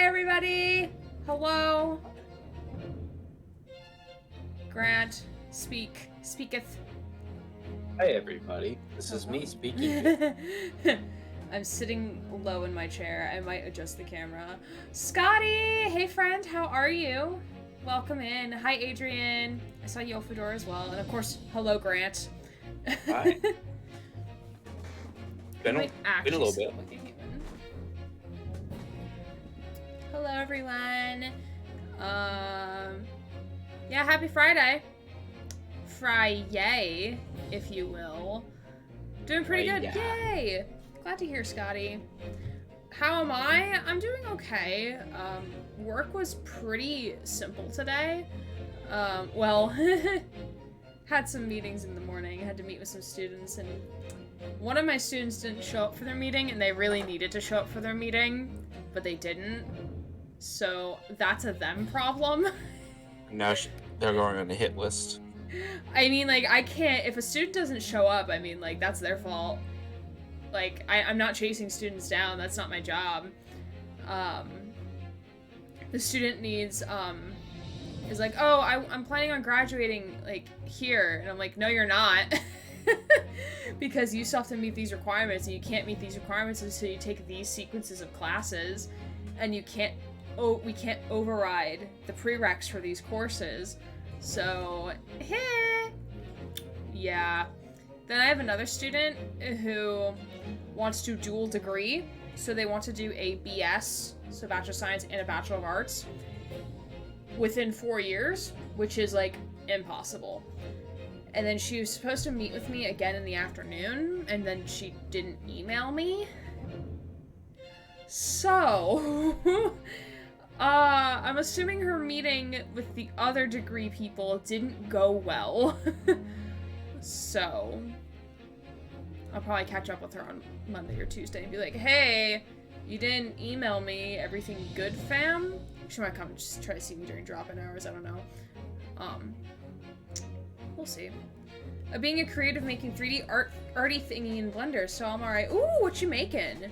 everybody! Hello. Grant, speaketh. Hi everybody, this is me speaking. I'm sitting low in my chair. I might adjust the camera. Scotty! Hey friend, how are you? Welcome in. Hi Adrian. I saw you Fedora as well. And of course, hello Grant. Hi. Been a little bit. Hello everyone. Yeah, happy Friday. Friday, if you will. Doing pretty good. Yay! Glad to hear, Scotty. How am I? I'm doing okay. Work was pretty simple today. Well, had some meetings in the morning. Had to meet with some students, and one of my students didn't show up for their meeting, and they really needed to show up for their meeting, but they didn't. So that's a them problem. Now they're going on the hit list. I mean, like, I can't, if a student doesn't show up, I mean, like, that's their fault. Like, I'm not chasing students down, that's not my job. The student needs, is like, oh, I'm planning on graduating, like, here. And I'm like, no, you're not. Because you still have to meet these requirements, and you can't meet these requirements until you take these sequences of classes. And you can't, we can't override the prereqs for these courses. So, hey! Yeah. Then I have another student who wants to dual degree. So they want to do a BS, so Bachelor of Science and a Bachelor of Arts, within 4 years, which is, like, impossible. And then she was supposed to meet with me again in the afternoon, and then she didn't email me. So, I'm assuming her meeting with the other degree people didn't go well. So, I'll probably catch up with her on Monday or Tuesday and be like, hey, you didn't email me, everything good, fam? She might come and just try to see me during drop-in hours, I don't know. We'll see. Being a creative, making 3D arty thingy in Blender, so I'm alright. Ooh, what you making?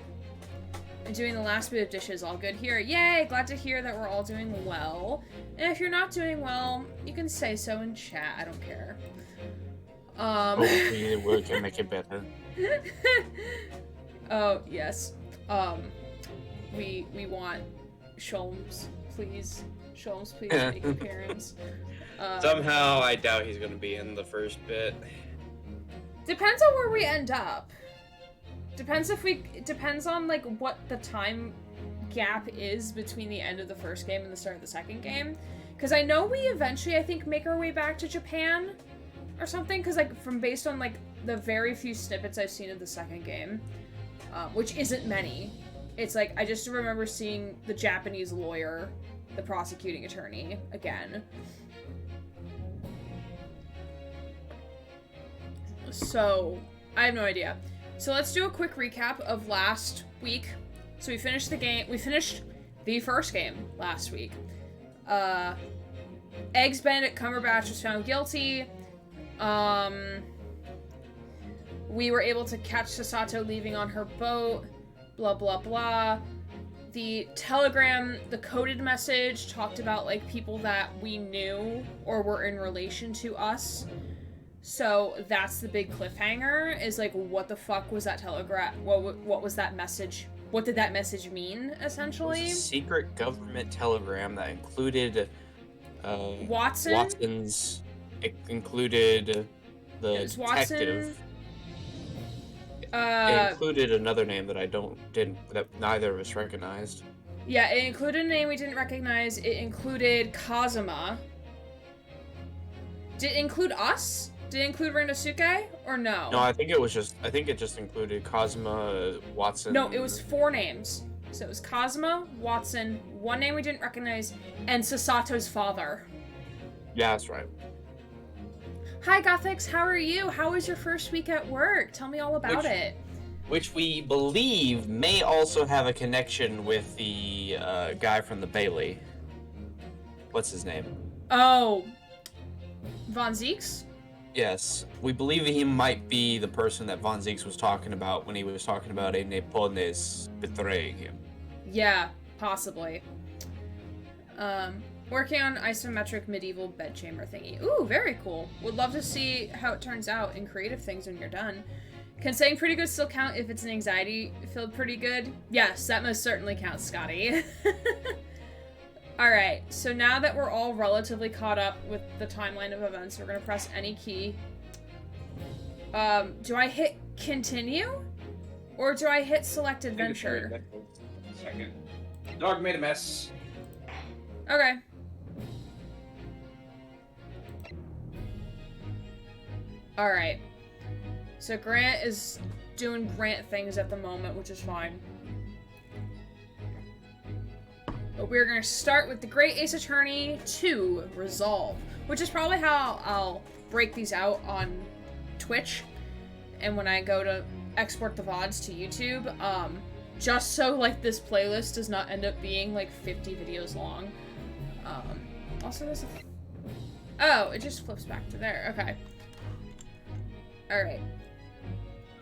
And doing the last bit of dishes, all good here. Yay, glad to hear that we're all doing well. And if you're not doing well, you can say so in chat, I don't care. Hopefully we can make it better. Oh, yes. We want Sholmes, please. Sholmes, please make an appearance. Somehow, I doubt he's gonna be in the first bit. Depends on where we end up. Depends on, like, what the time gap is between the end of the first game and the start of the second game. Because I know we eventually, I think, make our way back to Japan or something. Because, like, based on, like, the very few snippets I've seen of the second game, which isn't many. It's like, I just remember seeing the Japanese lawyer, the prosecuting attorney, again. So, I have no idea. So let's do a quick recap of last week. So we finished the first game last week. Eggs Benedict Cumberbatch was found guilty. We were able to catch Sasato leaving on her boat. Blah, blah, blah. The telegram, the coded message, talked about, like, people that we knew or were in relation to us. So that's the big cliffhanger, is, like, what the fuck was that telegram? What was that message? What did that message mean, essentially? It was a secret government telegram that included Watson's. It included the detective. It included another name that that neither of us recognized. Yeah, it included a name we didn't recognize. It included Kazuma. Did it include us? Did it include Rinosuke, or no? No, I think it just included Kazuma, Watson. No, it was 4 names. So it was Kazuma, Watson, one name we didn't recognize, and Sasato's father. Yeah, that's right. Hi, Gothics, how are you? How was your first week at work? Tell me all about it. Which we believe may also have a connection with the guy from the Bailey. What's his name? Oh, Von Zeeks? Yes, we believe he might be the person that Von Zeeks was talking about when he was talking about a Nippones betraying him. Yeah, possibly. Working on isometric medieval bedchamber thingy. Ooh, very cool. Would love to see how it turns out in creative things when you're done. Can saying pretty good still count if it's an anxiety filled pretty good? Yes, that most certainly counts, Scotty. Alright, so now that we're all relatively caught up with the timeline of events, we're gonna press any key. Do I hit continue? Or do I hit select adventure? Second. Dog made a mess. Okay. Alright. So Grant is doing Grant things at the moment, which is fine. But we're gonna start with the Great Ace Attorney 2 Resolve, which is probably how I'll break these out on Twitch and when I go to export the VODs to YouTube, just so like this playlist does not end up being like 50 videos long. Also there's a... Oh, it just flips back to there. Okay. Alright.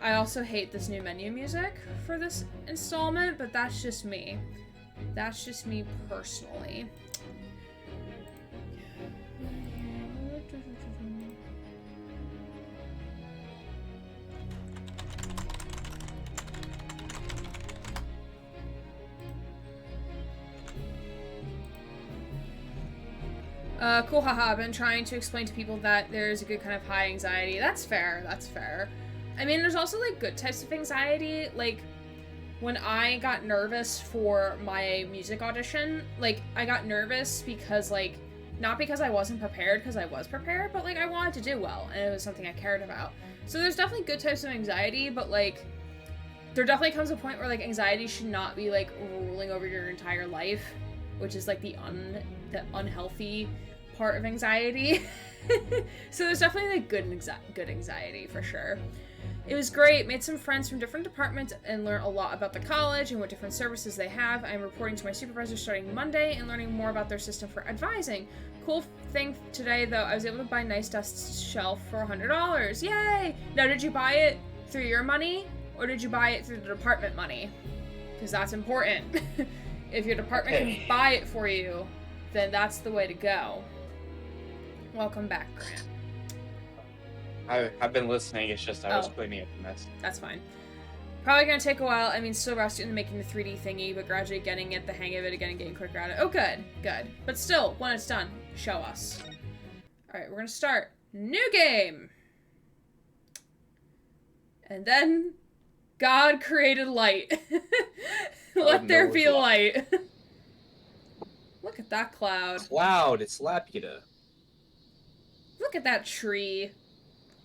I also hate this new menu music for this installment, but that's just me. That's just me personally. Cool, haha. I've been trying to explain to people that there's a good kind of high anxiety. That's fair, that's fair. I mean, there's also, like, good types of anxiety. Like, when I got nervous for my music audition, like, I got nervous because, like, not because I wasn't prepared, because I was prepared, but, like, I wanted to do well, and it was something I cared about. So there's definitely good types of anxiety, but, like, there definitely comes a point where, like, anxiety should not be, like, ruling over your entire life, which is, like, the unhealthy part of anxiety. So there's definitely like good anxiety for sure. It was great, made some friends from different departments and learned a lot about the college and what different services they have. I'm reporting to my supervisor starting Monday and learning more about their system for advising. Cool thing today though, I was able to buy Nice Dust's shelf for $100. Yay! Now did you buy it through your money or did you buy it through the department money? Because that's important. If your department can buy it for you, then that's the way to go. Welcome back, Grant. I've been listening, it's just I was cleaning up the mess. That's fine. Probably gonna take a while. I mean, still rusty in making the 3D thingy, but gradually getting the hang of it again and getting quicker at it. Oh, good, good. But still, when it's done, show us. Alright, we're gonna start. New game! And then, God created light. Let there be light. Look at that cloud. Cloud, it's Laputa. Look at that tree.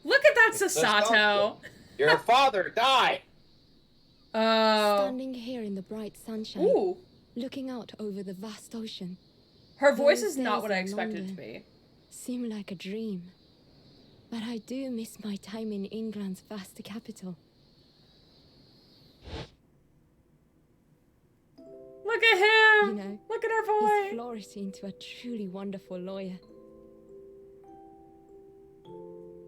Look at that Sasato. Your father died! Oh. Standing here in the bright sunshine, Ooh. looking out over the vast ocean. Her voice Those is not days what I in expected it to London be. Seem like a dream. But I do miss my time in England's vast capital. Look at him! You know, Look at our he's boy! flourished into a truly wonderful lawyer.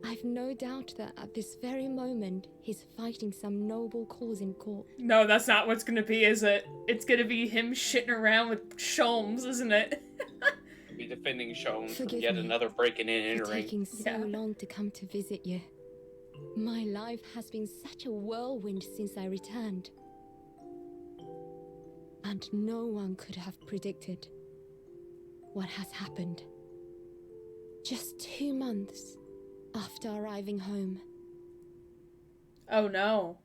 I've no doubt that at this very moment, he's fighting some noble cause in court. No, that's not what's gonna be, is it? It's gonna be him shitting around with Sholmes, isn't it? Be defending Sean from Forgive yet me another breaking in for entering. taking so Yeah. long to come to visit you. My life has been such a whirlwind since I returned. And no one could have predicted what has happened. Just 2 months after arriving home. Oh no.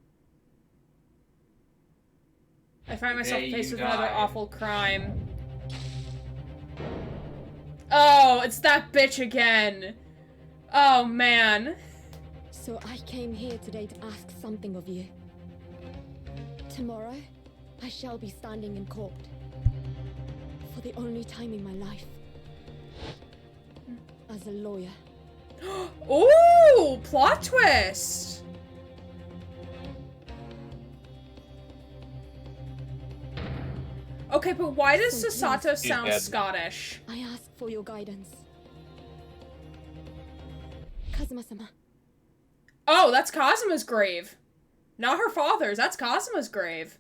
I find myself Today faced you with another die. awful crime. Oh, it's that bitch again. Oh man. So I came here today to ask something of you. Tomorrow, I shall be standing in court. For the only time in my life. As a lawyer. Ooh, plot twist. Okay, but why does So Sasato He's sound dead. Scottish? I ask for your guidance. Kazuma-sama. Oh, that's Kazuma's grave. Not her father's, that's Kazuma's grave.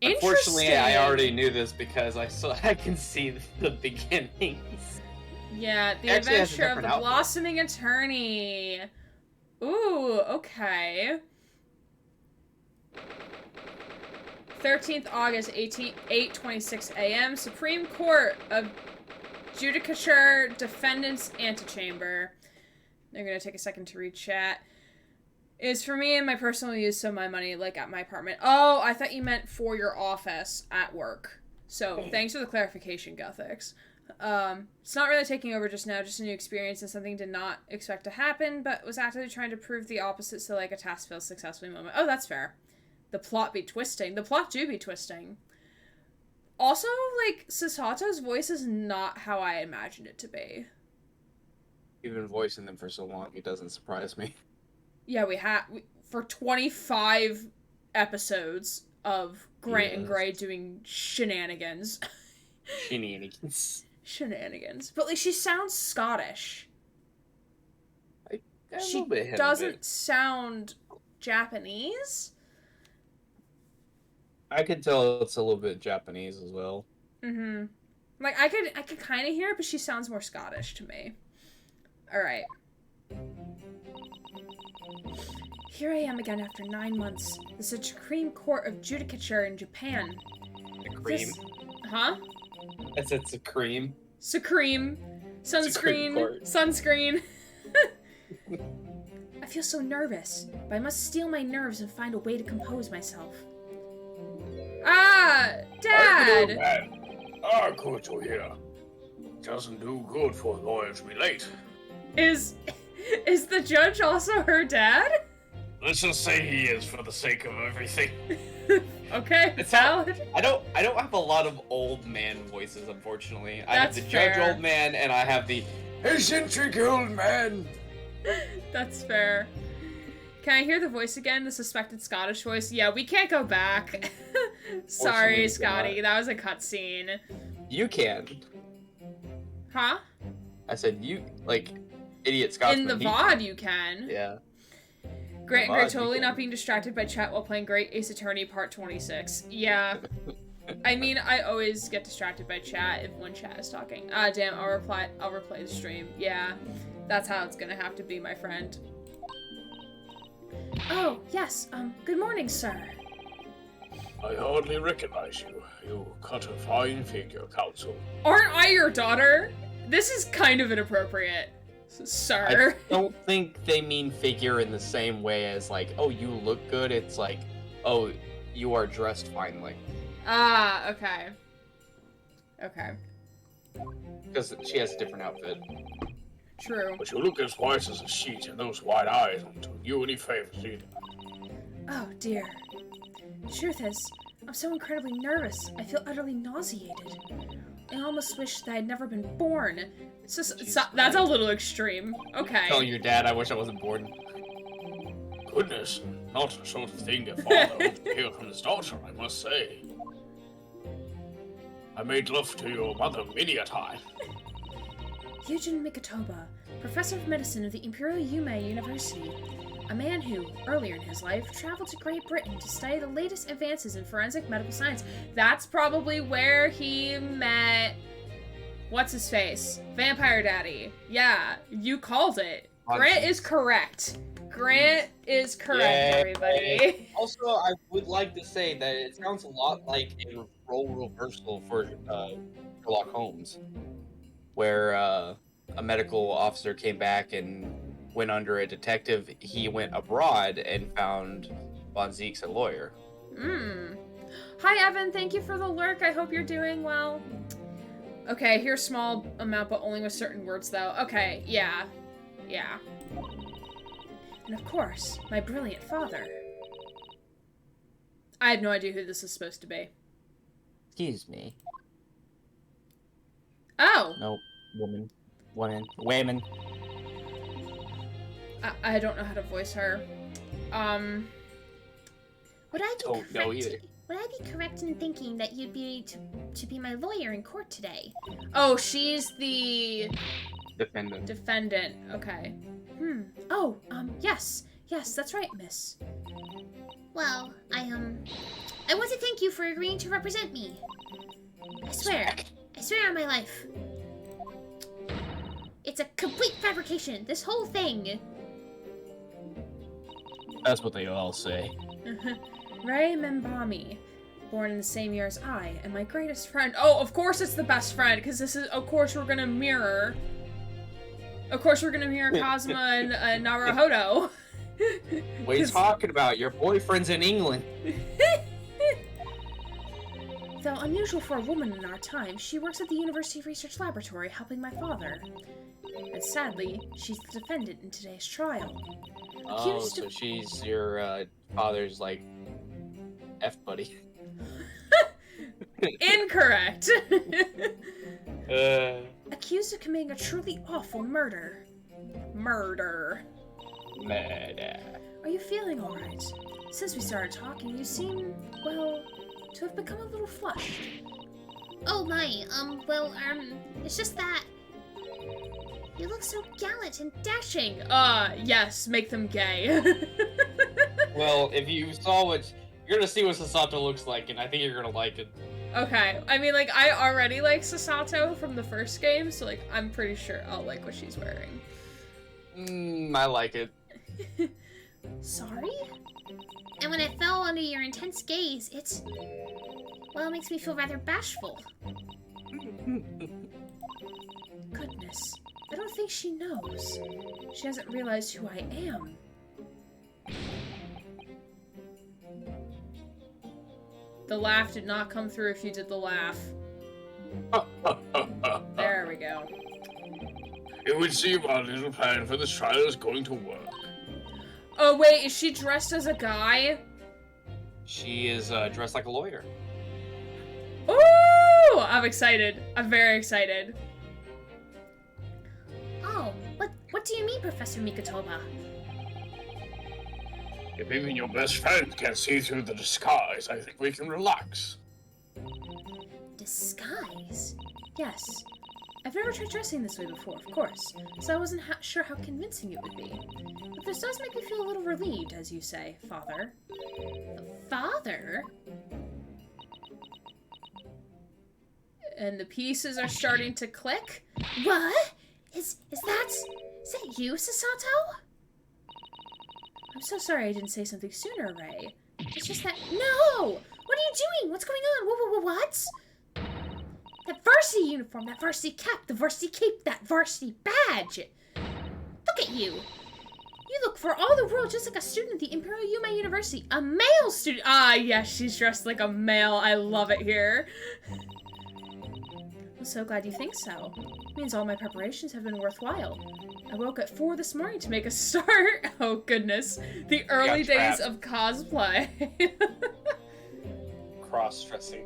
Unfortunately, I Interesting. already knew this because I can see the beginnings. Yeah, the Actually has a adventure of the different outfit. blossoming attorney. Ooh, okay. 13th August, 8:26 a.m. Supreme Court of Judicature Defendant's Antechamber. They're gonna take a second to read chat. Is for me and my personal use, so my money, like, at my apartment. Oh, I thought you meant for your office at work. So, thanks for the clarification, Guthix. It's not really taking over just now, just a new experience and something did not expect to happen, but was actively trying to prove the opposite, so, like, a task fails successfully moment. Oh, that's fair. The plot be twisting. The plot do be twisting. Also, like, Sasato's voice is not how I imagined it to be. You've been voicing them for so long, it doesn't surprise me. Yeah, for 25 episodes of Grant and Gray doing shenanigans. Shenanigans. But, like, she sounds Scottish. She doesn't sound Japanese. I could tell it's a little bit Japanese as well. Mm-hmm. Like, I could kind of hear it, but she sounds more Scottish to me. Alright. Here I am again after 9 months. The Supreme Court of Judicature in Japan. The cream. Huh? I said Supreme. Supreme. Sunscreen. Sunscreen. I feel so nervous, but I must steel my nerves and find a way to compose myself. Ah! Dad! Good to hear. Doesn't do good for a lawyer to be late. Is the judge also her dad? Let's just say he is for the sake of everything. Okay, It's valid. I don't have a lot of old man voices, unfortunately. I have That's the judge fair. old man, and I have the Eccentric old man. That's fair. Can I hear the voice again? The suspected Scottish voice? Yeah, we can't go back. Sorry, Fortunately, Scotty. That was a cutscene. You can. Huh? I said you, like, idiot Scotsman. In the VOD, you can. Yeah. Grant and VOD, Gray you totally can. not being distracted by chat while playing Great Ace Attorney Part 26. Yeah. I mean, I always get distracted by chat when chat is talking. Ah, damn, I'll replay the stream. Yeah. That's how it's gonna have to be, my friend. Oh, yes, good morning, sir. I hardly recognize you. You cut a fine figure, Counsel. Aren't I your daughter? This is kind of inappropriate, sir. I don't think they mean figure in the same way as, like, oh, you look good. It's like, oh, you are dressed finely. Ah, okay. Okay. Because she has a different outfit. True. But you look as white as a sheet, and those white eyes don't do you any favors either. Oh, dear. The truth is, I'm so incredibly nervous. I feel utterly nauseated. I almost wish that I'd never been born. That's a little extreme. Okay. Tell your dad I wish I wasn't born. Goodness, not the sort of thing a father would hear from his daughter, I must say. I made love to your mother many a time. Yujin Mikotoba, professor of medicine of the Imperial Yume University. A man who, earlier in his life, traveled to Great Britain to study the latest advances in forensic medical science. That's probably where he met... What's-his-face? Vampire Daddy. Yeah, you called it. Grant is correct. Grant is correct, everybody. Also, I would like to say that it sounds a lot like a role reversal for Sherlock Holmes, where a medical officer came back and went under a detective. He went abroad and found Von Zeke's a lawyer. Hi, Evan. Thank you for the lurk. I hope you're doing well. Okay, here's small amount, but only with certain words, though. Okay, yeah. Yeah. And of course, my brilliant father. I have no idea who this is supposed to be. Excuse me. Oh! Nope. Women. I don't know how to voice her. Would I be Don't know either. Would I be correct in thinking that you'd be to be my lawyer in court today? Oh, she's the Defendant. defendant. Okay. Oh, yes. Yes, that's right, miss. Well, I want to thank you for agreeing to represent me. I swear on my life. It's a complete fabrication, this whole thing. That's what they all say. Ray Membami, born in the same year as I, and my greatest friend. Oh, of course it's the best friend, because this is, of course we're gonna mirror. Of course we're gonna mirror Kazuma and Naruhodo. What are you talking about? Your boyfriend's in England. Though unusual for a woman in our time, she works at the University Research Laboratory helping my father. And sadly, she's the defendant in today's trial. Oh, so she's your father's, like, F-buddy. Incorrect! Accused of committing a truly awful murder. Murder. Are you feeling alright? Since we started talking, you seem, well, to have become a little flushed. Oh my, it's just that you look so gallant and dashing. Yes, make them gay. Well, if you saw what... You're gonna see what Sasato looks like, and I think you're gonna like it. Okay, I mean, like, I already like Sasato from the first game, so, like, I'm pretty sure I'll like what she's wearing. I like it. Sorry? And when I fell under your intense gaze, it makes me feel rather bashful. Goodness, I don't think she knows. She hasn't realized who I am. The laugh did not come through if you did the laugh. There we go. It would seem our little plan for this trial is going to work. Oh wait, is she dressed as a guy? She is dressed like a lawyer. Ooh! I'm excited. I'm very excited. Oh, what do you mean, Professor Mikotoba? If even your best friend can't see through the disguise, I think we can relax. Disguise? Yes. I've never tried dressing this way before, of course, so I wasn't sure how convincing it would be. But this does make me feel a little relieved, as you say, Father. Father? And the pieces are starting to click. What? Is that you, Sasato? I'm so sorry I didn't say something sooner, Ray. It's just that— No! What are you doing? What's going on? What? That varsity uniform, that varsity cap, the varsity cape, that varsity badge! Look at you! You look for all the world just like a student at the Imperial Yumei University. A male student! Ah, yes, she's dressed like a male. I love it here. I'm so glad you think so. It means all my preparations have been worthwhile. I woke at 4 this morning to make a start. Oh, goodness. The early days of cosplay. Cross-dressing.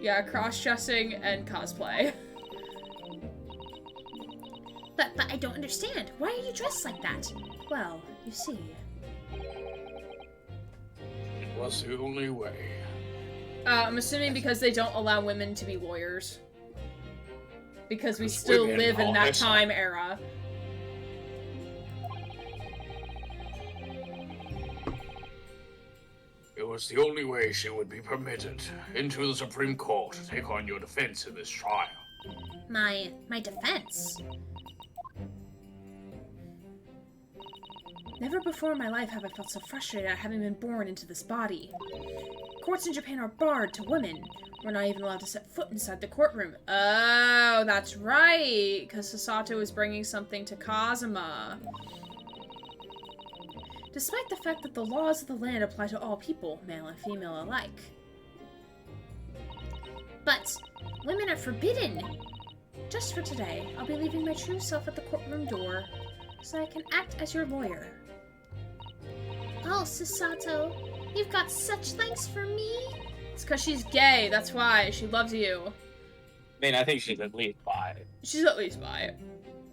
Yeah, cross-dressing and cosplay. But I don't understand. Why are you dressed like that? Well, you see. It was the only way. I'm assuming because they don't allow women to be lawyers. Because we still live in that time era. It was the only way she would be permitted into the Supreme Court to take on your defense in this trial. My defense? Never before in my life have I felt so frustrated at having been born into this body. Courts in Japan are barred to women. We're not even allowed to set foot inside the courtroom. Oh, that's right, because Sasato is bringing something to Kazuma. Despite the fact that the laws of the land apply to all people, male and female alike. But women are forbidden. Just for today, I'll be leaving my true self at the courtroom door, so I can act as your lawyer. Oh, Sasato, you've got such thanks for me. It's because she's gay, that's why. She loves you. I mean, I think she's at least bi. She's at least bi.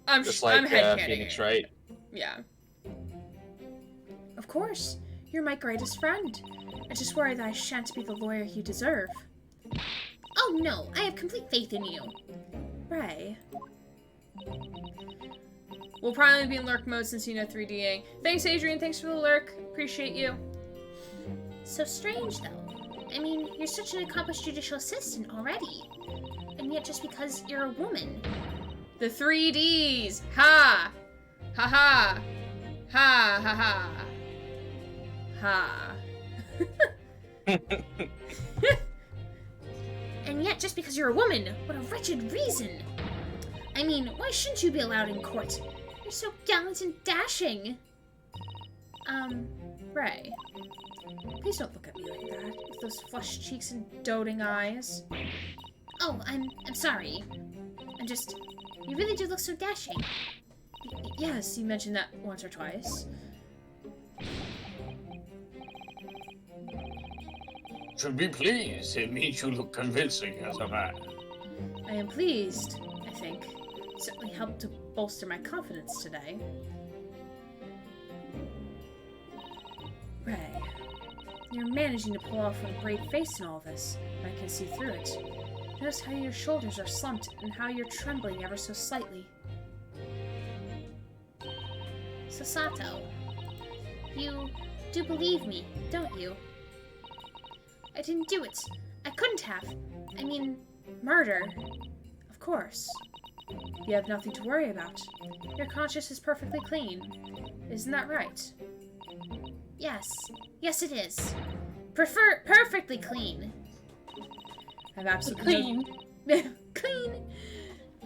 I'm Just like headcanon Phoenix, it. right? Yeah. Of course. You're my greatest friend. I just worry that I shan't be the lawyer you deserve. Oh no, I have complete faith in you. Ray. We'll probably be in lurk mode since you know 3Ding. Thanks, Adrian. Thanks for the lurk. Appreciate you. So strange, though. I mean, you're such an accomplished judicial assistant already. And yet just because you're a woman. The 3Ds! Ha! Ha ha! Ha ha ha! Ha. And yet just because you're a woman, what a wretched reason. I mean, why shouldn't you be allowed in court? You're so gallant and dashing. Ray. Please don't look at me like that, with those flushed cheeks and doting eyes. Oh, I'm sorry. You really do look so dashing. Yes, you mentioned that once or twice. Should be pleased. It means you look convincing as a man. I am pleased, I think. It certainly helped to bolster my confidence today. Ray, you're managing to pull off a brave face in all this, and I can see through it. Notice how your shoulders are slumped and how you're trembling ever so slightly. Sasato, you do believe me, don't you? I didn't do it. I couldn't have. I mean, Murder? Of course. You have nothing to worry about. Your conscience is perfectly clean. Isn't that right? yes. Yes, it is. Perfectly clean. I've absolutely Clean.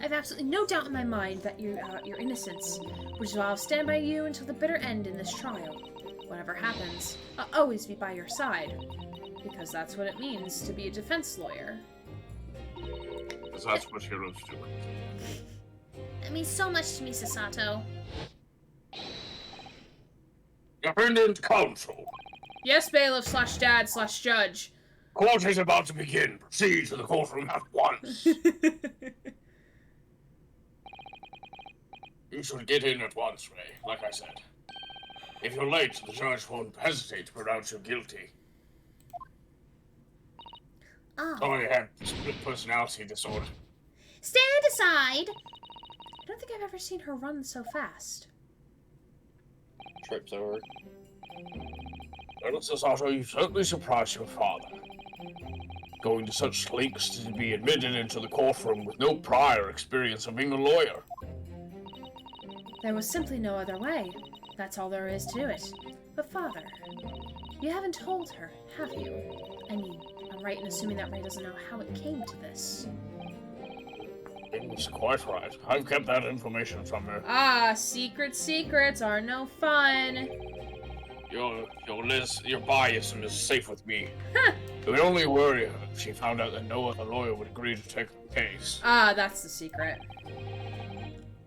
I've absolutely no doubt in my mind that your innocence, which is why I'll stand by you until the bitter end in this trial. Whatever happens, I'll always be by your side, because that's what it means to be a defense lawyer. Because that's what heroes do. It means so much to me, Sasato. Dependent counsel. Yes, bailiff/dad/judge. Court is about to begin. Proceed to the courtroom at once. You should get in at once, Ray, like I said. If you're late, the judge won't hesitate to pronounce you guilty. Oh. Sorry, I had split personality disorder. Stand aside! I don't think I've ever seen her run so fast. Trips over. Colonel Sasato, you certainly surprised your father. Going to such lengths to be admitted into the courtroom with no prior experience of being a lawyer. There was simply no other way. That's all there is to it. But Father, you haven't told her, have you? I mean, I'm right in assuming that Ray doesn't know how it came to this. It's quite right. I've kept that information from her. Ah, secrets are no fun. Your bias is safe with me. It would only worry her if she found out that no other lawyer would agree to take the case. Ah, that's the secret.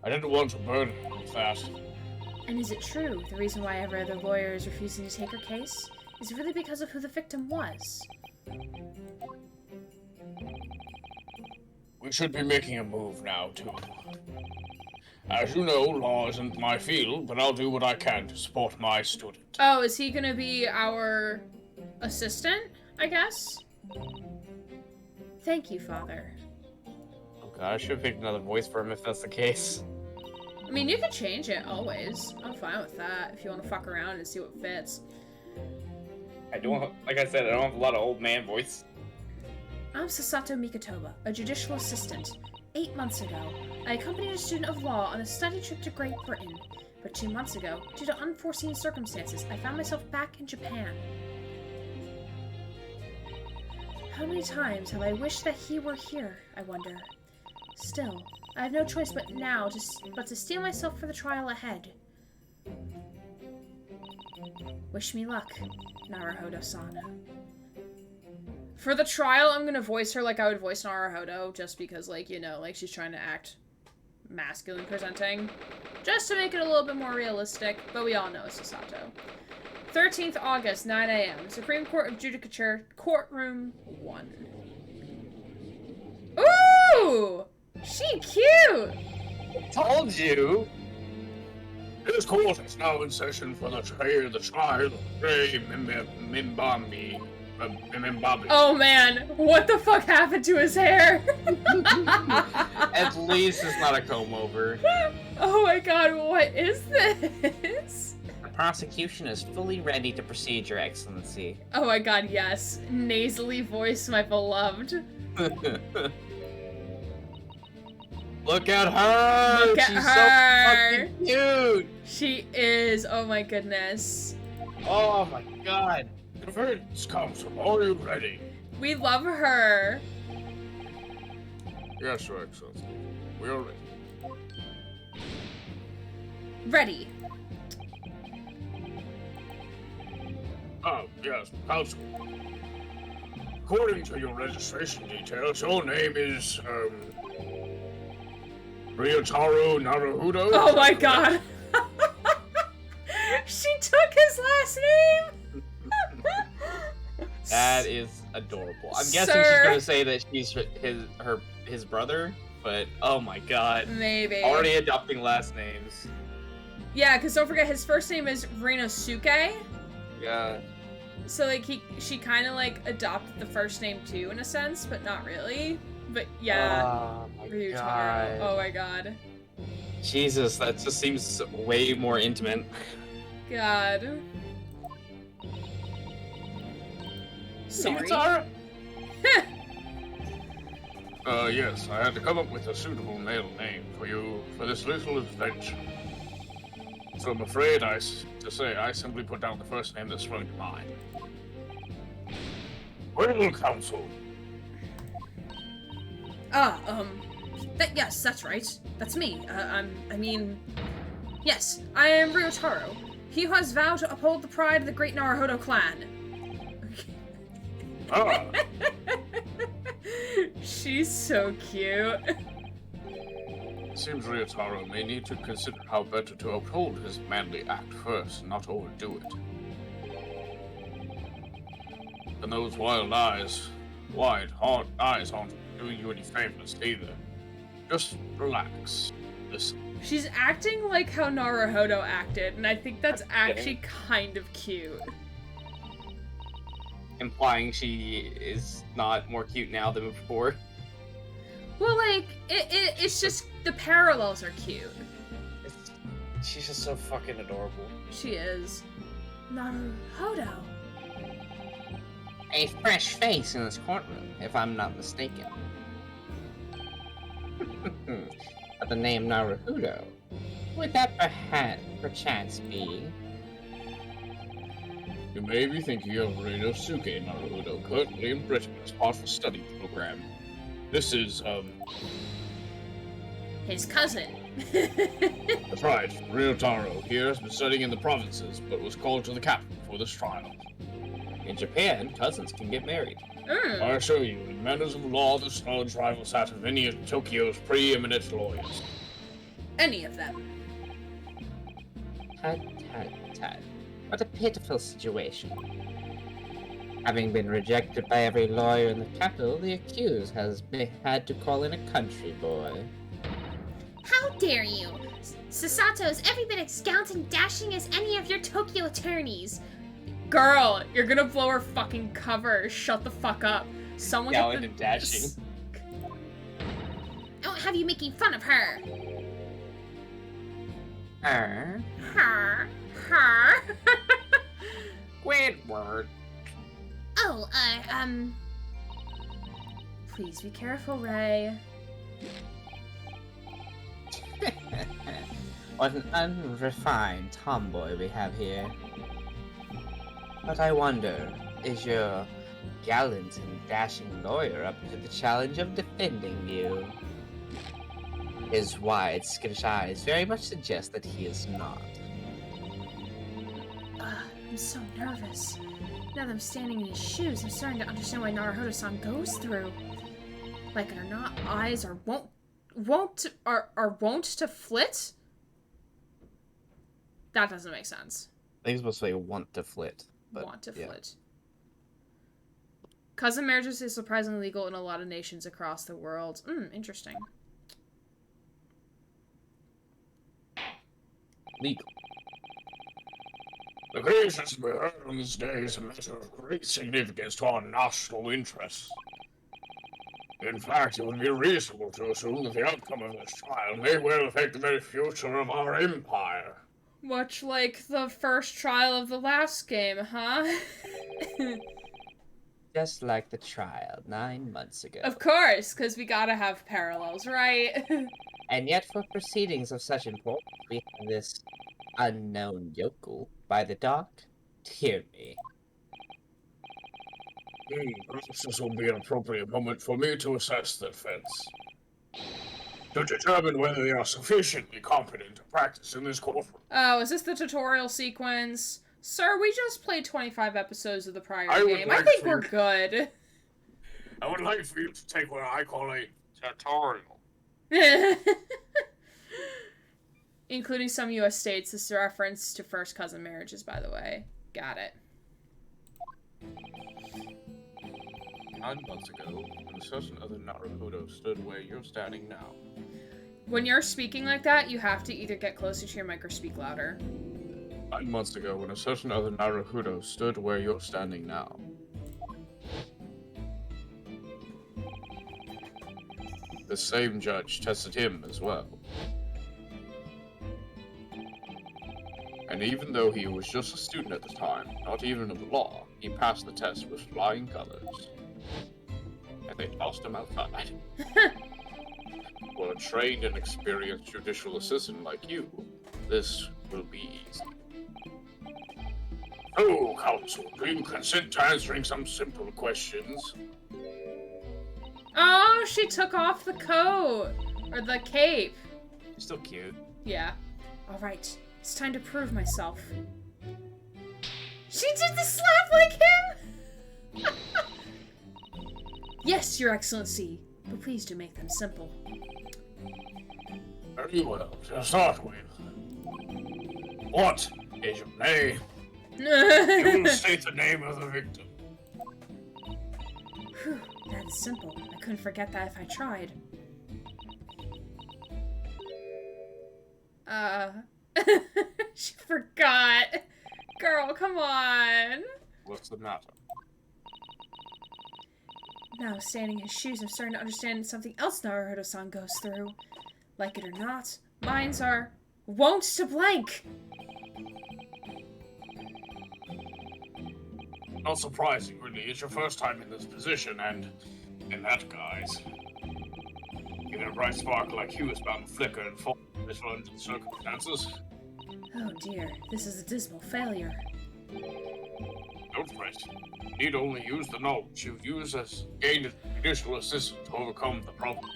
I didn't want to burden her with that. And is it true the reason why every other lawyer is refusing to take her case is really because of who the victim was? We should be making a move now, too. As you know, law isn't my field, but I'll do what I can to support my student. Oh, is he gonna be our assistant, I guess? Thank you, Father. Okay, I should have picked another voice for him if that's the case. I mean, you could change it, always. I'm fine with that, if you want to fuck around and see what fits. I don't, like I said, I don't have a lot of old man voice. I'm Sasato Mikotoba, a judicial assistant. 8 months ago, I accompanied a student of law on a study trip to Great Britain. But 2 months ago, due to unforeseen circumstances, I found myself back in Japan. How many times have I wished that he were here, I wonder. Still, I have no choice but to steel myself for the trial ahead. Wish me luck, Naruhodo-san. For the trial, I'm gonna voice her like I would voice Naruhodo, just because, like, you know, like, she's trying to act masculine presenting. Just to make it a little bit more realistic, but we all know it's Sasato. 13th August, 9 a.m. Supreme Court of Judicature, Courtroom 1. Ooh! She cute! Told you! This court is now in session for the trial of Ray Mimbambi. Oh man, what the fuck happened to his hair? At least it's not a comb over. Oh my god, what is this? prosecution is fully ready to proceed, Your Excellency. Oh my god, yes. Nasally voice, my beloved. Look at her! Look at She's her! so fucking cute! She is. Oh my goodness. Oh my god. Defense Counsel, are you ready? We love her. Yes, Your Excellency. We are ready. Ready. Yes, Counsel. According to your registration details, your name is, Ryotaro Naruhodo? Oh my god. She took his last name. That is adorable. I'm guessing Sir. she's gonna say that she's his brother, but oh my god. Maybe. Already adopting last names. Yeah, because don't forget his first name is Rinosuke. Yeah. So like she kind of like adopted the first name too in a sense, but not really. But yeah, Oh my Ryutaro. god. Oh my god. Jesus, that just seems way more intimate. God. Sorry. Yes, I had to come up with a suitable male name for you for this little adventure. So I'm afraid I simply put down the first name that sprung to mind. Well, Counsel. Yes, that's right. That's me. Yes, I am Ryotaro. He who has vowed to uphold the pride of the great Naruhodo clan. Ah, She's so cute. it seems Ryotaro may need to consider how better to uphold his manly act first, and not overdo it. And those hard eyes aren't doing you any favors either. Just relax. Listen. She's acting like how Naruhodo acted, and I think that's actually kind of cute. Implying she is not more cute now than before. Well, like, it's just the parallels are cute. She's just so fucking adorable. She is. Naruhodo. A fresh face in this courtroom, if I'm not mistaken. But the name Naruhodo, would that perchance be? You may be thinking of Rinosuke Naruhodo, currently in Britain as part of a study program. This is, His cousin. That's right. Ryotaro here has been studying in the provinces, but was called to the capital for this trial. In Japan, cousins can get married. I assure you, in matters of law, this knowledge rivals that of any of Tokyo's preeminent lawyers. Any of them. Tut, tut, tut. What a pitiful situation. Having been rejected by every lawyer in the capital, the accused has had to call in a country boy. How dare you? Sasato is every bit as gallant and dashing as any of your Tokyo attorneys. Girl, you're gonna blow her fucking cover. Shut the fuck up. Someone get Gallant the... and dashing. I won't have you making fun of her. Her? Her. Squidward. Oh, Please be careful, Ray. What an unrefined tomboy we have here. But I wonder, is your gallant and dashing lawyer up to the challenge of defending you? His wide, skittish eyes very much suggest that he is not. I'm so nervous. Now that I'm standing in his shoes, I'm starting to understand why Naruhodo-san goes through. Like it or not, eyes are won't to flit? That doesn't make sense. I think it's supposed to say want to flit. But, Want to yeah. flit. Cousin marriages is surprisingly legal in a lot of nations across the world. Interesting. Legal. The case that's been heard on this day is a matter of great significance to our national interests. In fact, it would be reasonable to assume that the outcome of this trial may well affect the very future of our empire. Much like the first trial of the last game, huh? Just like the trial 9 months ago. Of course, because we gotta have parallels, right? And yet for proceedings of such importance, we have this unknown yokel by the dock. Dear me. Perhaps this will be an appropriate moment for me to assess the defense. To determine whether they are sufficiently competent to practice in this courtroom. Oh, is this the tutorial sequence? Sir, we just played 25 episodes of the prior I would game. I like think for we're you- good. I would like for you to take what I call a tutorial. Including some U.S. states. This is a reference to first cousin marriages, by the way. Got it. 9 months ago, when a certain other Naruhodo stood where you're standing now. When you're speaking like that, you have to either get closer to your mic or speak louder. 9 months ago, when a certain other Naruhodo stood where you're standing now. The same judge tested him as well. And even though he was just a student at the time, not even of the law, he passed the test with flying colors. And they tossed him outside. For a trained and experienced judicial assistant like you, this will be easy. Oh, counsel, do you consent to answering some simple questions? Oh, she took off the coat. Or the cape. Still cute. Yeah. Alright, it's time to prove myself. She did the slap like him! Yes, Your Excellency, but please do make them simple. Very well, to start with. What is your name? You will state the name of the victim. Whew, that is simple. I couldn't forget that if I tried. She forgot. Girl, come on. What's the matter? Now, standing in his shoes, I'm starting to understand something else Naruhodo-san goes through. Like it or not, minds are wont to blank. Not surprising, really. It's your first time in this position, and in that guise. Even a bright spark like you is bound to flicker and fall under the circumstances. Oh dear, this is a dismal failure. Don't fret. You need only use the knowledge you use as gained as judicial assistant to overcome the problem.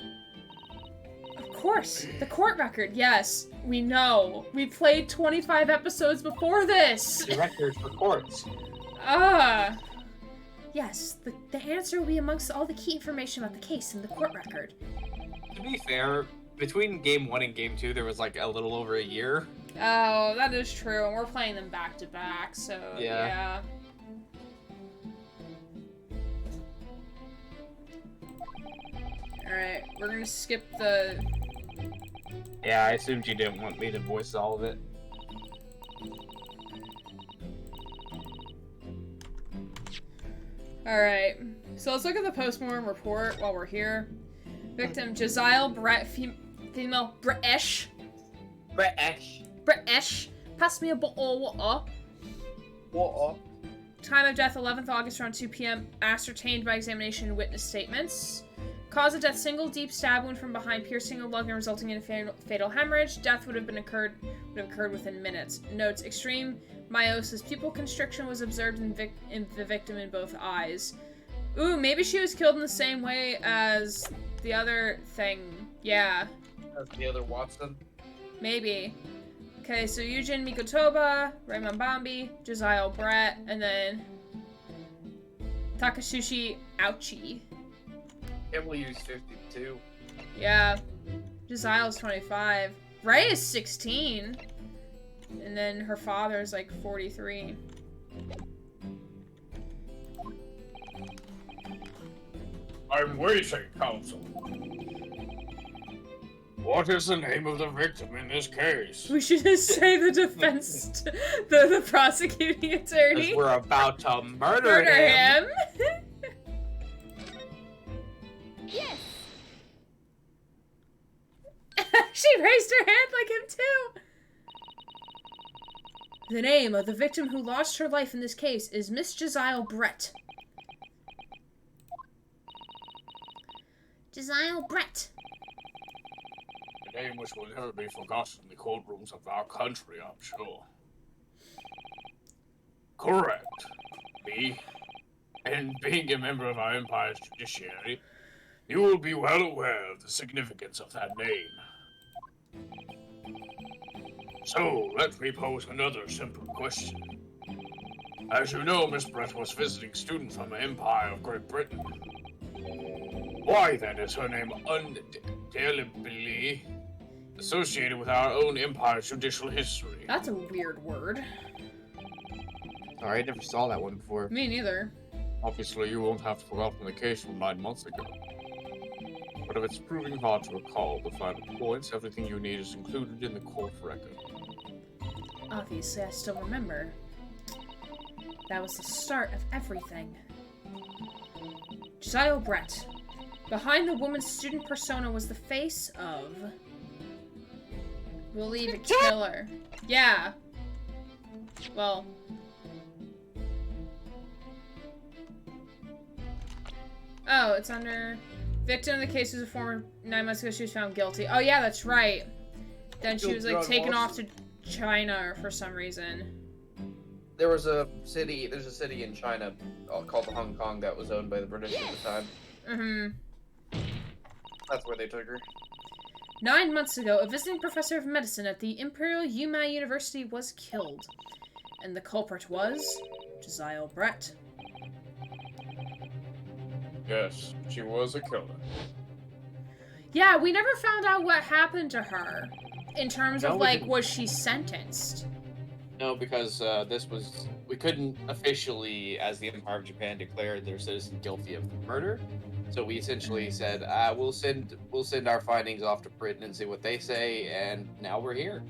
Of course, the court record, yes, we know. We played 25 episodes before this. The record for courts. Yes, the answer will be amongst all the key information about the case in the court record. To be fair, between game 1 and game 2, there was like a little over a year. Oh, that is true, and we're playing them back to back, so yeah. Alright, we're gonna skip the... Yeah, I assumed you didn't want me to voice all of it. Alright, so let's look at the Postmorm Report while we're here. Victim, Josiah Brett, female, British. British. Pass me a bottle of water. What? Time of death, 11th August, around 2 p.m. Ascertained by examination and witness statements. Cause of death, single deep stab wound from behind, piercing a lung and resulting in a fatal hemorrhage. Death would have occurred within minutes. Notes, extreme meiosis. Pupil constriction was observed in the victim in both eyes. Ooh, maybe she was killed in the same way as the other thing. Yeah. As the other Watson. Maybe. Okay, so Eugene Mikotoba, Raymond Bambi, Josiah Brett, and then Takasushi Ouchi. Can't believe he's 52. Yeah. Josiah's 25. Ray is 16. And then her father's like 43. I'm waiting, counsel. What is the name of the victim in this case? We should just say the defense, the prosecuting attorney. Because we're about to murder him. Yes! She raised her hand like him too. The name of the victim who lost her life in this case is Miss Josiah Brett. Josiah Brett. A name which will never be forgotten in the courtrooms of our country, I'm sure. Correct. And being a member of our empire's judiciary, you will be well aware of the significance of that name. So, let me pose another simple question. As you know, Miss Brett was visiting student from the Empire of Great Britain. Why then is her name indelibly associated with our own empire's judicial history? That's a weird word. Sorry, I never saw that one before. Me neither. Obviously, you won't have forgotten the case from 9 months ago. But if it's proving hard to recall the final points, everything you need is included in the court record. Obviously, I still remember. That was the start of everything. Josiah Brett. Behind the woman's student persona was the face of... We'll leave a killer. Yeah. Well... Oh, it's under... Victim of the case was a former... 9 months ago, she was found guilty. Oh, yeah, that's right. Then she was, like, taken off to China for some reason. There's a city in China called Hong Kong that was owned by the British at the time. Mm-hmm. That's where they took her. 9 months ago, a visiting professor of medicine at the Imperial Yuma University was killed. And the culprit was... Josiah Brett. Yes, she was a killer. Yeah, we never found out what happened to her. In terms of, we like, didn't. was she sentenced? No, because we couldn't officially, as the Empire of Japan, declare their citizen guilty of murder. So we essentially said, we'll send our findings off to Britain and see what they say, and now we're here.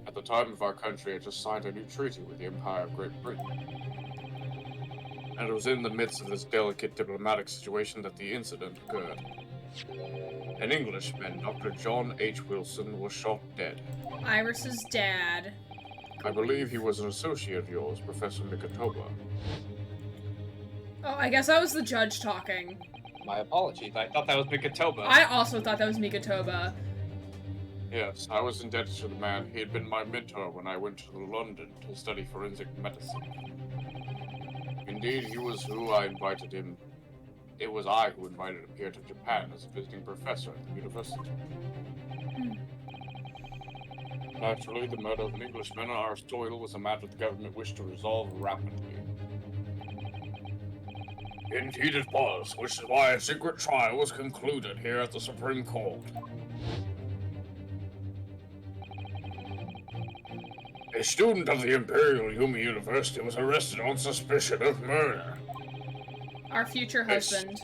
At the time of our country had just signed a new treaty with the Empire of Great Britain. And it was in the midst of this delicate diplomatic situation that the incident occurred. An Englishman, Dr. John H. Wilson, was shot dead. Iris's dad. I believe he was an associate of yours, Professor Mikatoba. Oh, I guess that was the judge talking. My apologies. I thought that was Mikatoba. I also thought that was Mikatoba. Yes, I was indebted to the man. He had been my mentor when I went to London to study forensic medicine. Indeed, he was who I invited him. It was I who invited him here to Japan as a visiting professor at the university. Naturally, the murder of an Englishman on our soil was a matter the government wished to resolve rapidly. Indeed it was, which is why a secret trial was concluded here at the Supreme Court. A student of the Imperial Yuma University was arrested on suspicion of murder. Our future husband.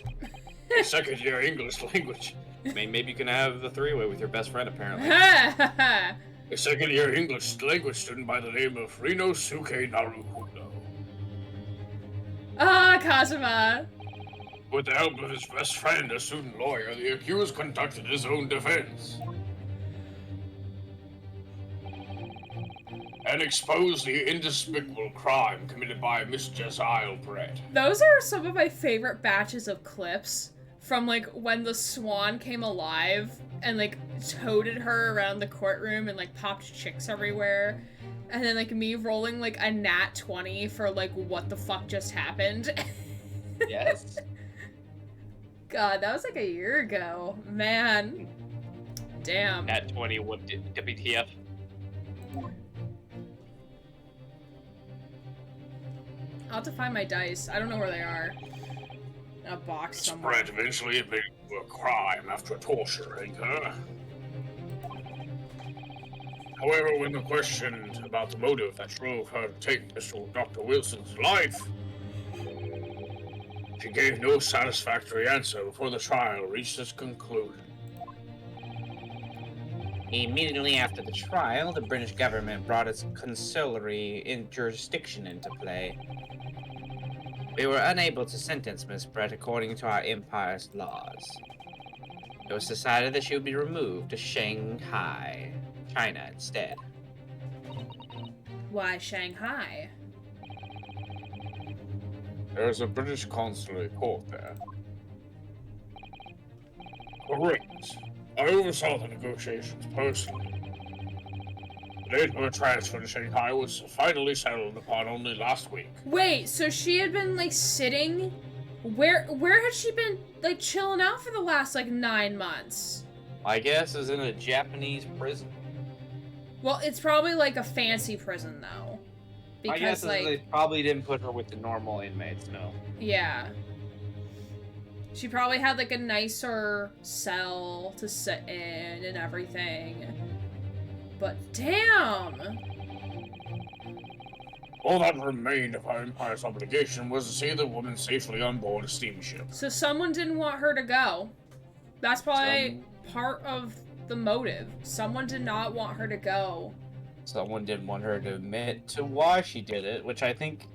A second-year English language. I mean, maybe you can have the three-way with your best friend, apparently. A second-year English language student by the name of Rinosuke Naruhodo. Ah, Kazuma. With the help of his best friend, a student lawyer, the accused conducted his own defense. And exposed the indespicable crime committed by Miss Josiah Brett. Those are some of my favorite batches of clips from, like, when the swan came alive and, like, toted her around the courtroom and, like, popped chicks everywhere. And then, like, me rolling, like, a nat 20 for, like, what the fuck just happened. Yes. God, that was, like, a year ago. Man. Damn. Nat 20, what did WTF? I'll have to find my dice. I don't know where they are. In a box somewhere. Brett eventually admitted to a crime after torturing her. However, when the questioned about the motive that drove her to take Dr. Wilson's life, she gave no satisfactory answer before the trial reached its conclusion. Immediately after the trial, the British government brought its consularly jurisdiction into play. We were unable to sentence Miss Brett according to our empire's laws. It was decided that she would be removed to Shanghai, China instead. Why Shanghai? There's a British consulate court there. Correct. I oversaw the negotiations personally. The date of her transfer to Shanghai was finally settled upon only last week. Wait, so she had been like sitting? Where had she been like chilling out for the last like 9 months? My guess is in a Japanese prison. Well, it's probably like a fancy prison though. My guess Because is like, they probably didn't put her with the normal inmates, no. yeah. She probably had like a nicer cell to sit in and everything. But damn! All that remained of our empire's obligation was to see the woman safely on board a steamship. So someone didn't want her to go. That's probably part of the motive. Someone did not want her to go. Someone didn't want her to admit to why she did it, which I think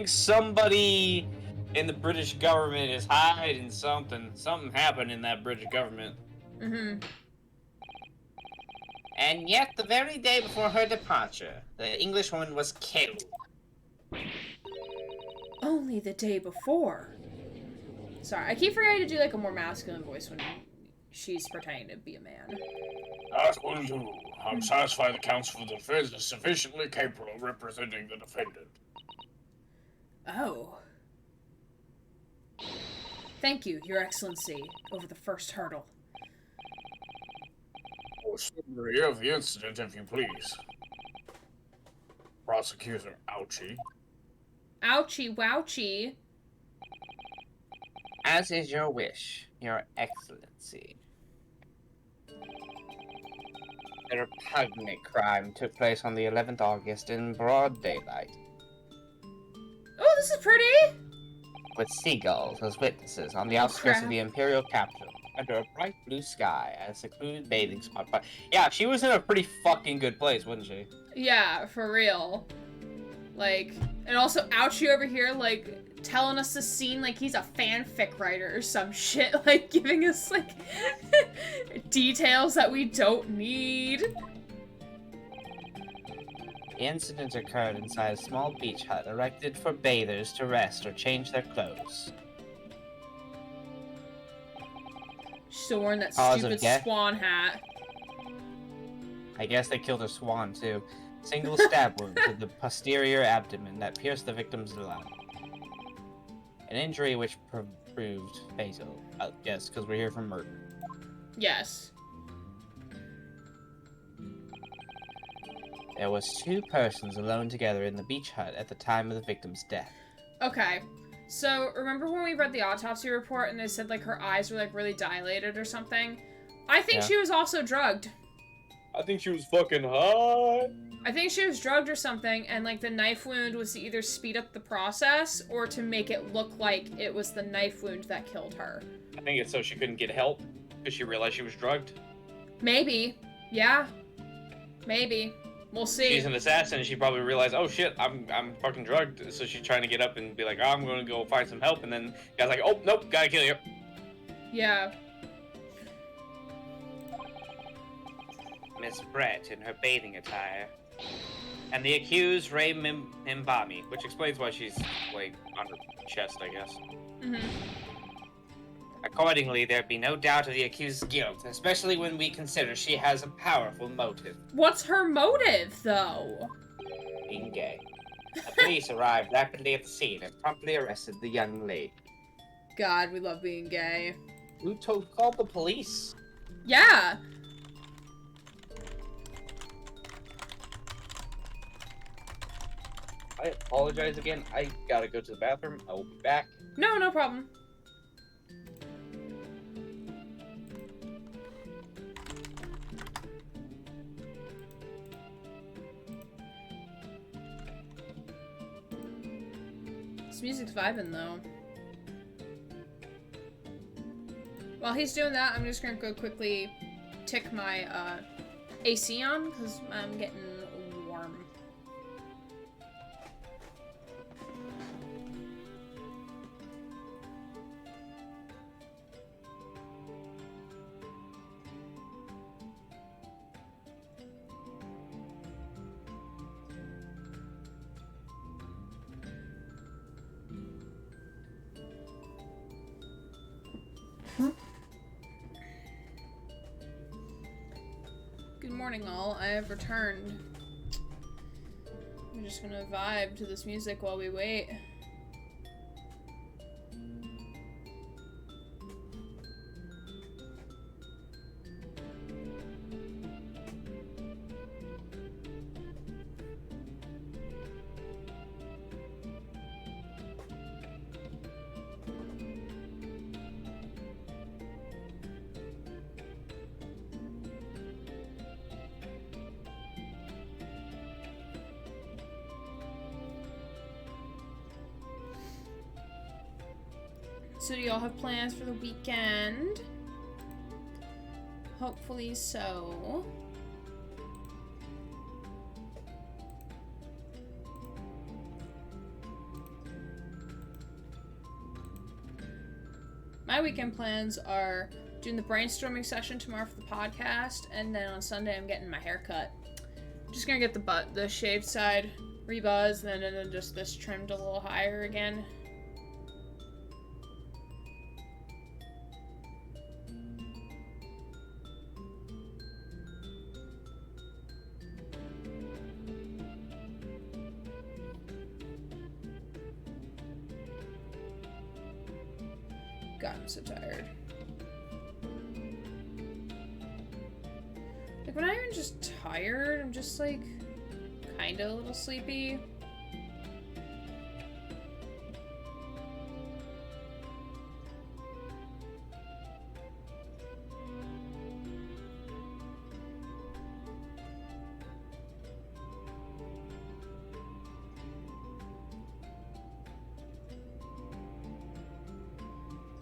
somebody in the British government is hiding something. Something happened in that British government. Mm-hmm. And yet, the very day before her departure, the Englishwoman was killed. Only the day before. Sorry, I keep forgetting to do like a more masculine voice when she's pretending to be a man. That will do. I'm satisfied the counsel for the defense is sufficiently capable of representing the defendant. Oh. Thank you, Your Excellency, over the first hurdle. A summary of the incident, if you please. Prosecutor Ouchie. Ouchie wouchie. As is your wish, Your Excellency. The repugnant crime took place on the 11th August in broad daylight, Oh, this is pretty! with seagulls as witnesses on the Oh, outskirts crap. of the Imperial capital, under a bright blue sky at a secluded bathing spot. But yeah, she was in a pretty fucking good place, wasn't she? Yeah, for real. Like, and also Ouchie over here, like, telling us the scene like he's a fanfic writer or some shit, like, giving us, like, details that we don't need. The incident occurred inside a small beach hut erected for bathers to rest or change their clothes. She's still wearing that Cause of stupid death? swan hat. I guess they killed her swan too. Single stab wound to the posterior abdomen that pierced the victim's lung. An injury which proved fatal. Yes, because we're here for murder. Yes. There was 2 persons alone together in the beach hut at the time of the victim's death. Okay. So, remember when we read the autopsy report and they said, like, her eyes were, like, really dilated or something? I think Yeah. she was also drugged. I think she was fucking hot. I think she was drugged or something, and, like, the knife wound was to either speed up the process or to make it look like it was the knife wound that killed her. I think it's so she couldn't get help because she realized she was drugged. Maybe. Yeah. Maybe. We'll see. She's an assassin, and she probably realized, oh shit, I'm fucking drugged. So she's trying to get up and be like, oh, I'm gonna go find some help, and then the guy's like, oh nope, gotta kill you. Yeah. Miss Brett in her bathing attire. And the accused, Ray Mimbami. Which explains why she's, like, on her chest, I guess. Mm-hmm. Accordingly, there'd be no doubt of the accused's guilt, especially when we consider she has a powerful motive. What's her motive, though? Being gay. The police arrived rapidly at the scene and promptly arrested the young lady. God, we love being gay. Who called the police? Yeah. I apologize again. I gotta go to the bathroom. I will be back. No, no problem. This music's vibing, though. While he's doing that, I'm just gonna go quickly tick my AC on, because I'm getting warm. Good morning, all. I have returned. I'm just gonna vibe to this music while we wait. So do y'all have plans for the weekend? Hopefully so. My weekend plans are doing the brainstorming session tomorrow for the podcast, and then on Sunday I'm getting my hair cut. Just gonna get the shaved side rebuzzed, and then just this trimmed a little higher again. God, I'm so tired. Like, when I'm even just tired, I'm just, like, kinda a little sleepy.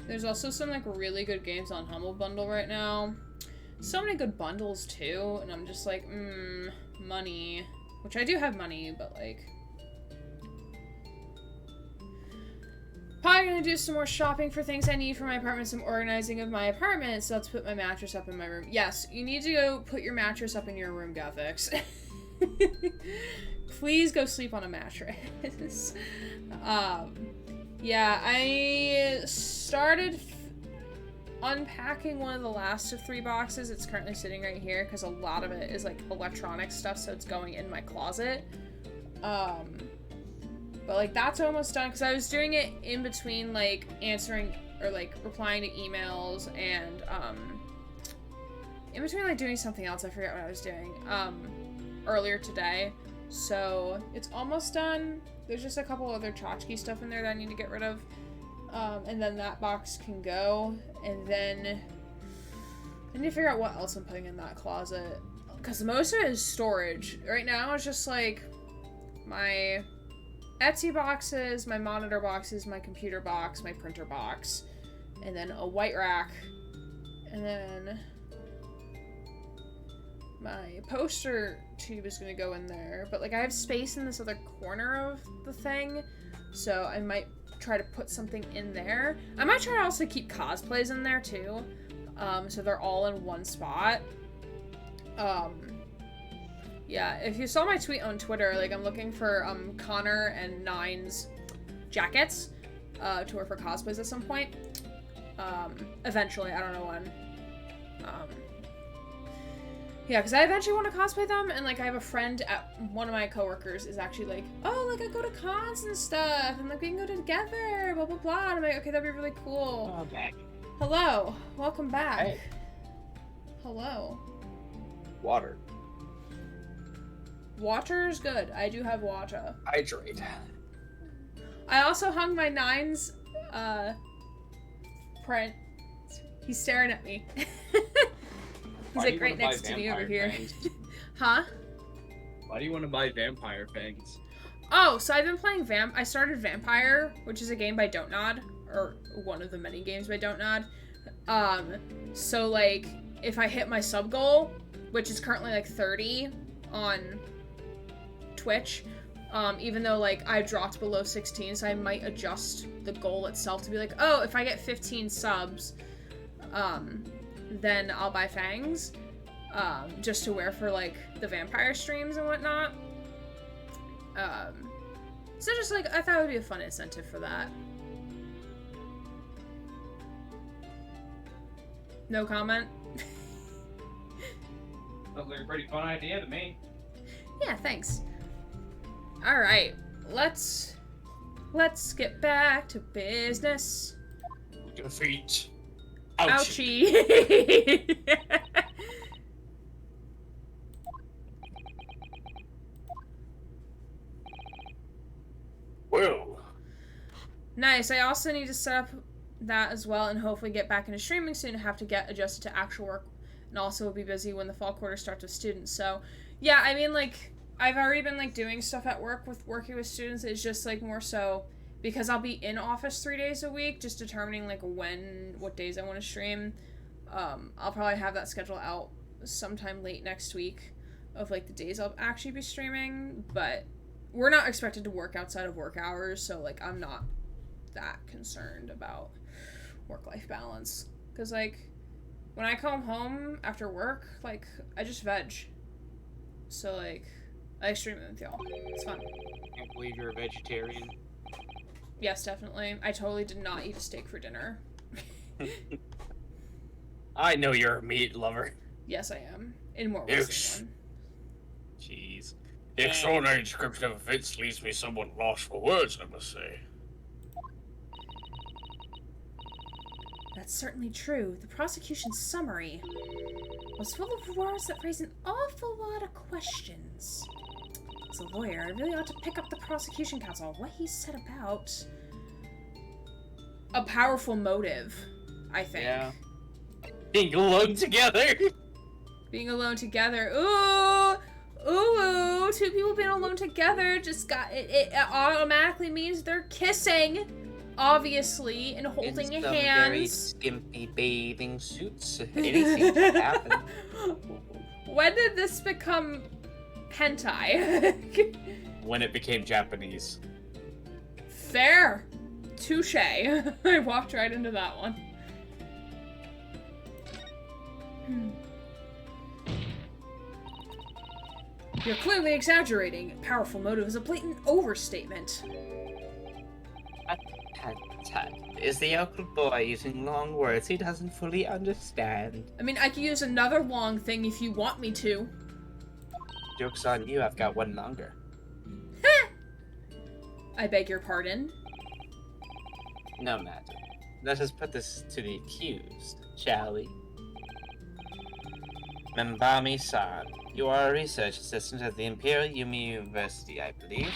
There's also some, like, really good games on Humble Bundle right now. So many good bundles, too, and I'm just like, money. Which I do have money, but, like... Probably gonna do some more shopping for things I need for my apartment, some organizing of my apartment, so let's put my mattress up in my room. Yes, you need to go put your mattress up in your room, Gavix. Please go sleep on a mattress. Yeah, I started unpacking one of the last of 3 boxes. It's currently sitting right here because a lot of it is like electronic stuff, so it's going in my closet. But like that's almost done because I was doing it in between like answering or like replying to emails and in between like doing something else. I forget what I was doing earlier today. So it's almost done. There's just a couple other tchotchke stuff in there that I need to get rid of. And then that box can go. And then I need to figure out what else I'm putting in that closet. Because most of it is storage. Right now it's just like my Etsy boxes, my monitor boxes, my computer box, my printer box. And then a white rack. And then my poster tube is gonna go in there, but like I have space in this other corner of the thing, so I might try to put something in there. I might try to also keep cosplays in there too, so they're all in one spot. Yeah, if you saw my tweet on Twitter, like I'm looking for Connor and Nine's jackets to wear for cosplays at some point. Eventually, I don't know when. Yeah, because I eventually want to cosplay them, and, like, I have a friend at one of my coworkers is actually like, oh, like, I go to cons and stuff, and, like, we can go together, blah, blah, blah, and I'm like, okay, that'd be really cool. Oh, back. Hello. Welcome back. Hey. Hello. Water. Water is good. I do have water. Hydrate. I also hung my Nines, print. He's staring at me. He's like right next to me over here. Huh? Why do you want to buy Vampire Fangs? Oh, so I've been playing I started Vampire, which is a game by Don't Nod, or one of the many games by Don't Nod. So like, if I hit my sub goal, which is currently like 30 on Twitch, even though like I dropped below 16, so I might adjust the goal itself to be like, oh, if I get 15 subs, then I'll buy Fangs, just to wear for, like, the vampire streams and whatnot. So just, like, I thought it would be a fun incentive for that. No comment? Sounds like a pretty fun idea to me. Yeah, thanks. Alright, let's get back to business. Defeat. Ouchie. Well, Nice. I also need to set up that as well and hopefully get back into streaming soon. I have to get adjusted to actual work and also will be busy when the fall quarter starts with students. So, yeah, I mean, like, I've already been, like, doing stuff at work with working with students. It's just, like, more so because I'll be in office 3 days a week, just determining, like, what days I want to stream. I'll probably have that schedule out sometime late next week of, like, the days I'll actually be streaming, but we're not expected to work outside of work hours, so, like, I'm not that concerned about work-life balance. Because, like, when I come home after work, like, I just veg. So, like, I stream it with y'all. It's fun. I can't believe you're a vegetarian. Yes, definitely. I totally did not eat a steak for dinner. I know you're a meat lover. Yes, I am. In more ways Yes. than one. Jeez. the extraordinary description of events leaves me somewhat lost for words, I must say. That's certainly true. The prosecution summary was full of words that raise an awful lot of questions. As a lawyer, I really ought to pick up the prosecution counsel. What he said about... A powerful motive, I think. Yeah. Being alone together. Being alone together. Ooh! Ooh! Two people being alone together just got... It automatically means they're kissing, obviously, and holding In some very hands. skimpy bathing suits. Anything can happen. When did this become hentai? When it became Japanese. Fair. Touche. I walked right into that one. You're clearly exaggerating. Powerful motive is a blatant overstatement. Tut. Is the awkward boy using long words he doesn't fully understand? I mean, I could use another long thing if you want me to. Joke's on you, I've got one longer. I beg your pardon. No matter. Let us put this to the accused, shall we? Membami-san, you are a research assistant at the Imperial Yumi University, I believe.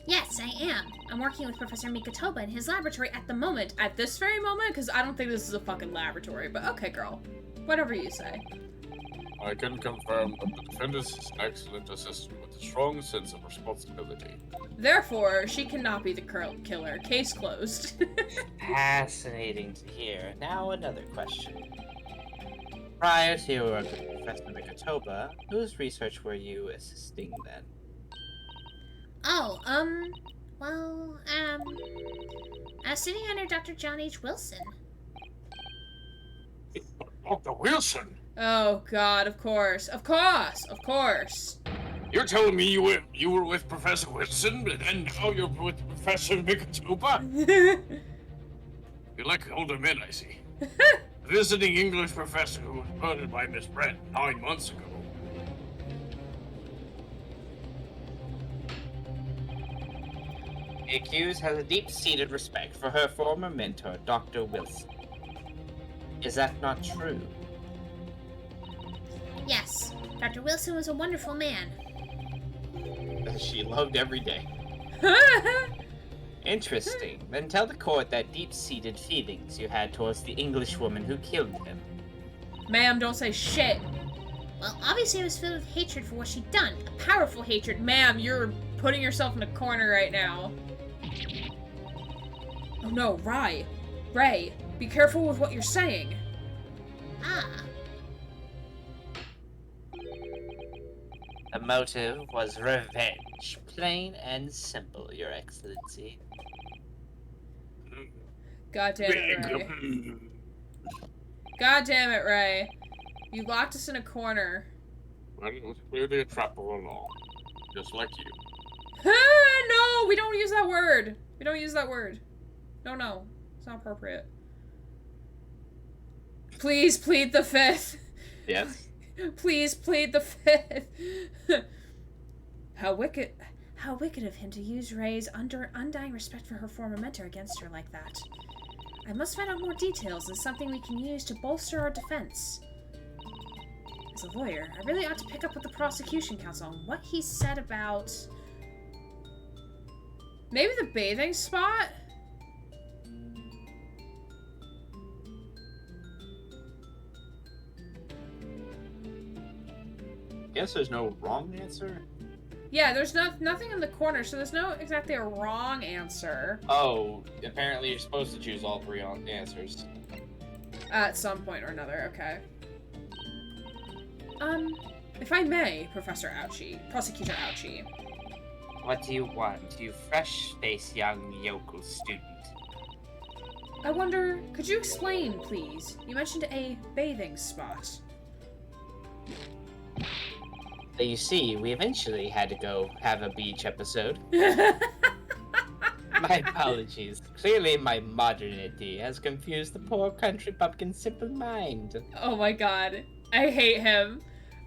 Yes, I am. I'm working with Professor Mikotoba in his laboratory at the moment. At this very moment? Because I don't think this is a fucking laboratory, but okay, girl. Whatever you say. I can confirm that the defendant is an excellent assistant with a strong sense of responsibility. Therefore, she cannot be the killer. Case closed. Fascinating to hear. Now another question. Prior to your work with Professor Mikotoba, whose research were you assisting then? Oh, well, I was sitting under Dr. John H. Wilson. Dr. Wilson? Oh god, of course. Of course! Of course! You're telling me you were with Professor Wilson, and now you're with Professor Mikotoba? You like older men, I see. Visiting English professor who was murdered by Miss Brent 9 months ago. The accused has a deep-seated respect for her former mentor, Dr. Wilson. Is that not true? Yes, Dr. Wilson was a wonderful man. That she loved every day. Interesting. Then tell the court that deep-seated feelings you had towards the Englishwoman who killed him. Ma'am, don't say shit. Well, obviously I was filled with hatred for what she'd done. A powerful hatred. Ma'am, you're putting yourself in a corner right now. Oh no, Rai. Ray, be careful with what you're saying. Ah, The motive was revenge. Plain and simple, Your Excellency. God damn it, Ray. God damn it, Ray. You locked us in a corner. Well, it was clearly a trap all along. Just like you. No, we don't use that word. We don't use that word. No, it's not appropriate. Please plead the fifth. Yes. Please plead the fifth. How wicked of him to use Ray's undying respect for her former mentor against her like that. I must find out more details and something we can use to bolster our defense. As a lawyer, I really ought to pick up with the prosecution counsel on what he said about... maybe the bathing spot? Guess there's no wrong answer. Yeah, there's nothing in the corner, so there's no exactly a wrong answer. Oh, apparently you're supposed to choose all three answers. At some point or another, okay. If I may, Prosecutor Ouchie. What do you want, you fresh-faced young yokel student? I wonder, could you explain, please? You mentioned a bathing spot. So you see, we eventually had to go have a beach episode. My apologies. Clearly my modernity has confused the poor country bumpkin's simple mind. Oh my god. I hate him.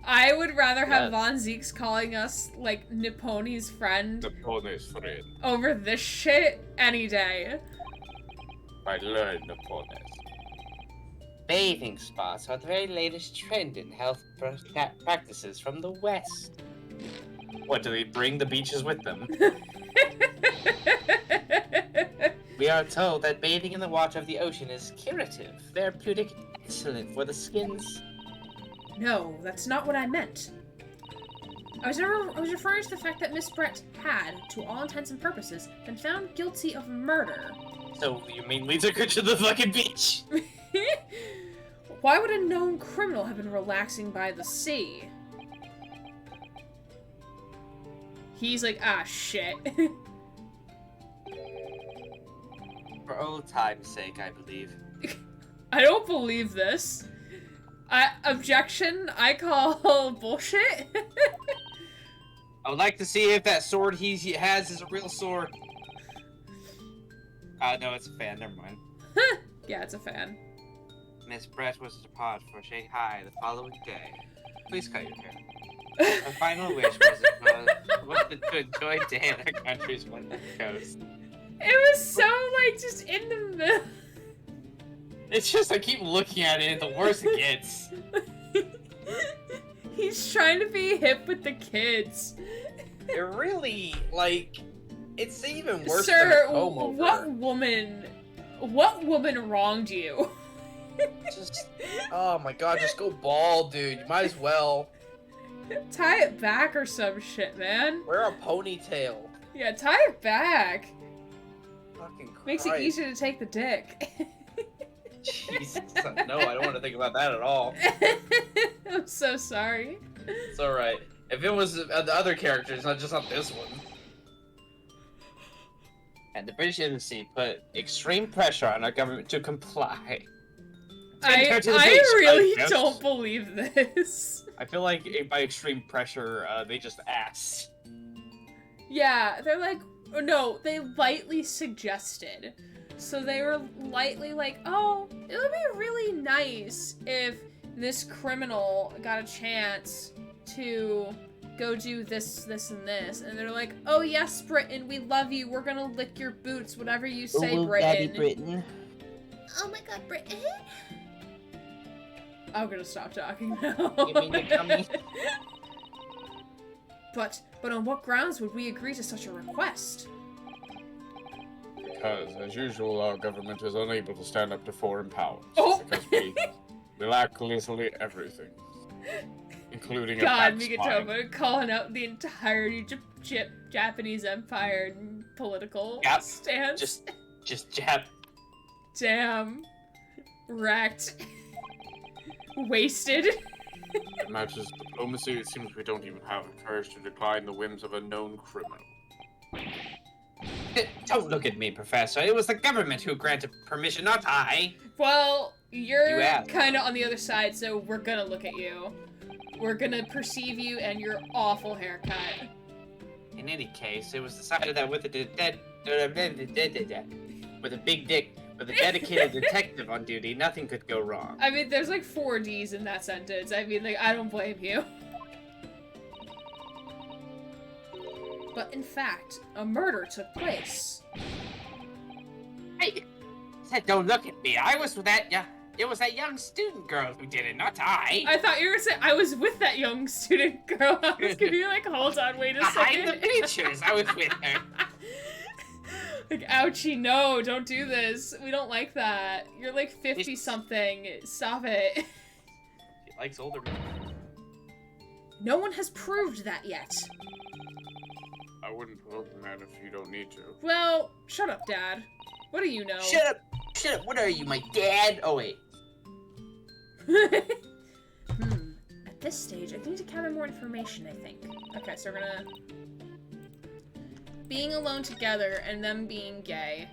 I would rather have Yeah. Von Zeke's calling us, like, Nipponi's friend Napoleon's friend. over this shit any day. I learned Napoleon. Bathing spots are the very latest trend in health practices from the West. What, do they bring the beaches with them? We are told that bathing in the water of the ocean is curative, therapeutic, excellent for the skins. No, that's not what I meant. I was referring to the fact that Miss Brett had, to all intents and purposes, been found guilty of murder. So, you mean we took her to the fucking beach? Why would a known criminal have been relaxing by the sea? He's like, ah, shit. For old time's sake, I believe. I don't believe this. Objection, I call bullshit. I would like to see if that sword he has is a real sword. No, it's a fan, never mind. Yeah, it's a fan. Miss Brett was to depart for Shanghai the following day. Please cut your hair. Her final wish was to enjoy a day on her country's wonderful coast. It was so, like, just in the middle. It's just I keep looking at it and the worse it gets. He's trying to be hip with the kids. It really, like, it's even worse Sir, than a comb over. what woman wronged you? Just, oh my god, just go bald, dude. You might as well. Tie it back or some shit, man. Wear a ponytail. Yeah, tie it back. Fucking Christ. Makes it easier to take the dick. Jesus. No, I don't want to think about that at all. I'm so sorry. It's alright. If it was the other characters, not this one. And the British embassy put extreme pressure on our government to comply. I to the beach, really I guess. don't believe this. I feel like by extreme pressure, they just asked. Yeah, they're like, no, they lightly suggested. So they were lightly like, oh, it would be really nice if this criminal got a chance to go do this, this, and this. And they're like, oh yes, Britain, we love you. We're gonna lick your boots, whatever you say, Britain. Daddy Britain. Oh my god, Britain. I'm gonna stop talking now. You mean you're coming? But on what grounds would we agree to such a request? Because, as usual, our government is unable to stand up to foreign powers. Oh! Because we lack literally everything. Including God, a back spine. Migatomo calling out the entirety Japanese Empire and political Yep. stance. Just jab. Damn. Wrecked. Wasted. It matches diplomacy. It seems we don't even have the courage to decline the whims of a known criminal. Don't look at me, Professor. It was the government who granted permission, not I. Well, you're You asked. kind of on the other side, so we're gonna look at you. We're gonna perceive you and your awful haircut. In any case, it was decided that with a big dick, With a dedicated detective on duty, nothing could go wrong. I mean, there's like 4 D's in that sentence. I mean, like, I don't blame you. But in fact, a murder took place. Hey, said don't look at me. I was with that. It was that young student girl who did it, not I. I thought you were saying I was with that young student girl. I was gonna be like, hold on, wait a second. Behind the bleachers, I was with her. Like, ouchie, no, don't do this. We don't like that. You're like 50-something. Stop it. She likes older men. No one has proved that yet. I wouldn't open that if you don't need to. Well, shut up, Dad. What do you know? Shut up! Shut up! What are you, my dad? Oh wait. At this stage, I need to gather more information, I think. Okay, so we're gonna... Being alone together and them being gay.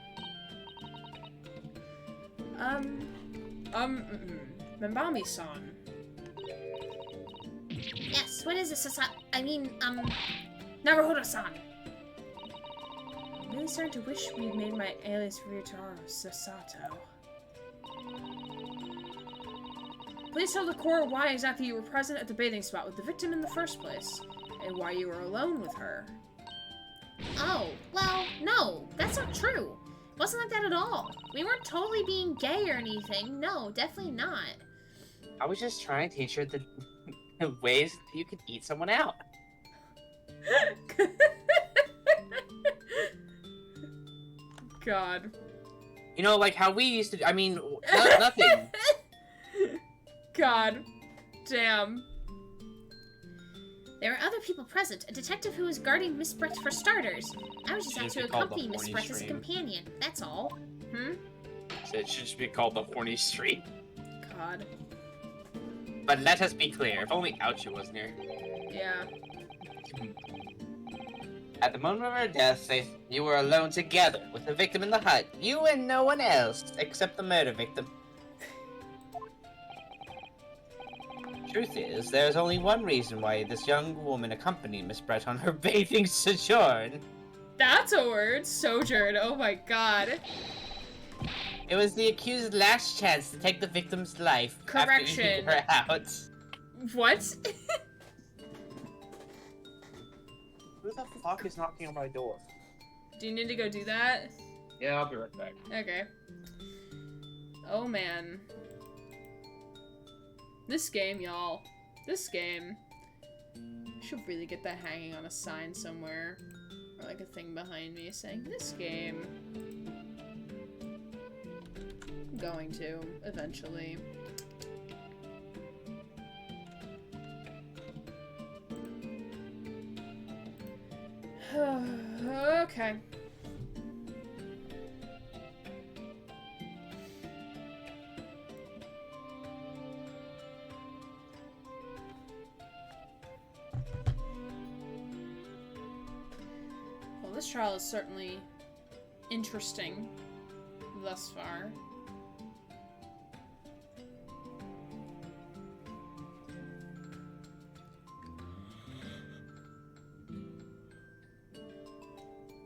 Membami-san. Yes, what is this? Naruhodo-san. I'm really starting to wish we had made my alias Ryutaro Sasato. Please tell the court why exactly you were present at the bathing spot with the victim in the first place, and why you were alone with her. Oh, well, no, that's not true. It wasn't like that at all. We weren't totally being gay or anything. No, definitely not. I was just trying to teach her the ways you could eat someone out. God. You know, like how we used to. I mean, nothing. God. Damn. There were other people present. A detective who was guarding Miss Brett for starters. I was just out to accompany Miss Brett as a companion. That's all. So it should just be called the horny street. God. But let us be clear, if only Ouchie wasn't here. Yeah. At the moment of her death, you were alone together with the victim in the hut. You and no one else, except the murder victim. Truth is, there is only one reason why this young woman accompanied Miss Brett on her bathing sojourn. That's a word. Sojourn. Oh my god. It was the accused's last chance to take the victim's life. Correction. After eating her out. What? Who the fuck is knocking on my door? Do you need to go do that? Yeah, I'll be right back. Okay. Oh man. This game, y'all. This game. I should really get that hanging on a sign somewhere. Or like a thing behind me saying, this game. I'm going to, eventually. Okay. Well, this trial is certainly interesting thus far.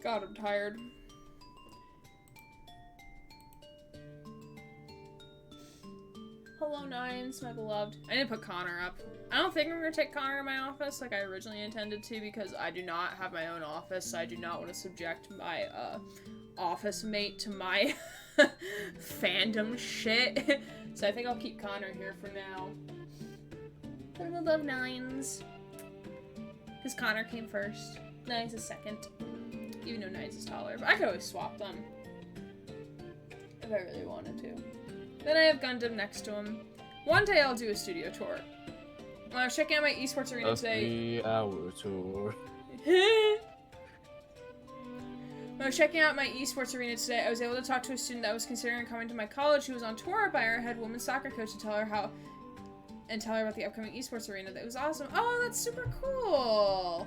God, I'm tired. Hello, Nines, my beloved. I didn't put Connor up. I don't think I'm gonna take Connor in my office like I originally intended to because I do not have my own office, so I do not want to subject my, office mate to my fandom shit. So I think I'll keep Connor here for now. But I love Nines. Because Connor came first. Nines is second. Even though Nines is taller. But I could always swap them. If I really wanted to. Then I have Gundam next to him. One day I'll do a studio tour. When I was checking out my esports arena today. 3-hour tour. When I was checking out my esports arena today, I was able to talk to a student that was considering coming to my college who was on tour by our head women's soccer coach to tell her about the upcoming esports arena. That was awesome. Oh, that's super cool.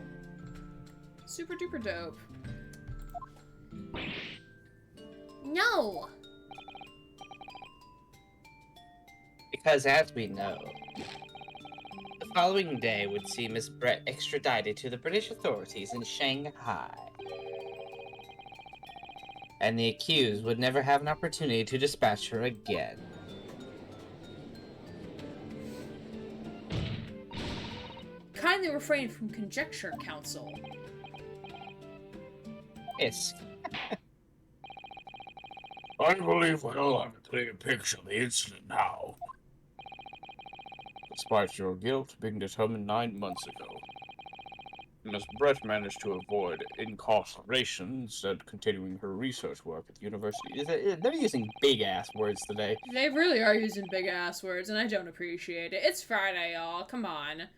Super duper dope. No! Because as we know, the following day would see Miss Brett extradited to the British authorities in Shanghai. and the accused would never have an opportunity to dispatch her again. Kindly refrain from conjecture, counsel. Yes. Unbelievable, I'm putting a picture of the incident now. Despite your guilt being determined 9 months ago, Miss Brett managed to avoid incarceration, instead continuing her research work at the university. They're using big-ass words today. They really are using big-ass words, and I don't appreciate it. It's Friday, y'all. Come on.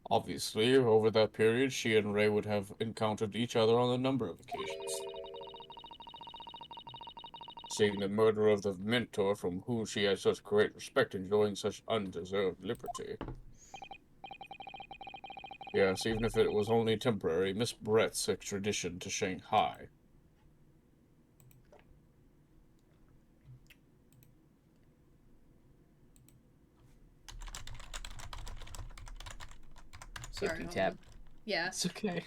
Obviously, over that period, she and Ray would have encountered each other on a number of occasions. Seeing the murder of the mentor from whom she had such great respect enjoying such undeserved liberty. Yes, even if it was only temporary, Miss Brett's extradition to Shanghai. Sorry, Safety hold tab. on. Yeah. It's okay.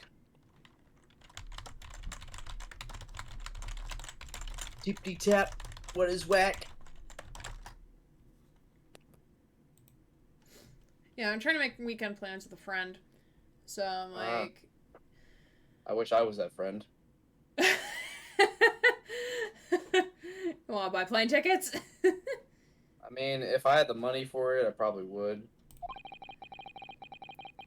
Tippity tap. What is whack? Yeah, I'm trying to make weekend plans with a friend. So I'm like... I wish I was that friend. Want to buy plane tickets? I mean, if I had the money for it, I probably would.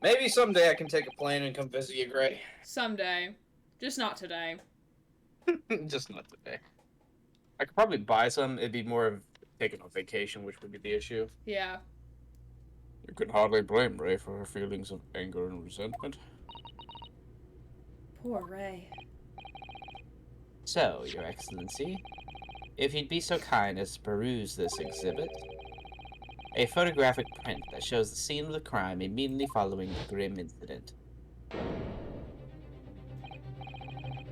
Maybe someday I can take a plane and come visit you, Gray. Someday. Just not today. Just not today. I could probably buy some. It'd be more of taking a vacation, which would be the issue. Yeah. You can hardly blame Ray for her feelings of anger and resentment. Poor Ray. So, Your Excellency, if you'd be so kind as to peruse this exhibit. A photographic print that shows the scene of the crime immediately following the grim incident.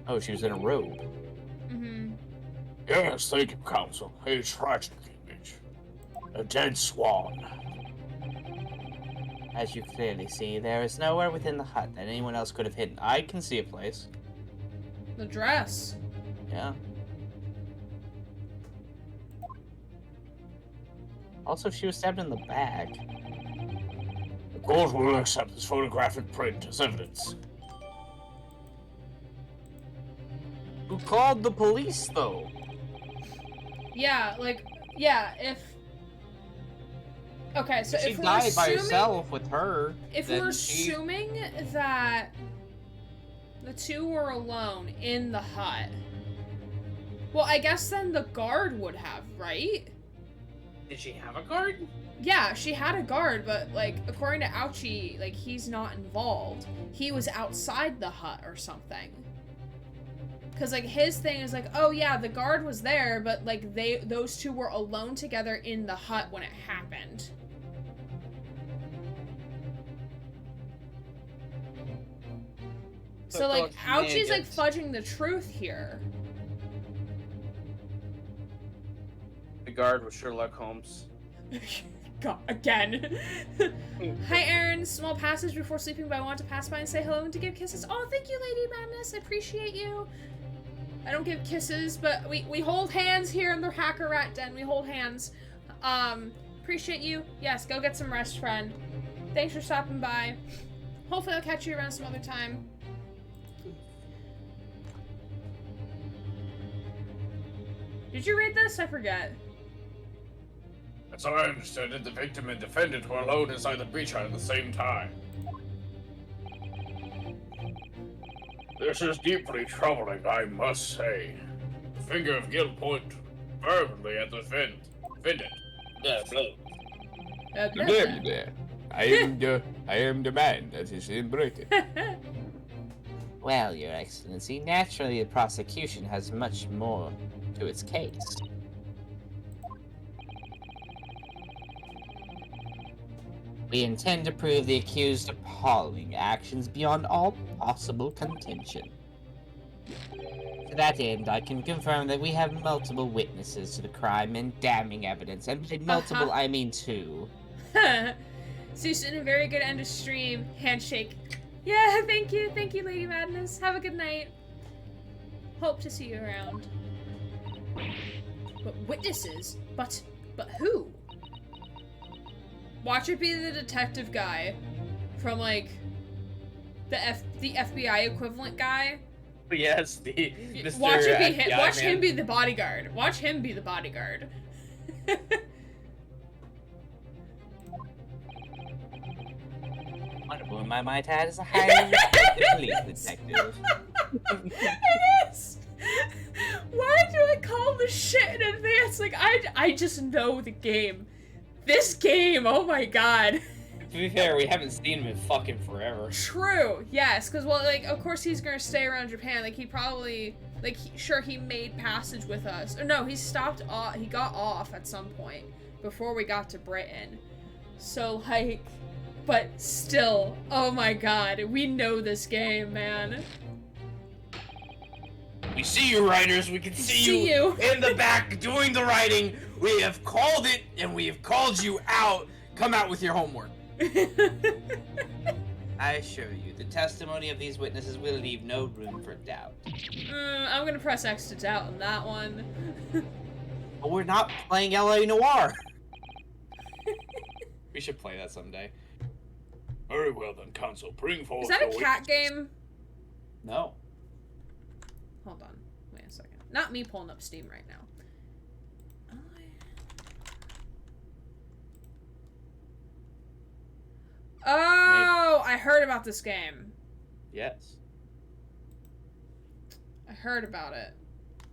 Oh, she was in a robe. Mm-hmm. Yes, thank you, Counsel. A tragic image. A dead swan. As you clearly see, there is nowhere within the hut that anyone else could have hidden. I can see a place. The dress. Yeah. Also, she was stabbed in the back. The court will accept this photographic print as evidence. Who called the police, though? Yeah, like, yeah, if... Okay, so If she if we're died by assuming... herself with her, If then we're she... assuming that the two were alone in the hut, well, I guess then the guard would have, right? Did she have a guard? Yeah, she had a guard, but, like, according to Ouchie, like, he's not involved. He was outside the hut or something. Because, like, his thing is like, oh, yeah, the guard was there, but, like, those two were alone together in the hut when it happened. So, like, Ouchie's, like, fudging the truth here. The guard was Sherlock Holmes. God, again. Hi, Aaron. Small passage before sleeping, but I want to pass by and say hello and to give kisses. Oh, thank you, Lady Madness. I appreciate you. I don't give kisses, but we hold hands here in the Hacker Rat Den. We hold hands. Appreciate you. Yes, go get some rest, friend. Thanks for stopping by. Hopefully I'll catch you around some other time. Did you read this? I forget. As I understood it, the victim and defendant were alone inside the breach hut at the same time. This is deeply troubling, I must say. The finger of guilt points fervently at the defendant. I am the man that is in Britain. Well, Your Excellency, naturally the prosecution has much more to its case. We intend to prove the accused appalling actions beyond all possible contention. To that end, I can confirm that we have multiple witnesses to the crime and damning evidence, and by multiple I mean two. Susan, a very good end of stream. Handshake. Yeah, thank you, Lady Madness. Have a good night. Hope to see you around. But witnesses? But who? Watch it be the detective guy from, like, the FBI equivalent guy. Yes, the Mr. Watch it be him. FBI Watch man. him be the bodyguard. Watch him be the bodyguard. Wonderful. In my mind, Tad is a highly respected police detective. It is. Why do I call this shit in advance? Like I just know the game. This game. Oh my god. To be fair, we haven't seen him in fucking forever. True. Yes, because well, like of course he's gonna stay around Japan. Like he probably like sure he made passage with us. Or no, he stopped off. He got off at some point before we got to Britain. So like, but still, oh my god, we know this game, man. We see you, writers. We can see you in the back doing the writing. We have called it, and we have called you out. Come out with your homework. I assure you, the testimony of these witnesses will leave no room for doubt. I'm gonna press X to doubt on that one. But we're not playing L.A. Noire. We should play that someday. Very well then, counsel. Bring forward Is that a your cat witnesses. game? No. Hold on. Wait a second. Not me pulling up Steam right now. Oh, I heard about this game. Yes. I heard about it.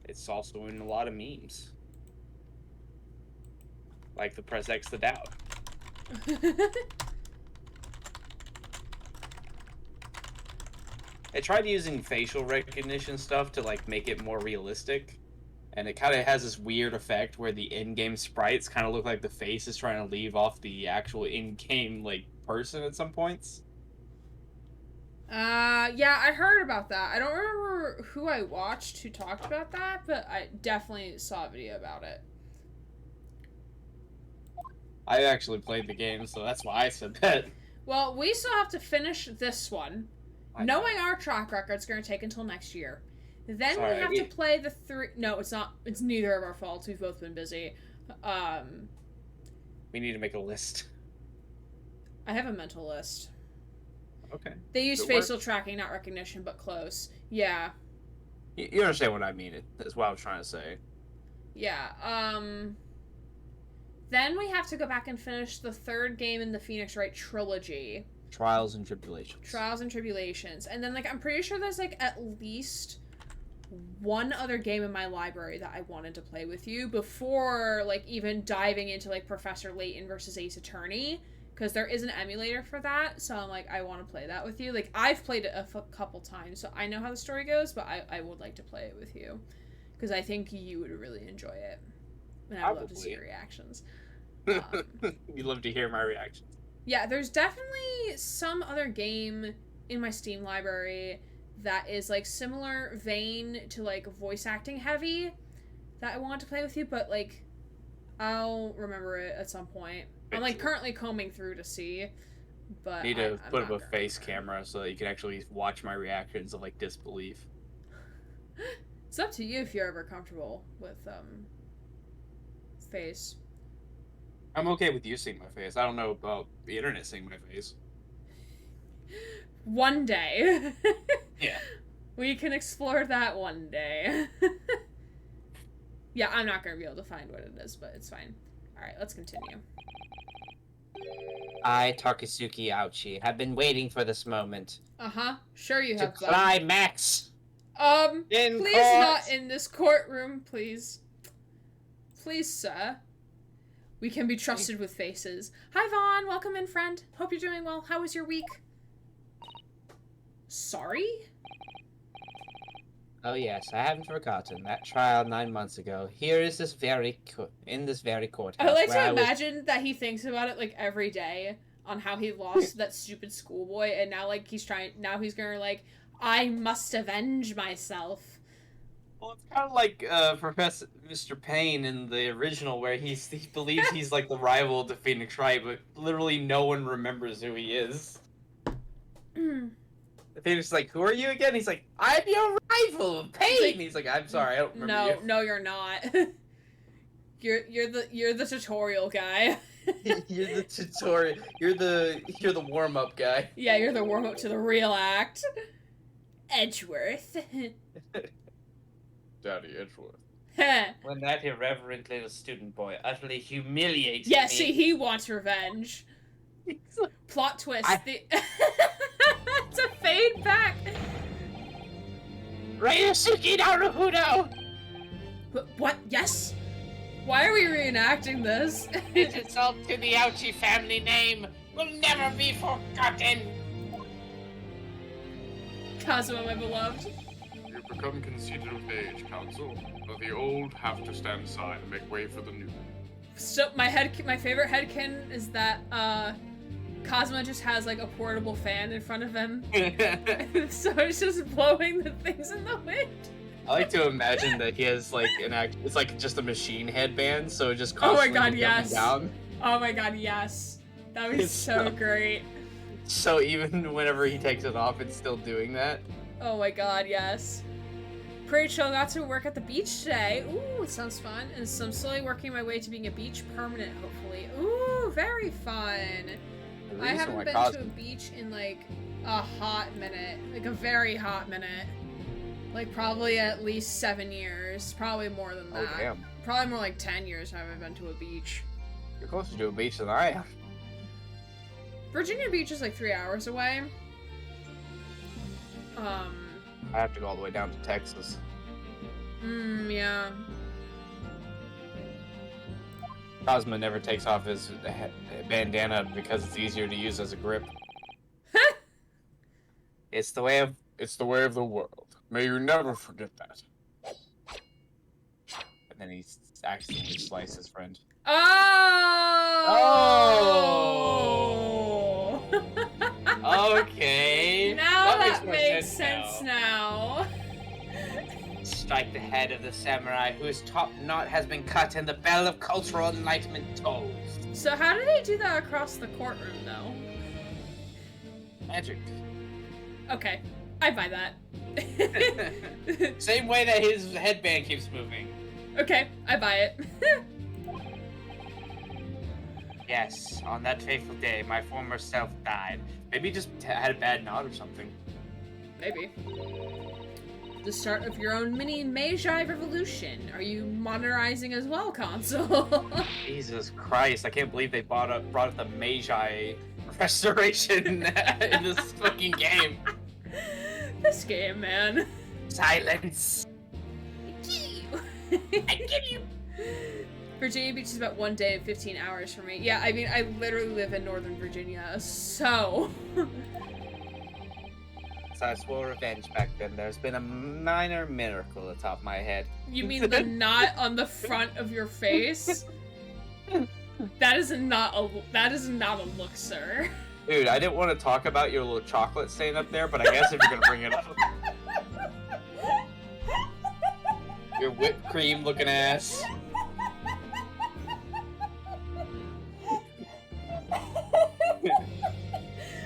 It's also in a lot of memes. Like the press X to doubt. I tried using facial recognition stuff to like make it more realistic, and it kind of has this weird effect where the in-game sprites kind of look like the face is trying to leave off the actual in-game like person at some points. Yeah, I heard about that. I don't remember who I watched who talked about that, but I definitely saw a video about it. I actually played the game, so that's why I said that. Well, we still have to finish this one. Knowing our track record, it's going to take until next year. Then Sorry, we have to play the three... No, it's not. It's neither of our faults. We've both been busy. We need to make a list. I have a mental list. Okay. They use It facial tracking, not recognition, but close. Yeah. You understand what I mean? That's what I was trying to say. Yeah. Then we have to go back and finish the third game in the Phoenix Wright trilogy. Trials and Tribulations. Trials and Tribulations. And then, like, I'm pretty sure there's, like, at least one other game in my library that I wanted to play with you before, like, even diving into, like, Professor Layton versus Ace Attorney. Because there is an emulator for that, so I'm like, I want to play that with you. Like, I've played it a couple times, so I know how the story goes, but I would like to play it with you. Because I think you would really enjoy it. And I'd love to see your reactions. You'd love to hear my reactions. Yeah, there's definitely some other game in my Steam library that is, like, similar vein to, like, voice acting heavy that I want to play with you, but, like, I'll remember it at some point. I'm, like, currently combing through to see, but Need to I'm put up not a gonna face remember. camera so that you can actually watch my reactions of, like, disbelief. It's up to you if you're ever comfortable with, face. I'm okay with you seeing my face. I don't know about the internet seeing my face. One day. Yeah. We can explore that one day. Yeah, I'm not gonna be able to find what it is, but it's fine. Alright, let's continue. I, Takasuki Ouchi, have been waiting for this moment. Uh-huh. Sure you To have, bud. climax! In Please court! not in this courtroom, please. Please, sir. We can be trusted with faces. Hi, Vaughn. Welcome in, friend. Hope you're doing well. How was your week? Sorry? Oh yes, I haven't forgotten that trial 9 months ago. Here is this in this very courthouse. I like where to was- imagine that he thinks about it, like, every day on how he lost that stupid schoolboy, and now, like, he's gonna, like, I must avenge myself. Well, it's kind of like Professor Mr. Payne in the original, where he believes he's like the rival to Phoenix Wright, but literally no one remembers who he is. They're just like, who are you again? He's like, I'm your rival, Pain. He's like, I'm sorry, I don't remember you. No, you're not. you're the tutorial guy. You're the tutorial. You're the warm up guy. Yeah, you're the warm up to the real act. Edgeworth. Daddy Edgeworth. When that irreverent little student boy utterly humiliates Yeah, me. see, he wants revenge. Plot twist. It's a fade back. Ryosuke Naruhodo! What? Yes? Why are we reenacting this? His insult to the Ouchi family name will never be forgotten! Kazuma, my beloved. You've become conceited with age, Council, but the old have to stand aside and make way for the new. So my favorite headcanon is that Kazuma just has like a portable fan in front of him, so it's just blowing the things in the wind. I like to imagine that he has like it's like just a machine headband, so it just Oh my constantly god, moves yes. up and down. Oh my god, yes. That would be It's so so- great. So even whenever he takes it off, it's still doing that. Oh my god, yes. Pretty chill, got to work at the beach today. Ooh, it sounds fun. And so I'm slowly working my way to being a beach permanent, hopefully. Ooh, very fun. The I reason haven't why been Cos- to a beach in like a hot minute. Like a very hot minute. Like probably at least 7 years. Probably more than Oh that. damn, Probably more like 10 years I haven't been to a beach. you're closer to a beach than I am. Virginia Beach is like 3 hours away. I have to go all the way down to Texas. Yeah. Cosmo never takes off his bandana because it's easier to use as a grip. It's the way of. It's the way of the world. May you never forget that. And then he accidentally slices his friend. Oh! Okay. Now That that makes more makes sense sense now. Strike the head of the samurai whose top knot has been cut and the bell of cultural enlightenment tolls. So how do they do that across the courtroom, though? Magic. Okay, I buy that. Same way that his headband keeps moving. Okay, I buy it. Yes, on that fateful day, my former self died. Maybe he just had a bad knot or something. Maybe. The start of your own mini Meiji revolution. Are you modernizing as well, console? Jesus Christ! I can't believe they brought up the Meiji restoration in this fucking game. This game, man. Silence. I get you. Virginia Beach is about 1 day and 15 hours for me. Yeah, I mean, I literally live in Northern Virginia, so... So I swore revenge back then. There's been a minor miracle atop my head. You mean the knot on the front of your face? That is not a look, sir. Dude, I didn't want to talk about your little chocolate stain up there, but I guess if you're gonna bring it up. Your whipped cream looking ass.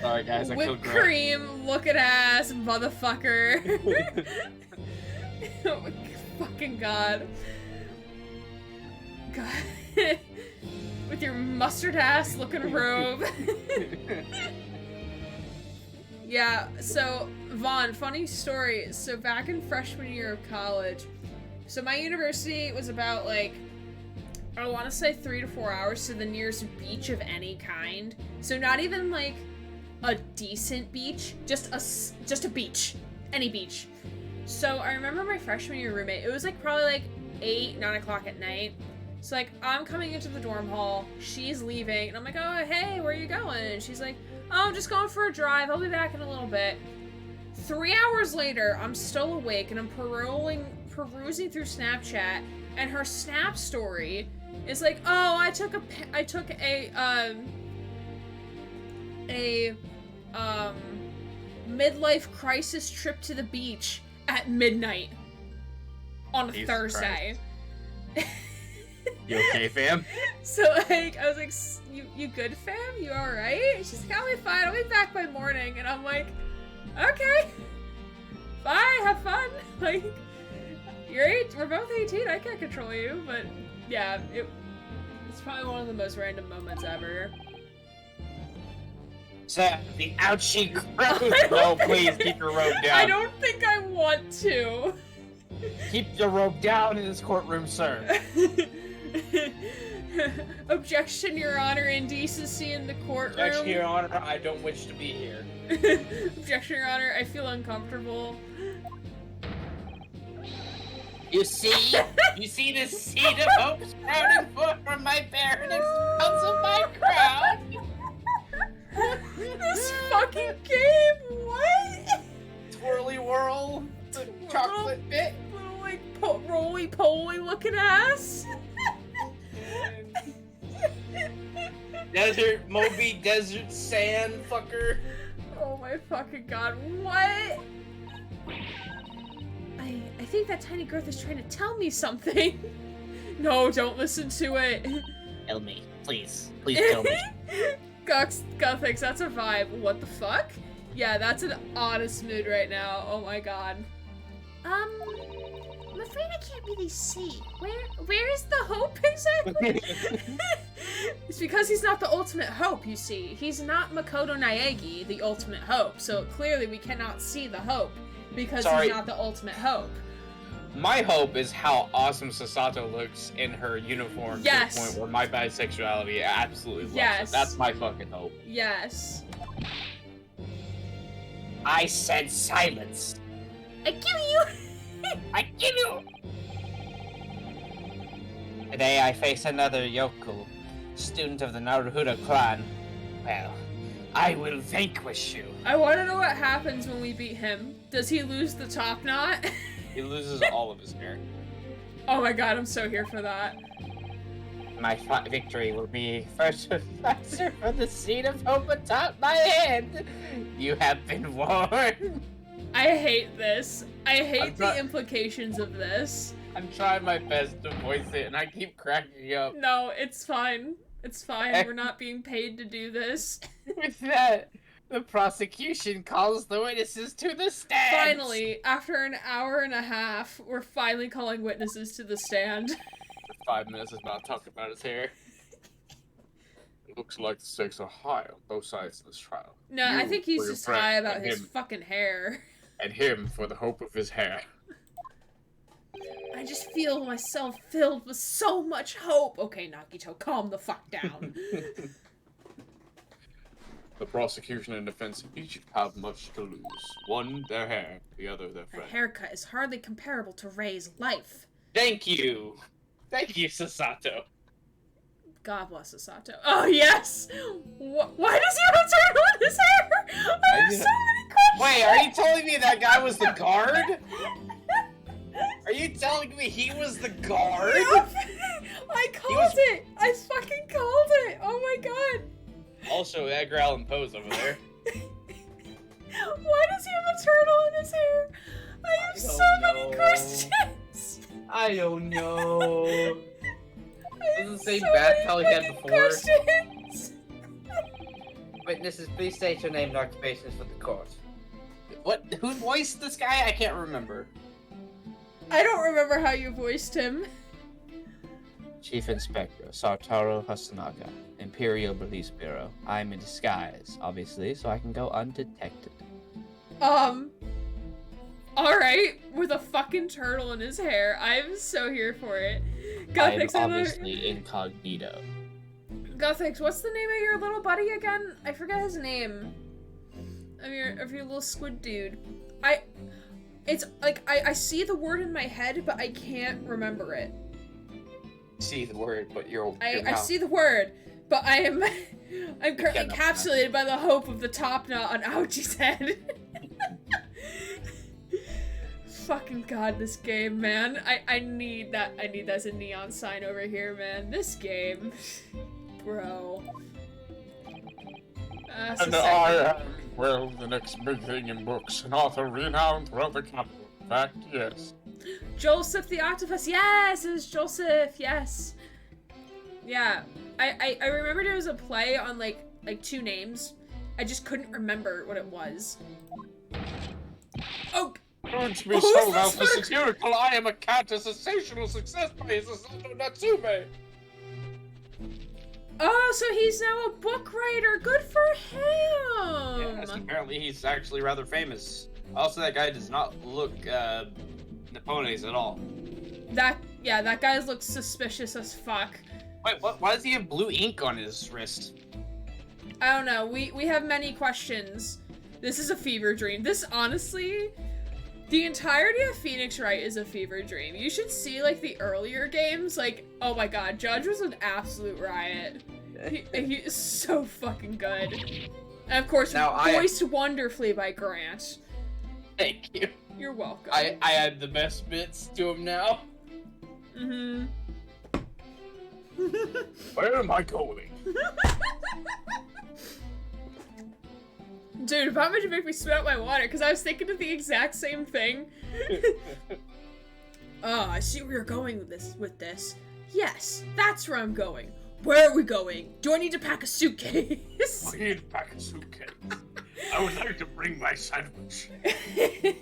Sorry guys, I killed Whipped Grant. cream, looking ass, motherfucker. Oh my fucking god. God. With your mustard ass looking robe. Yeah, so Vaughn, funny story. So back in freshman year of college, so my university was about like, I want to say 3 to 4 hours to the nearest beach of any kind. So not even like a decent beach, just a beach, any beach. So I remember my freshman year roommate, it was like probably like 8, 9 o'clock at night. So like, I'm coming into the dorm hall, she's leaving, and I'm like, oh, hey, where are you going? And she's like, oh, I'm just going for a drive, I'll be back in a little bit. 3 hours later, I'm still awake, and I'm perusing through Snapchat, and her Snap story is like, oh, I took a midlife crisis trip to the beach at midnight on a Jesus Thursday. You okay, fam? So like, I was like, you good, fam? You alright? She's like, I'll be fine. I'll be back by morning. And I'm like, Okay. Fine, have fun. Like, you're 8, we're both 18, I can't control you, but yeah, it's probably one of the most random moments ever. Sam, the ouchie I crow. don't No, think- please keep your robe down. I don't think I want to. Keep your robe down in this courtroom, sir. Objection, Your Honor, indecency in the courtroom. Objection, Your Honor, I don't wish to be here. Objection, Your Honor, I feel uncomfortable. You see? You see the seed of hope sprouting forth from my bare and expanse of my crown? This fucking game, what? Twirly whirl, the chocolate bit. Little like roly-poly looking ass. Desert Moby, desert sand fucker. Oh my fucking god, what? I think that tiny growth is trying to tell me something. No, don't listen to it. Kill me, please. Please kill me. Gothics, that's a vibe. What the fuck? Yeah, that's an honest mood right now. Oh my god. I'm afraid I can't really see. Where is the hope exactly? It's because he's not the ultimate hope, you see. He's not Makoto Naegi, the ultimate hope. So clearly we cannot see the hope because Sorry. he's not the ultimate hope. My hope is how awesome Sasato looks in her uniform Yes. to the point where my bisexuality absolutely loves Yes. it. That's my fucking hope. Yes. I said silence. I give you. I kill you! Today I face another yokel, student of the Naruto clan. Well, I will vanquish you. I want to know what happens when we beat him. Does he lose the top knot? He loses all of his hair. Oh my god, I'm so here for that. My victory will be first professor for the seed of hope atop my head. You have been warned. I hate this. I hate the not- implications of this. I'm trying my best to voice it, and I keep cracking up. No, it's fine. It's fine. We're not being paid to do this. With that, the prosecution calls the witnesses to the stand. Finally, after an hour and a half, we're finally calling witnesses to the stand. For 5 minutes is about talking about his hair. It looks like the stakes are high on both sides of this trial. No, I You think he's for your just friend high about and his him, fucking hair. and him for the hope of his hair. I just feel myself filled with so much hope. Okay, Nagito, calm the fuck down. The prosecution and defense each have much to lose. One, their hair. The other, their A friend. haircut is hardly comparable to Ray's life. Thank you. Thank you, Sasato. God bless Sasato. Oh, yes! Why does he have a turtle in his hair? I have so many questions! Wait, are you telling me that guy was the guard? Are you telling me he was the guard? I called it! I fucking called it! Oh my god! Also, Edgar Allan Poe's over there. Why does he have a turtle in his hair? I have so many questions! I don't know. I have Doesn't say so bath many towel he had fucking before. questions! Witnesses, please state your name and occupations for the court. What? Who voiced this guy? I can't remember. I don't remember how you voiced him. Chief Inspector Sartaro Hasanaga, Imperial Police Bureau. I'm in disguise, obviously, so I can go undetected. Alright, with a fucking turtle in his hair. I'm so here for it. I'm Gothics, obviously incognito. Gothics, what's the name of your little buddy again? I forget his name. Of your little squid dude. It's like I see the word in my head, but I can't remember it. See the word, but your I mouth. see the word, but I'm currently cannot encapsulated by the hope of the top knot on Ouchie's head. Fucking god, this game, man. I need that as a neon sign over here, man. This game. Bro. And I am, well, the next big thing in books, an author renowned throughout the capital. In fact, yes. Joseph the Octopus, yes! It was Joseph, yes. Yeah. I remembered it was a play on like two names. I just couldn't remember what it was. Oh! Don't be Who's so this Alpha photograph? satirical. I am a cat, a sensational success by his assistant Natsume. Oh, so he's now a book writer. Good for him. Yes, apparently he's actually rather famous. Also, that guy does not look Nippones at all. That guy looks suspicious as fuck. Wait, what? Why does he have blue ink on his wrist? I don't know. We have many questions. This is a fever dream. This, honestly, the entirety of Phoenix Wright is a fever dream. You should see, like, the earlier games. Like, oh my god, Judge was an absolute riot. He is so fucking good. And of course, Now, voiced wonderfully by Grant. Thank you. You're welcome. I add the best bits to him now. Mm-hmm. Where am I going? Dude, about to make me spit out my water, because I was thinking of the exact same thing. Oh, I see where you're going with this. Yes, that's where I'm going. Where are we going? Do I need to pack a suitcase? I need to pack a suitcase. I would like to bring my sandwich. I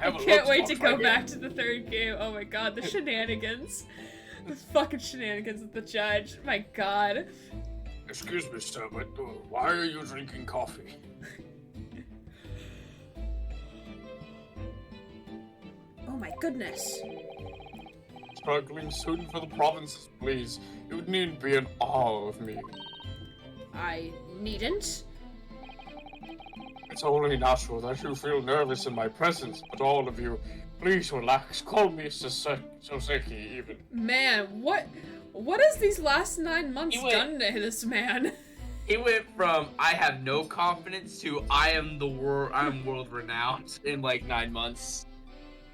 Have a can't lunchbox wait to go right back here. to the third game. Oh my god, the shenanigans. The fucking shenanigans with the judge. My god. Excuse me, sir, but why are you drinking coffee? Oh my goodness. Struggling soon for the provinces, please. You needn't be in awe of me. I needn't. It's only natural that you feel nervous in my presence, but all of you, please relax. Call me Soseki, even. Man, what has these last 9 months He went- done to this man? He went from I have no confidence to I'm world renowned in like 9 months.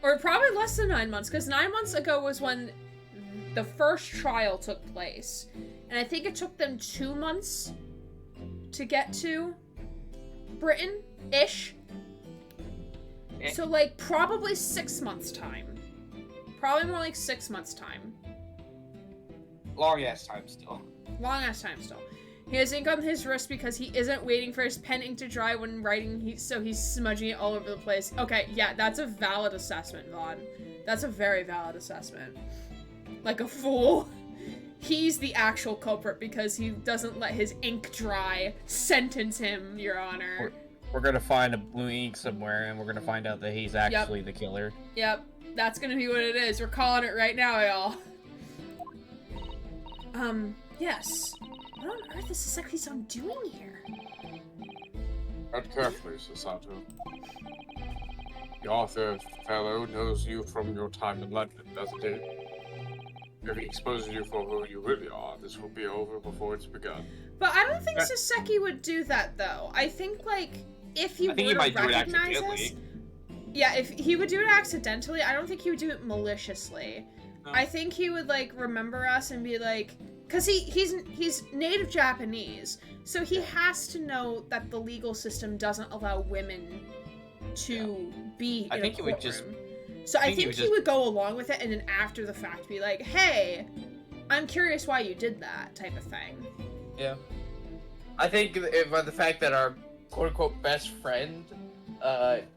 Or probably less than 9 months, because 9 months ago was when the first trial took place. And I think it took them 2 months to get to Britain-ish. Eh. So, like, probably 6 months' time. Probably more like 6 months' time. Long ass time still. Long ass time still. He has ink on his wrist because he isn't waiting for his pen ink to dry when writing, so he's smudging it all over the place. Okay, yeah, that's a valid assessment, Vaughn. That's a very valid assessment. Like a fool. He's the actual culprit because he doesn't let his ink dry. Sentence him, Your Honor. We're gonna find a blue ink somewhere, and we're gonna find out that he's actually the killer. Yep, that's gonna be what it is. We're calling it right now, y'all. Yes. What on earth is Saseki-san doing here? Tread carefully, Sasato. The author fellow knows you from your time in London, doesn't he? If he exposes you for who you really are, this will be over before it's begun. But I don't think Saseki would do that, though. I think, like, if he I think were he might to do it recognize us... accidentally. Yeah, if he would do it accidentally, I don't think he would do it maliciously. No. I think he would, like, remember us and be like... Because he's native Japanese, so he has to know that the legal system doesn't allow women to be in I think a he would just- courtroom. So I think he would go along with it and then after the fact be like, hey, I'm curious why you did that, type of thing. Yeah. I think if by the fact that our quote-unquote best friend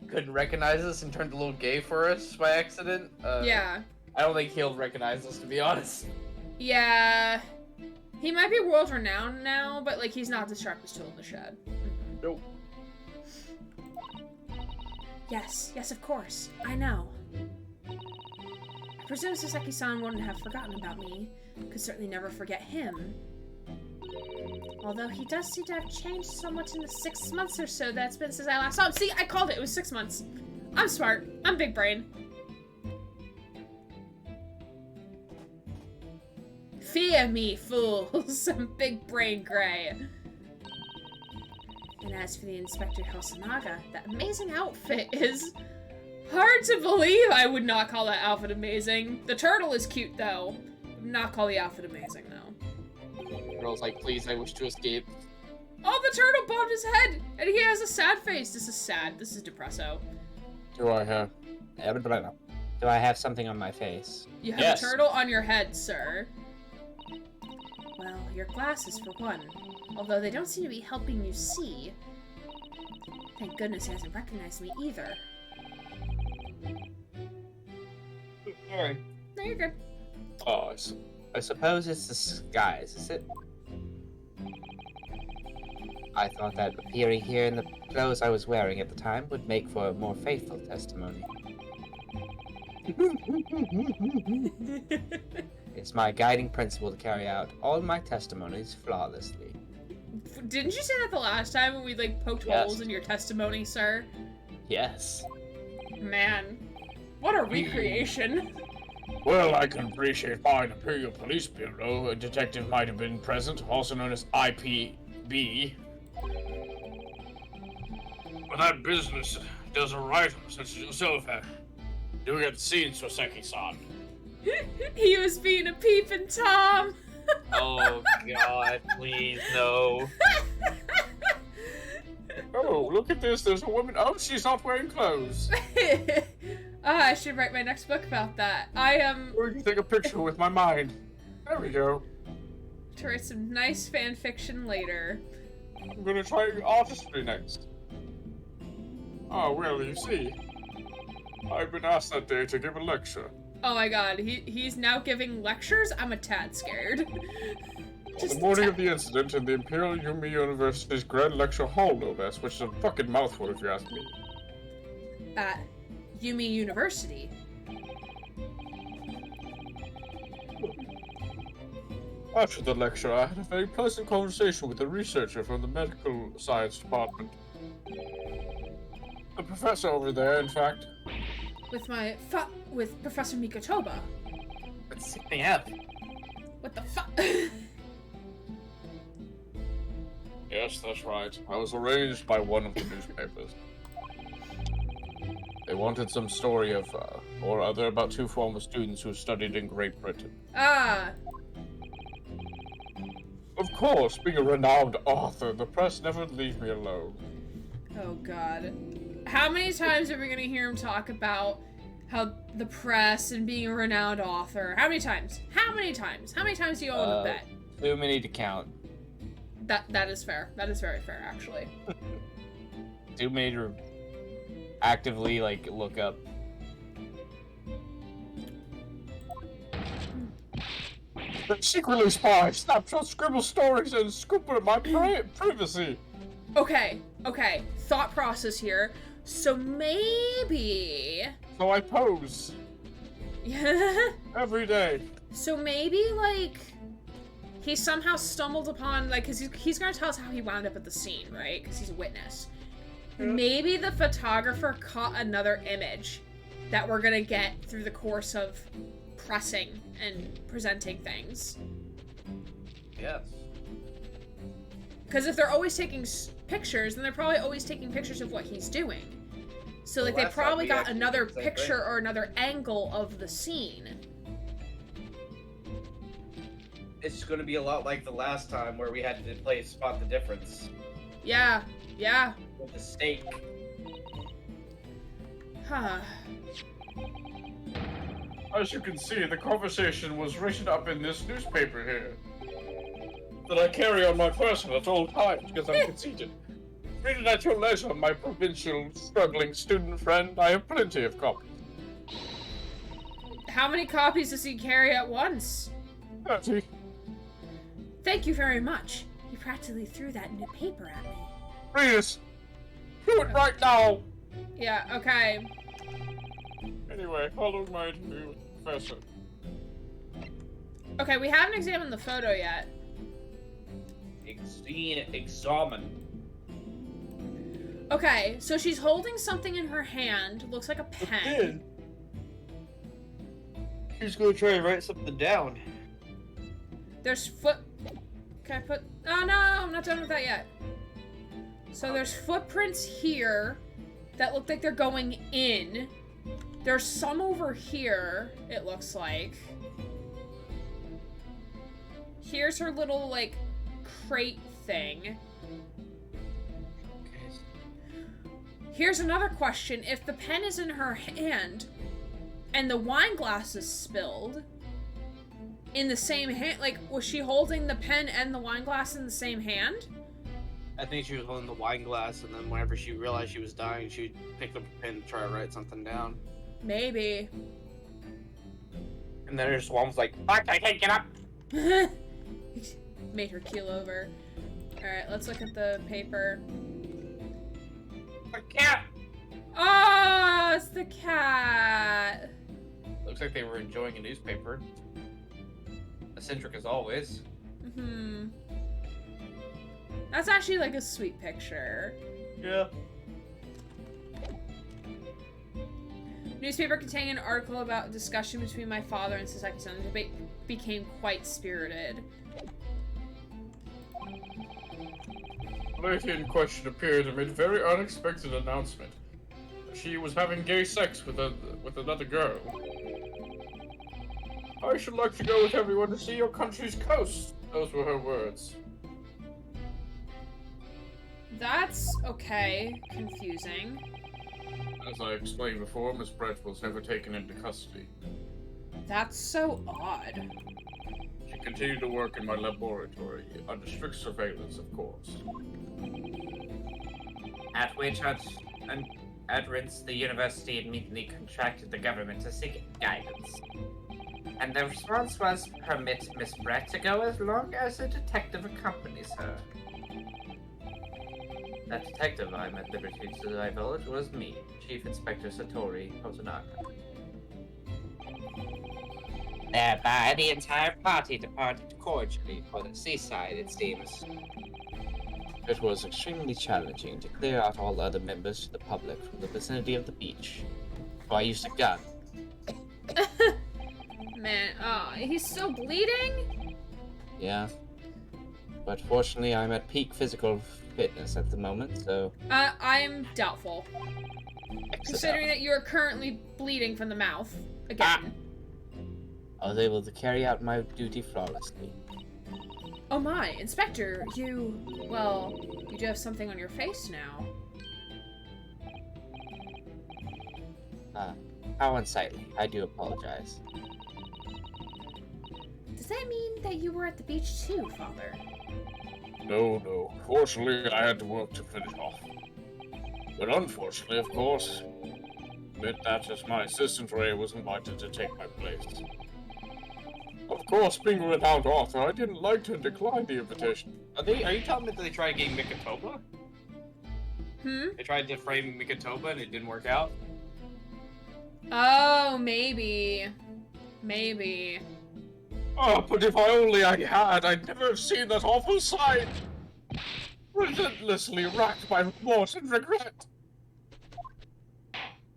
couldn't recognize us and turned a little gay for us by accident, Yeah. I don't think he'll recognize us, to be honest. Yeah. He might be world renowned now, but like he's not the sharpest tool in the shed. Nope. Yes, of course. I know. I presume Saseki-san wouldn't have forgotten about me. Could certainly never forget him. Although he does seem to have changed so much in the 6 months or so that's been since I last saw him. See, I called it. It was 6 months. I'm smart. I'm big brain. Fear me, fools. I'm big brain gray. And as for the Inspector Hosanaga, That amazing outfit is hard to believe. I would not call that outfit amazing. The turtle is cute, though. Would not call the outfit amazing, though. Girl's like, please, I wish to escape. Oh, the turtle bobbed his head, and he has a sad face. This is sad. This is depresso. Do I have? Do I have something on my face? You have Yes. a turtle on your head, sir. well, your glasses for one. Although they don't seem to be helping you see. Thank goodness he hasn't recognized me either. Sorry. No, you're good. Oh, I suppose it's disguise, is it? I thought that appearing here in the clothes I was wearing at the time would make for a more faithful testimony. It's my guiding principle to carry out all my testimonies flawlessly. Didn't you say that the last time when we, like, poked Yes. holes in your testimony, sir? Yes. Man. What a recreation. well, I can appreciate fine Imperial Police Bureau. A detective might have been present, also known as IPB. But that business does a right such as yourself doing at the scene, Soseki-san. He was being a peeping Tom. Oh God, please no. Oh, look at this. There's a woman. Oh, she's not wearing clothes. I should write my next book about that. We can take a picture with my mind. There we go. To write some nice fan fiction later. I'm gonna try artistry next. Oh, well, you see. I've been asked that day to give a lecture. Oh my god, he's now giving lectures? I'm a tad scared. On the morning of the incident in the Imperial Yumi University's Grand Lecture Hall, no less, which is a fucking mouthful if you ask me. At Yumi University. After the lecture, I had a very pleasant conversation with a researcher from the medical science department. The professor over there, in fact. With Professor Mikotoba. Let's sit me up. What the fuck? Yes, that's right. I was arranged by one of the newspapers. They wanted some story of, or other about two former students who studied in Great Britain. Ah. Of course, being a renowned author, the press never leave me alone. Oh god. How many times are we gonna hear him talk about how the press and being a renowned author? How many times? How many times? How many times do you own a bet? Too many to count. That is fair. That is very fair, actually. Too many to actively, like, look up. They secretly spy, snapshot, scribble stories, and scoop at my privacy. Okay. Thought process here. So maybe... So I pose Yeah. every day. So maybe, like, he somehow stumbled upon, like, because he's going to tell us how he wound up at the scene, right? Because he's a witness. Maybe the photographer caught another image that we're going to get through the course of pressing and presenting things. Yes. Because if they're always taking pictures, then they're probably always taking pictures of what he's doing. So, like, they last time probably we got actually another did the same picture thing. or another angle of the scene. It's gonna be a lot like the last time where we had to play Spot the Difference Yeah. with the stake. Huh. As you can see, the conversation was written up in this newspaper here. That I carry on my person at all times because I'm conceited. Read it at your leisure, my provincial, struggling student friend. I have plenty of copies. How many copies does he carry at once? 30. Thank you very much. You practically threw that new paper at me. Read it. Do it right now. Yeah, okay. Anyway, following my interview with the professor. Okay, we haven't examined the photo yet. Examen. Okay, so she's holding something in her hand. Looks like a pen. He's gonna try and write something down. There's foot... Can I put... Oh, no, I'm not done with that yet. So there's footprints here that look like they're going in. There's some over here, it looks like. Here's her little, like, crate thing. Here's another question. If the pen is in her hand and the wine glass is spilled in the same hand, like, was she holding the pen and the wine glass in the same hand? I think she was holding the wine glass, and then whenever she realized she was dying, she picked up a pen to try to write something down. Maybe. And then her swan was like, "Fuck, I can't get up." Made her keel over. Alright, let's look at the paper. The cat. Oh, it's the cat. Looks like they were enjoying a newspaper. Eccentric as always. Hmm. That's actually like a sweet picture. Yeah. Newspaper containing an article about discussion between my father and Sasaki-san. The debate became quite spirited. The lady in question appeared and made a very unexpected announcement. She was having gay sex with another girl. I should like to go with everyone to see your country's coast. Those were her words. That's okay. Confusing. As I explained before, Miss Brett was never taken into custody. That's so odd. She continued to work in my laboratory, under strict surveillance, of course. At which utterance, the university immediately contracted the government to seek guidance. And the response was, permit Miss Brett to go as long as a detective accompanies her. That detective I'm at liberty to divulge was me, Chief Inspector Satori Hotonaga. Thereby, the entire party departed cordially for the seaside, it seems. It was extremely challenging to clear out all other members to the public from the vicinity of the beach. So I used a gun. Man, he's still bleeding? Yeah. But fortunately, I'm at peak physical fitness at the moment, so... I'm doubtful. Considering that you are currently bleeding from the mouth. Again. I was able to carry out my duty flawlessly. Oh my, Inspector, you do have something on your face now. How unsightly. I do apologize. Does that mean that you were at the beach too, Father? No. Fortunately, I had to work to finish off. But unfortunately, of course, meant that as my assistant Ray was invited to take my place. Of course, being a renowned author, I didn't like to decline the invitation. Are you telling me that they tried getting Mikatoba? They tried to frame Mikatoba and it didn't work out? Oh, maybe. Maybe. Oh, but if I had, I'd never have seen that awful sight! Relentlessly racked by remorse and regret.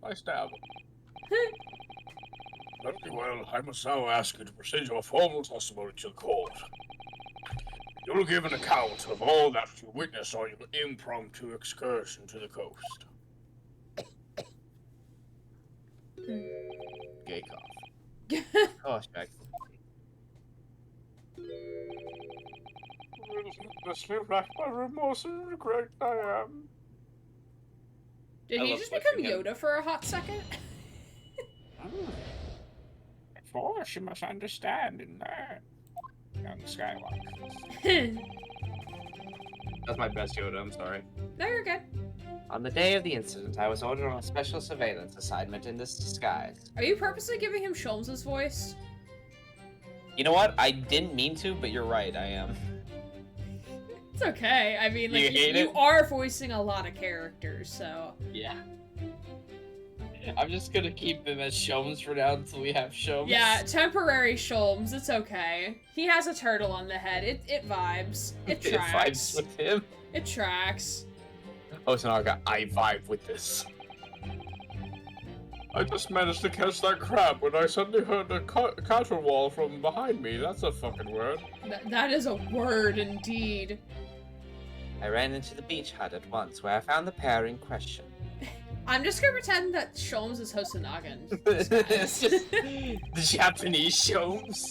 I stab. Very well, I must now ask you to present your formal testimony to the court. You'll give an account of all that you witnessed on your impromptu excursion to the coast. Gay cough. Gosh, Jack. Relentlessly racked by remorse and regret I am. Did I he love just become switching him. Yoda for a hot second? Of course, you must understand in that. Young Skywalker. That's my best Yoda, I'm sorry. No, you're good. On the day of the incident, I was ordered on a special surveillance assignment in this disguise. Are you purposely giving him Sholmes' voice? You know what? I didn't mean to, but you're right, I am. It's okay. I mean, like, You hate you it? are voicing a lot of characters, so... Yeah. I'm just gonna keep him as Shomes for now until we have Shomes. Yeah, temporary Sholmes, it's okay. He has a turtle on the head. It vibes. It It tracks. vibes with him. It tracks. Oh, so now I vibe with this. I just managed to catch that crab when I suddenly heard a caterwaul from behind me. That's a fucking word. That is a word indeed. I ran into the beach hut at once, where I found the pair in question. I'm just gonna pretend that Sholmes is Hosonaga. It's just the Japanese Shomes.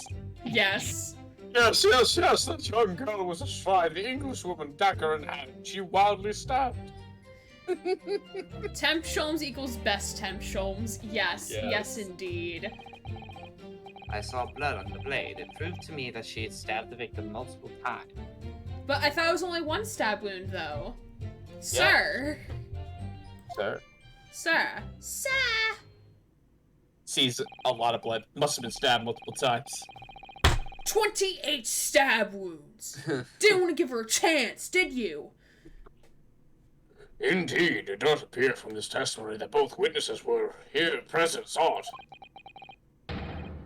Yes. Yes, that young girl was astride the Englishwoman, dagger in hand. She wildly stabbed. Temp Sholmes equals best Temp Sholmes. Yes, Yes. yes indeed. I saw blood on the blade. It proved to me that she had stabbed the victim multiple times. But I thought it was only one stab wound, though. Sir. Sir. Sir. Sir. Sees a lot of blood. Must have been stabbed multiple times. 28 stab wounds. Didn't want to give her a chance, did you? Indeed, it does appear from this testimony that both witnesses were here present saw it.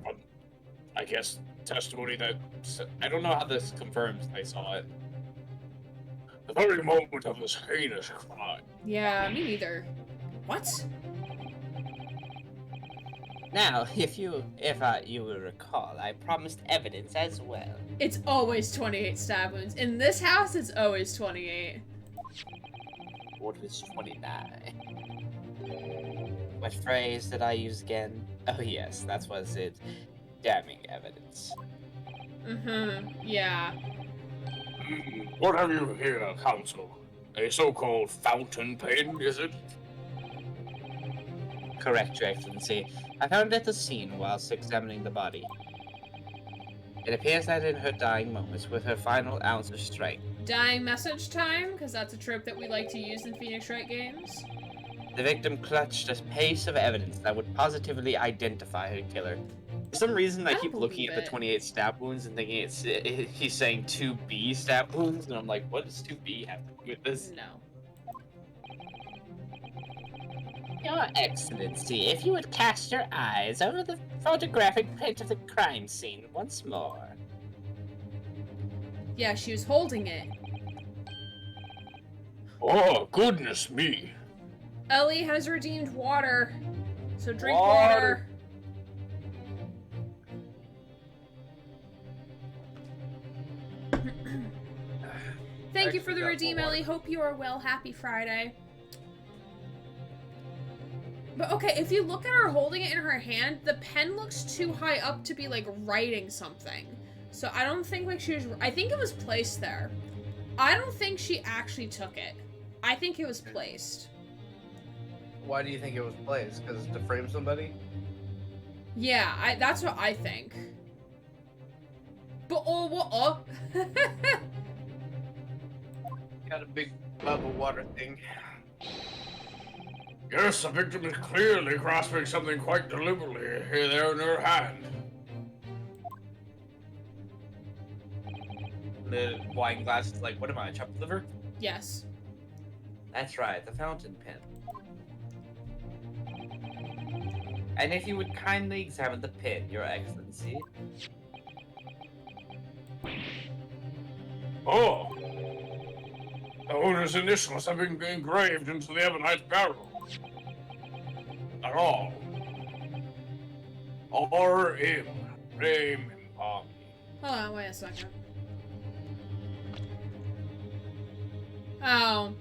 But I guess testimony that... I don't know how this confirms they saw it. The very moment of this heinous crime. Yeah, me neither. What? Now, if you will recall, I promised evidence as well. It's always 28 stab wounds. In this house, it's always 28. What was 29? What phrase did I use again? Oh yes, that was it. Damning evidence. Yeah. What have you here, counsel? A so-called fountain pen, is it? Correct, Your Excellency. I found it at the scene whilst examining the body. It appears that in her dying moments, with her final ounce of strength, Dying message time, because that's a trope that we like to use in Phoenix Wright games. the victim clutched a piece of evidence that would positively identify her killer. For some reason, I don't keep looking believe at the it. 28 stab wounds and thinking he's saying 2B stab wounds, and I'm like, what does 2B have to do with this? No. Your Excellency, if you would cast your eyes over the photographic print of the crime scene once more. Yeah, she was holding it. Oh, goodness me. Ellie has redeemed water. So drink Water. water. Thank you for the Actually got redeem, more water. Ellie. Hope you are well. Happy Friday. But okay, if you look at her holding it in her hand, the pen looks too high up to be like writing something. So I don't think like she was. I think it was placed there. I don't think she actually took it. I think it was placed. Why do you think it was placed? Because to frame somebody? Yeah, that's what I think. But Got a big tub of water thing. Yes, the victim is clearly grasping something quite deliberately here there in her hand. The wine glass is like, what am I, chopped liver? Yes. That's right, the fountain pen. And if you would kindly examine the pen, Your Excellency. Oh! The owner's initials have been engraved into the ebonite barrel. At all. R.M. Raymond Palm. Hold on, wait a second. Oh,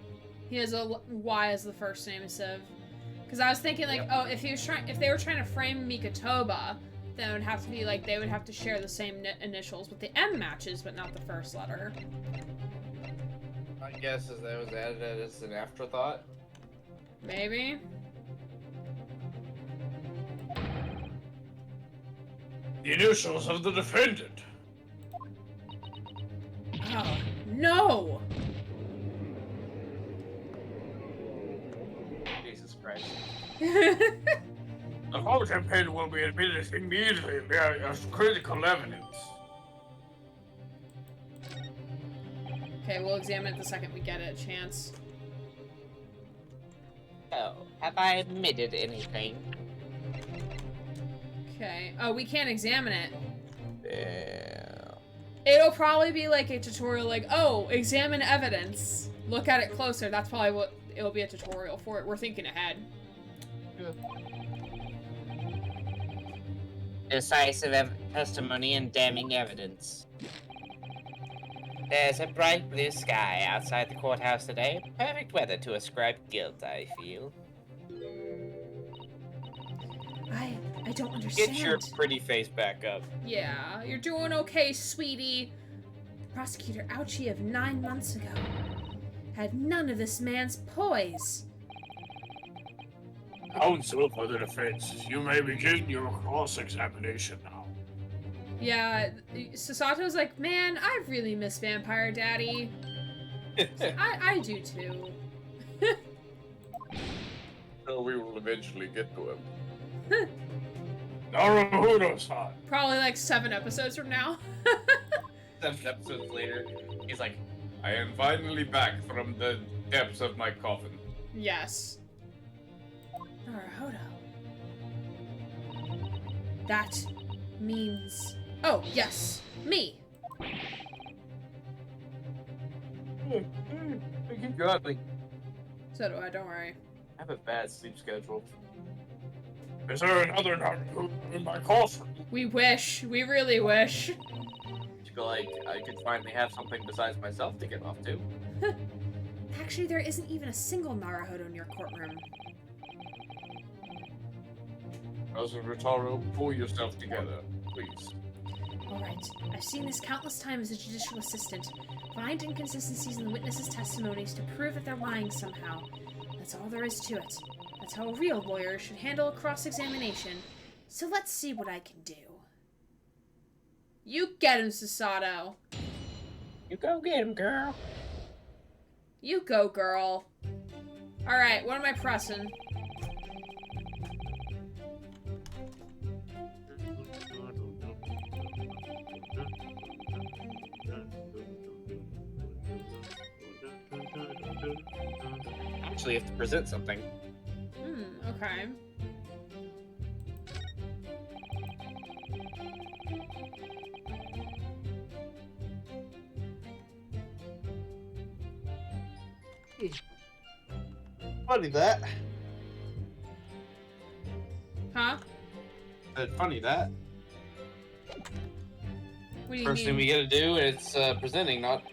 he has a Y as the first name instead of. Because I was thinking like, oh, if they were trying to frame Mikatoba, then it would have to be like they would have to share the same initials, but the M matches, but not the first letter. I guess as that was added as an afterthought. Maybe. The initials of the defendant. Oh no! Jesus Christ. The fountain pen will be admitted immediately as critical evidence. Okay, we'll examine it the second we get a chance. So, have I admitted anything? Okay. Oh, we can't examine it. Yeah. It'll probably be like a tutorial like, oh, examine evidence. Look at it closer. That's probably what it'll be a tutorial for it. We're thinking ahead. Decisive testimony and damning evidence. There's a bright blue sky outside the courthouse today. Perfect weather to ascribe guilt, I feel. I don't understand. Get your pretty face back up. Yeah, you're doing okay, sweetie. Prosecutor Ouchie of 9 months ago had none of this man's poise. Counsel for the defense, you may begin your cross-examination now. Yeah, Sasato's like, man, I really miss Vampire Daddy. I do too. So we will eventually get to him. Naruto-san. Probably like 7 episodes from now. 7 episodes later, he's like, I am finally back from the depths of my coffin. Yes. Naruhodo. That means... Oh, yes. Me. you got me. So do I, don't worry. I have a bad sleep schedule. Is there another Naruto in my coffin? We wish. We really wish. I feel like I could finally have something besides myself to get off to. Actually, there isn't even a single Naruhodo in your courtroom. Cousin Rotaro, pull yourself together, please. Alright, I've seen this countless times as a judicial assistant. Find inconsistencies in the witnesses' testimonies to prove that they're lying somehow. That's all there is to it. That's how a real lawyer should handle a cross-examination. So let's see what I can do. You get him, Susato. You go get him, girl. You go, girl. Alright, what am I pressing? Actually, you have to present something. Okay. Funny that. Huh? Funny that. What do you First mean? thing we gotta do is presenting, not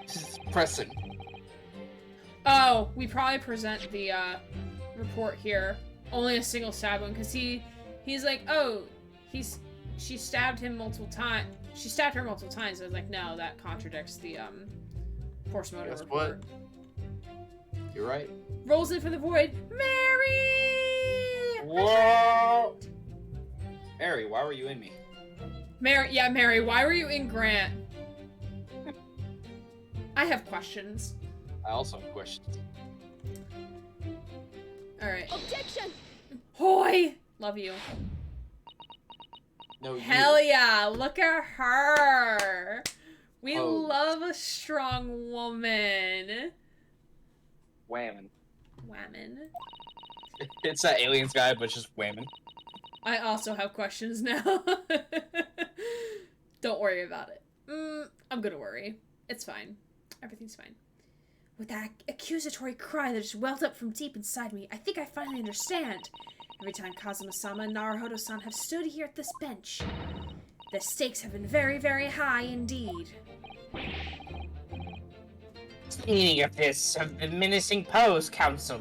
pressing. Oh, we probably present the report here. Only a single stab one, because he's like, oh, she stabbed him multiple times. She stabbed her multiple times. I was like, no, that contradicts the force motive Guess report. what? You're right. Rolls in from the void. Mary! Whoa! Mary, why were you in me? Mary, why were you in Grant? I have questions. I also have questions. Alright. Objection! Hoy! Love you. No, Hell yeah! Look at her! We Oh. love a strong woman. Whammon. Whammon. It's that aliens guy, but just whammon. I also have questions now. Don't worry about it. I'm gonna worry. It's fine. Everything's fine. With that accusatory cry that just welled up from deep inside me, I think I finally understand. Every time Kazuma-sama and Naruhodo-san have stood here at this bench, the stakes have been very, very high indeed. What's the meaning of this? Of the menacing pose, counsel?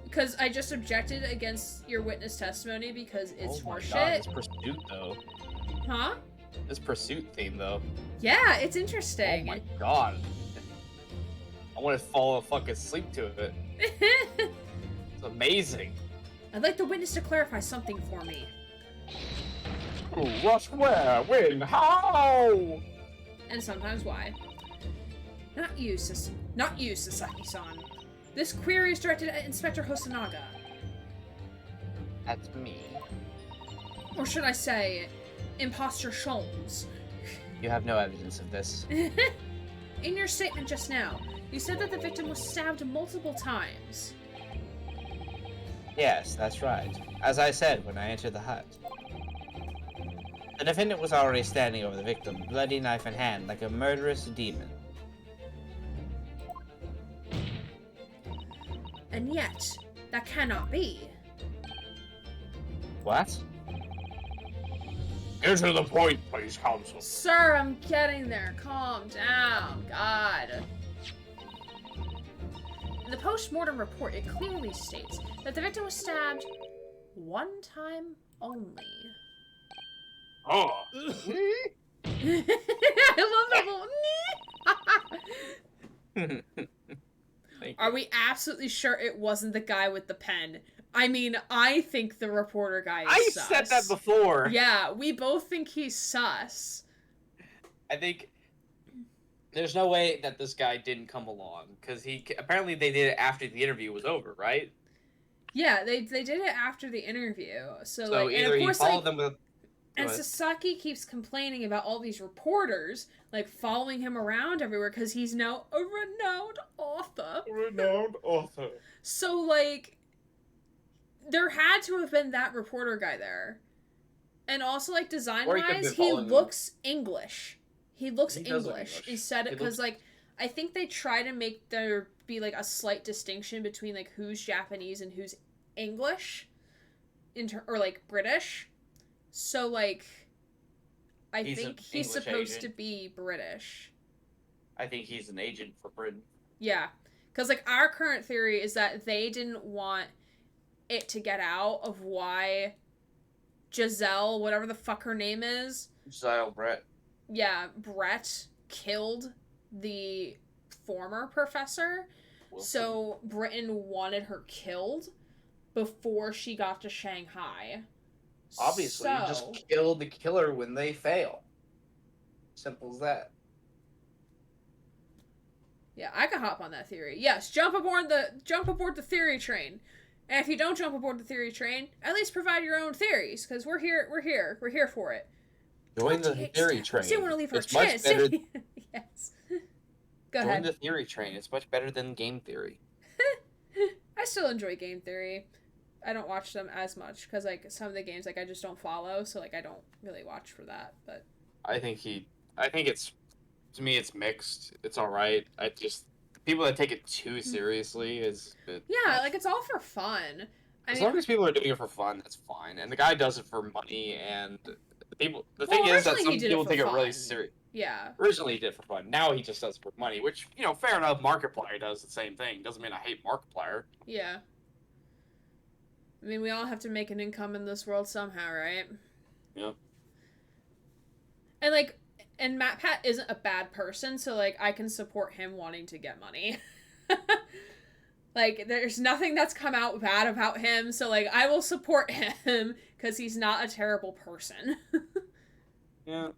Because I just objected against your witness testimony because it's oh my horseshit. god, this pursuit though. Huh? This pursuit theme though. Yeah, it's Oh interesting. my god. I want to fall fucking asleep to it. It's amazing. I'd like the witness to clarify something for me. Who, what, where, when, how? And sometimes why. Not you, Sasaki-san. This query is directed at Inspector Hosonaga. That's me. Or should I say, Imposter Sholmes. You have no evidence of this. In your statement just now, you said that the victim was stabbed multiple times. Yes, that's right. As I said when I entered the hut. The defendant was already standing over the victim, bloody knife in hand, like a murderous demon. And yet, that cannot be. What? Get to the point, please, counsel. Sir, I'm getting there. Calm down. God. In the post-mortem report, it clearly states that the victim was stabbed one time only. Oh. I love that little Thank Are we absolutely sure it wasn't the guy with the pen? I mean, I think the reporter guy is I sus. said that before. Yeah, we both think he's sus. I think there's no way that this guy didn't come along because apparently they did it after the interview was over, right? Yeah, they did it after the interview. So like, and either of he course, followed like, them with. and Go ahead. Sasaki keeps complaining about all these reporters like following him around everywhere because he's now a renowned author. Renowned author. So like, there had to have been that reporter guy there, and also like design Or he could have wise, been he following them. looks English. He looks He does look English English. instead He because looks- like I think they try to make there be like a slight distinction between like who's Japanese and who's English, or like British. So like, I He's think an he's English supposed to agent. be British. I think he's an agent for Britain. Yeah, because like our current theory is that they didn't want it to get out of why Giselle, whatever the fuck her name is, Giselle Brett. yeah, Brett killed the former professor. Wilson. So Britain wanted her killed before she got to Shanghai. Obviously, you just So- kill the killer when they fail. Simple as that. Yeah, I can hop on that theory. Yes, jump aboard the theory train. And if you don't jump aboard the theory train, at least provide your own theories, because we're here for it. Join the 28 theory steps. train. She want to leave her It's much chance. better. Yes. Go Join ahead. the theory train. It's much better than game theory. I still enjoy game theory. I don't watch them as much because like some of the games like I just don't follow, so like I don't really watch for that. But I think it's, to me, it's mixed. It's all right. People that take it too seriously is. yeah, like it's all for fun. As long as people are doing it for fun, that's fine. And the guy does it for money, and the thing is that originally some he did it people for take it really fun. serious. Yeah. Originally he did it for fun. Now he just does it for money, which, fair enough. Markiplier does the same thing. Doesn't mean I hate Markiplier. Yeah. I mean, we all have to make an income in this world somehow, right? Yep. And Matt Pat isn't a bad person, so, like, I can support him wanting to get money. Like, there's nothing that's come out bad about him, so, like, I will support him, because he's not a terrible person. Yeah.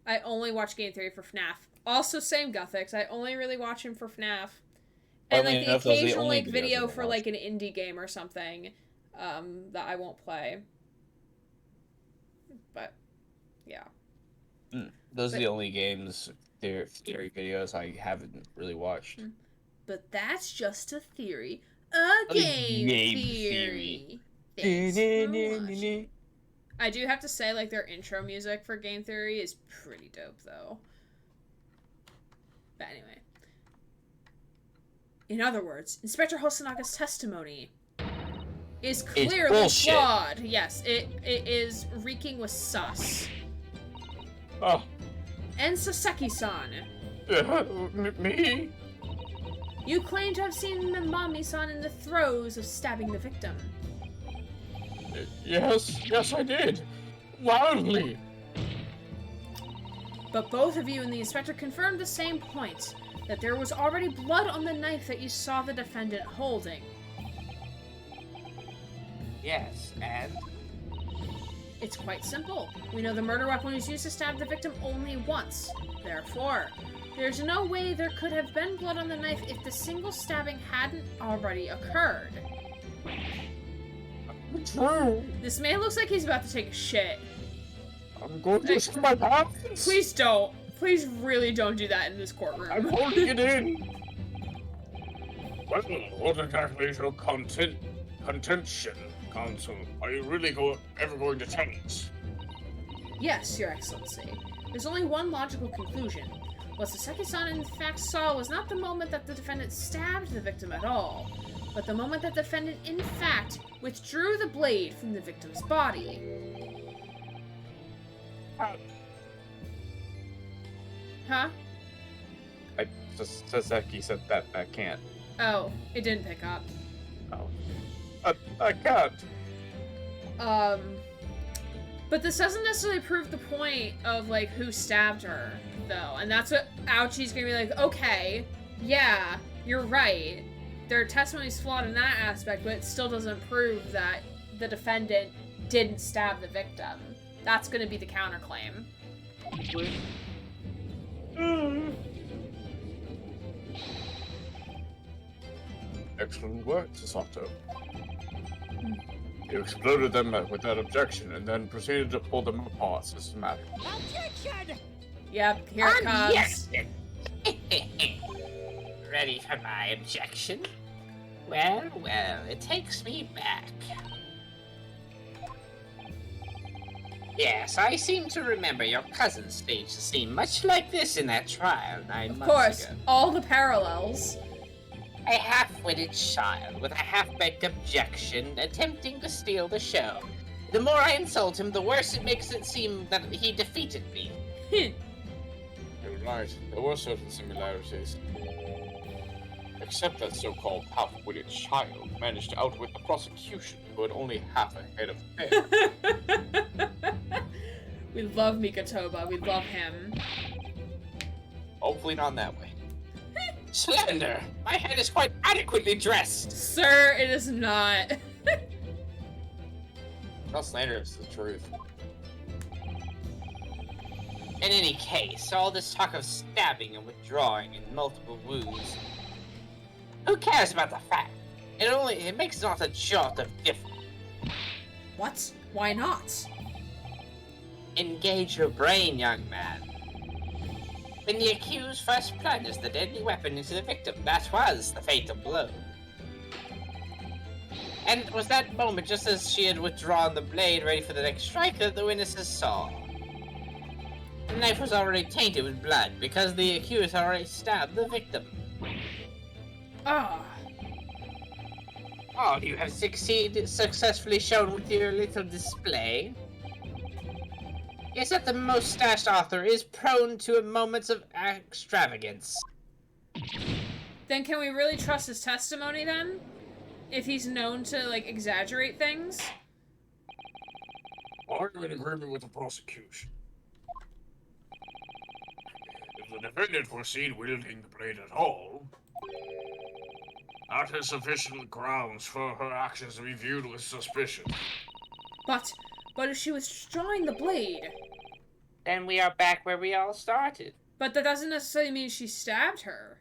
I only watch Game Theory for FNAF. Also, same Gothics. I only really watch him for FNAF. And, Funnily like, the enough, those are the occasional, only like, videos video I've for, watched. like, an indie game or something, that I won't play. But, yeah. Those are But- the only games, theory videos I haven't really watched. But that's just a theory. A game, theory. Thanks for watching. I do have to say, like, their intro music for Game Theory is pretty dope, though. But anyway. In other words, Inspector Hosanaga's testimony is clearly bullshit. flawed. Yes, it is reeking with sus. Oh, And Saseki-san, me? you claim to have seen Mamami-san in the throes of stabbing the victim. Yes, I did. Wildly. But both of you and the inspector confirmed the same point, that there was already blood on the knife that you saw the defendant holding. Yes, and It's quite simple. We know the murder weapon was used to stab the victim only once. Therefore, there's no way there could have been blood on the knife if the single stabbing hadn't already occurred. True. This man looks like he's about to take a shit. I'm going to see my pants. Please don't. Please really don't do that in this courtroom. I'm holding it in. Well, what exactly is your contention, counsel? Are you really ever going to tell us? Yes, Your Excellency. There's only one logical conclusion. What Saseki-san in fact saw was not the moment that the defendant stabbed the victim at all, but the moment that the defendant in fact withdrew the blade from the victim's body. Huh? Saseki said that I can't. Oh, it didn't pick up. Oh. I can't. But this doesn't necessarily prove the point of, like, who stabbed her, though. And that's what Ouchie's gonna be like, okay, yeah, you're right. Their testimony's flawed in that aspect, but it still doesn't prove that the defendant didn't stab the victim. That's gonna be the counterclaim. Excellent work, Sasato. You exploded them without objection and then proceeded to pull them apart systematically. Objection! Yep, here it comes. Ready for my objection? Well, it takes me back. Yes, I seem to remember your cousin staged a scene much like this in that trial 9 Of months course, ago. all the parallels. A half-witted child with a half-baked objection attempting to steal the show. The more I insult him, the worse it makes it seem that he defeated me. You're right, there were certain similarities. Except that so-called half-witted child managed to outwit the prosecution, who had only half a head of hair. We love Mikotoba, we love him. Hopefully not that way. Slender! My head is quite adequately dressed! Sir, it is not. Not slanderous, it's the truth. In any case, all this talk of stabbing and withdrawing and multiple wounds. Who cares about the fact? It makes not a jot of difference. What? Why not? Engage your brain, young man. When the accused first plunged the deadly weapon into the victim, that was the fatal blow. And it was that moment, just as she had withdrawn the blade ready for the next strike, that the witnesses saw. The knife was already tainted with blood, because the accused had already stabbed the victim. Ah. All you have successfully shown with your little display is that the mustached author is prone to moments of extravagance. Then can we really trust his testimony then? If he's known to, like, exaggerate things? Are you in agreement with the prosecution? If the defendant was seen wielding the blade at all, that is sufficient grounds for her actions to be viewed with suspicion. But if she was drawing the blade. Then we are back where we all started. But that doesn't necessarily mean she stabbed her.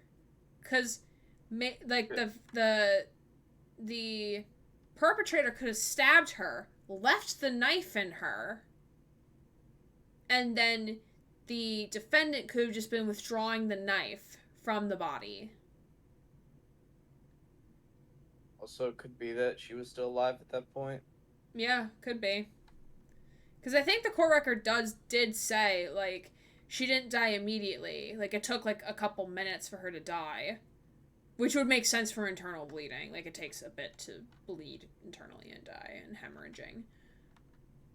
Cause, like, the perpetrator could have stabbed her, left the knife in her, and then the defendant could have just been withdrawing the knife from the body. Also, it could be that she was still alive at that point. Yeah, could be. Because I think the court record did say, like, she didn't die immediately. Like, it took, like, a couple minutes for her to die. Which would make sense for internal bleeding. Like, it takes a bit to bleed internally and die, and hemorrhaging.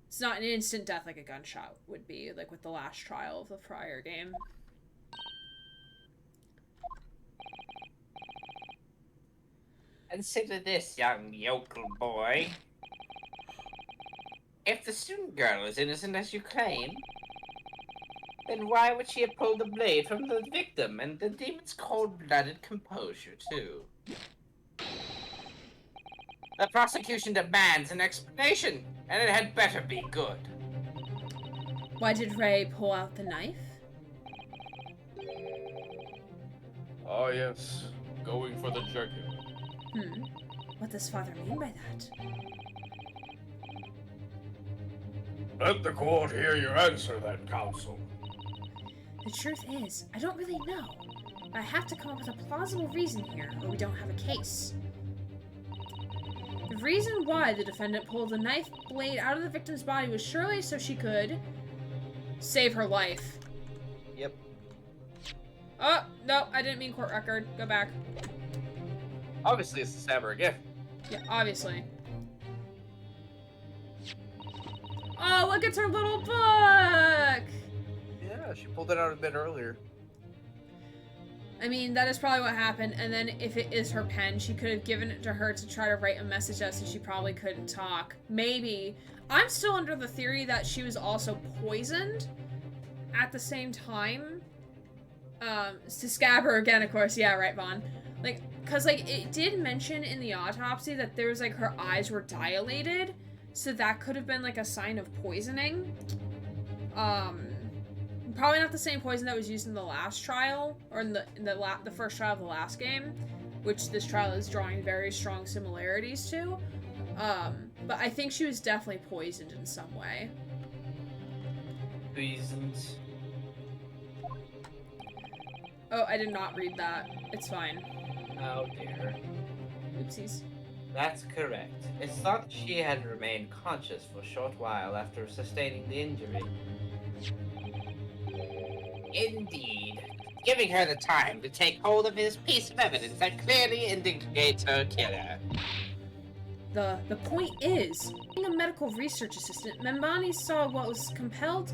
It's not an instant death like a gunshot would be, like with the last trial of the prior game. Consider this, young yokel boy. If the student girl is innocent as you claim, then why would she have pulled the blade from the victim and the demon's cold-blooded composure, too? The prosecution demands an explanation, and it had better be good. Why did Ray pull out the knife? Ah, yes. Going for the jugular. What does Father mean by that? Let the court hear your answer, then, counsel. The truth is, I don't really know. But I have to come up with a plausible reason here, or we don't have a case. The reason why the defendant pulled the knife blade out of the victim's body was surely so she could save her life. Yep. Oh, no, I didn't mean court record. Go back. Obviously, it's the stabber again. Yeah, obviously. Oh, look, it's her little book! Yeah, she pulled it out a bit earlier. I mean, that is probably what happened, and then if it is her pen, she could have given it to her to try to write a message out since she probably couldn't talk. Maybe. I'm still under the theory that she was also poisoned at the same time. To scab her again, of course. Yeah, right, Vaughn. Like, because, like, it did mention in the autopsy that there was, like, her eyes were dilated, so that could have been, like, a sign of poisoning. Probably not the same poison that was used in the last trial, or in the first trial of the last game, which this trial is drawing very strong similarities to. But I think she was definitely poisoned in some way. Poisoned. Oh, I did not read that. It's fine. Oh dear. Oopsies. That's correct. It's thought she had remained conscious for a short while after sustaining the injury. Indeed. Giving her the time to take hold of this piece of evidence that clearly indicates her killer. The point is, being a medical research assistant, Membani saw what was compelled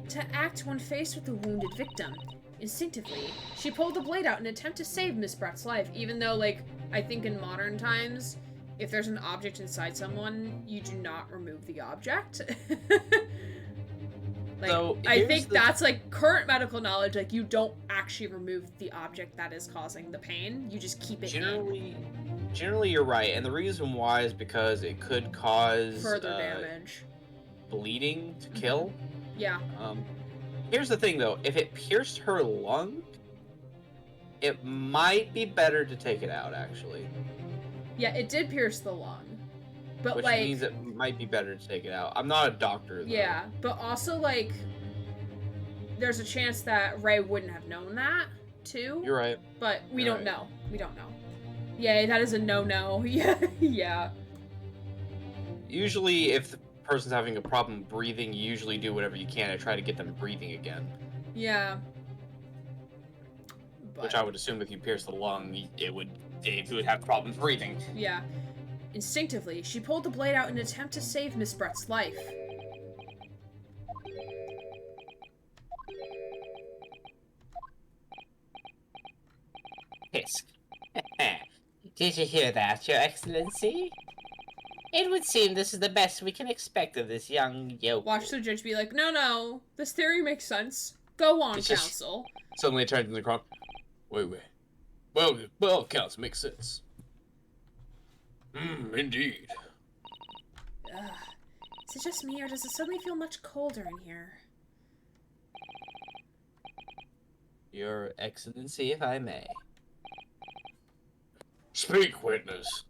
to act when faced with a wounded victim. Instinctively, she pulled the blade out in an attempt to save Miss Brett's life, even though, like, I think in modern times, if there's an object inside someone, you do not remove the object. Like, So, I think that's, like, current medical knowledge, like, you don't actually remove the object that is causing the pain, you just keep it in. Generally, you're right, and the reason why is because it could cause Further damage. bleeding to kill. Yeah. Here's the thing, though: if it pierced her lung, it might be better to take it out. Actually, Yeah, it did pierce the lung. But, which like, means it might be better to take it out. I'm not a doctor, though. yeah, but also, like, there's a chance that Ray wouldn't have known that, too. You're right. But we You're don't right. know. We don't know. Yeah, that is a no-no. Yeah, yeah. Usually, if the person's having a problem breathing, you usually do whatever you can to try to get them breathing again. Yeah. But, Which I would assume if you pierce the lung, it would have problems breathing. yeah. Instinctively, she pulled the blade out in an attempt to save Miss Brett's life. Hisk. Did you hear that, Your Excellency? It would seem this is the best we can expect of this young yokel. Watch the judge be like, no, this theory makes sense. Go on, It's just- counsel. Suddenly it turns into the crowd. Wait. Well, counts makes sense. Indeed. Ugh. Is it just me, or does it suddenly feel much colder in here? Your Excellency, if I may. Speak, witness.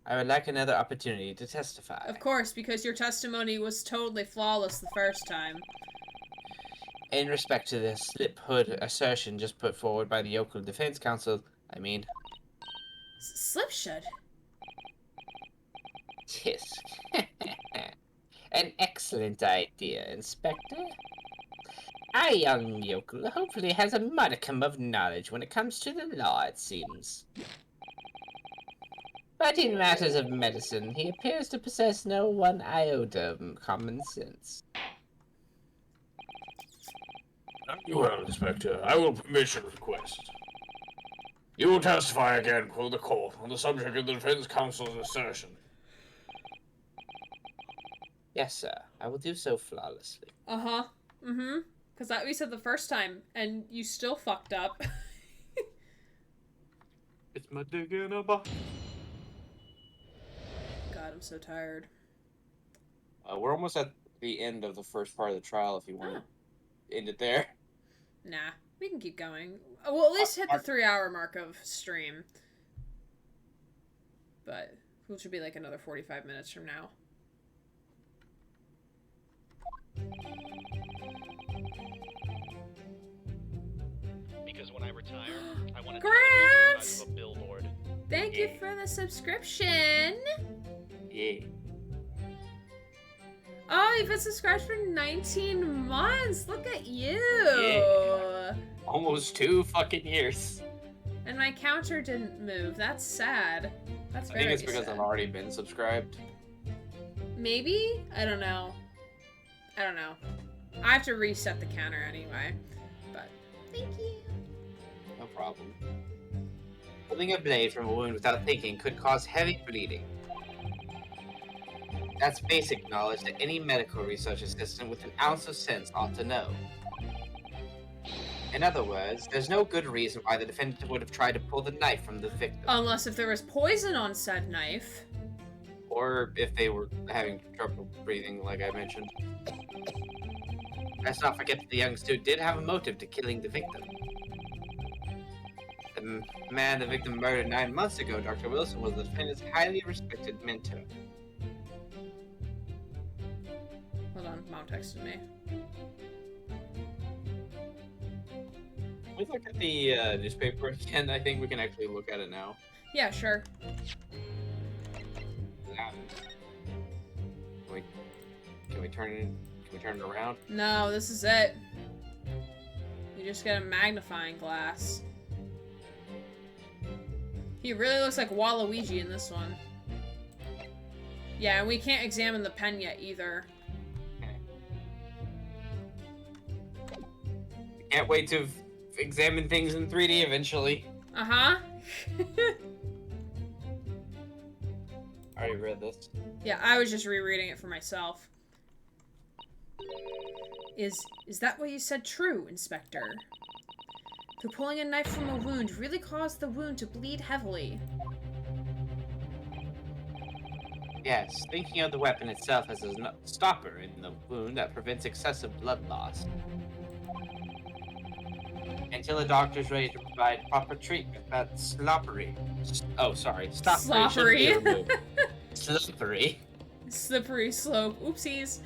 I would like another opportunity to testify. Of course, because your testimony was totally flawless the first time. In respect to the slip-hood assertion just put forward by the Yokel Defense Council, I mean... Slipshod? Tisk. An excellent idea, Inspector. Our young yokel hopefully has a modicum of knowledge when it comes to the law, it seems. But in matters of medicine, he appears to possess no one iota of common sense. Very well, Inspector. I will permit your request. You will testify again before the court on the subject of the defense counsel's assertion. Yes, sir. I will do so flawlessly. Uh-huh. Mm-hmm. Because that we said the first time, and you still fucked up. It's my dick in a box. God, I'm so tired. We're almost at the end of the first part of the trial, if you want to end it there. Nah, we can keep going. We'll at least hit the 3-hour mark of stream. But, which should be like another 45 minutes from now. Because when I retire, I want to Grant! of a billboard. Thank you for the subscription! Yeah. Oh, you've been subscribed for 19 months! Look at you! Yeah. Almost 2 fucking years. And my counter didn't move. That's sad. That's I very think it's because sad. I've already been subscribed. Maybe? I don't know. I have to reset the counter anyway. But, thank you. No problem. Pulling a blade from a wound without thinking could cause heavy bleeding. That's basic knowledge that any medical research assistant with an ounce of sense ought to know. In other words, there's no good reason why the defendant would have tried to pull the knife from the victim. Unless if there was poison on said knife. Or if they were having trouble breathing, like I mentioned. Let's not forget that the young student did have a motive to killing the victim. The man the victim murdered 9 months ago, Dr. Wilson, was the defendant's highly respected mentor. Hold on, Mom texted me. Can we look at the newspaper again? I think we can actually look at it now. Yeah, sure. Can we turn it? Can we turn it around? No, this is it. You just get a magnifying glass. He really looks like Waluigi in this one. Yeah, and we can't examine the pen yet either. Can't wait to examine things in 3D eventually. Uh-huh. I already read this. Yeah, I was just rereading it for myself. Is that what you said true, Inspector? The pulling a knife from a wound really caused the wound to bleed heavily. Yes, thinking of the weapon itself as a stopper in the wound that prevents excessive blood loss. Until the doctor's ready to provide proper treatment, that sloppery. Oh, sorry. Sloppery. Slippery. Slippery slope. Oopsies.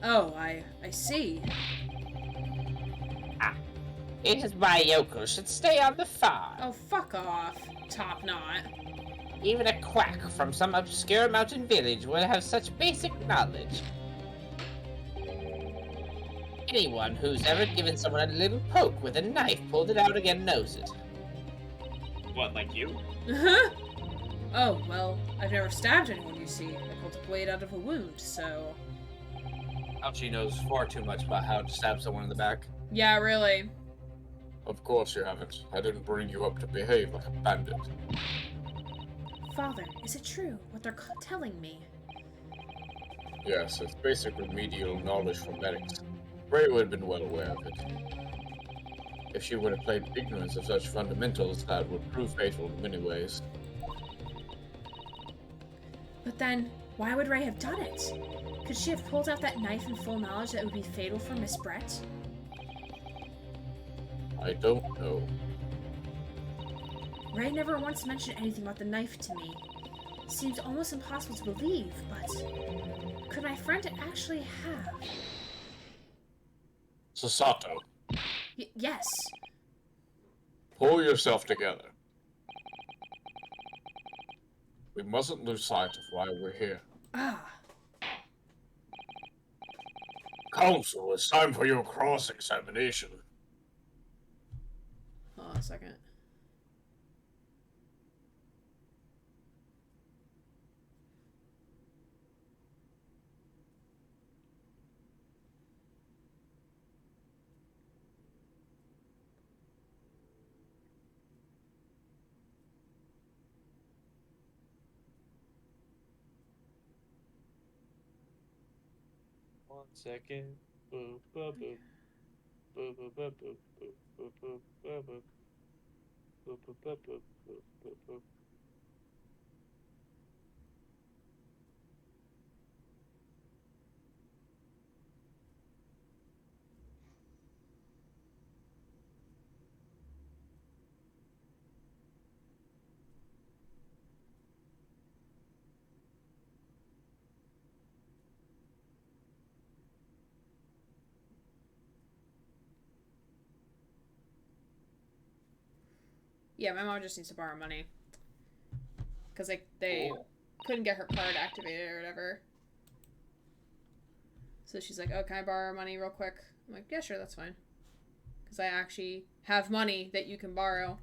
Oh, I see. It is my yokel should stay on the farm. Oh, fuck off. Top knot. Even a quack from some obscure mountain village would have such basic knowledge. Anyone who's ever given someone a little poke with a knife pulled it out again knows it. What, like you? Oh, well, I've never stabbed anyone, you see. I pulled a blade out of a wound, so... She knows far too much about how to stab someone in the back. Yeah, really. Of course you haven't. I didn't bring you up to behave like a bandit. Father, is it true what they're telling me? Yes, it's basic remedial knowledge from medics. Ray would have been well aware of it. If she would have played ignorance of such fundamentals, that would prove fatal in many ways. But then, why would Ray have done it? Could she have pulled out that knife in full knowledge that would be fatal for Miss Brett? I don't know. Ray never once mentioned anything about the knife to me. Seems almost impossible to believe, but could my friend actually have? Sasato, Yes. pull yourself together. We mustn't lose sight of why we're here. Ah. Counsel, it's time for your cross-examination. Hold on a second. One second. Boop, boop, boop. Boop, boop, boop, boop, boop, boop, boop, boop. Boop, boop, boop, boop, boop, boop, boop. Yeah, my mom just needs to borrow money. Because, like, they couldn't get her card activated or whatever. So she's like, oh, can I borrow money real quick? I'm like, yeah, sure, that's fine. Because I actually have money that you can borrow.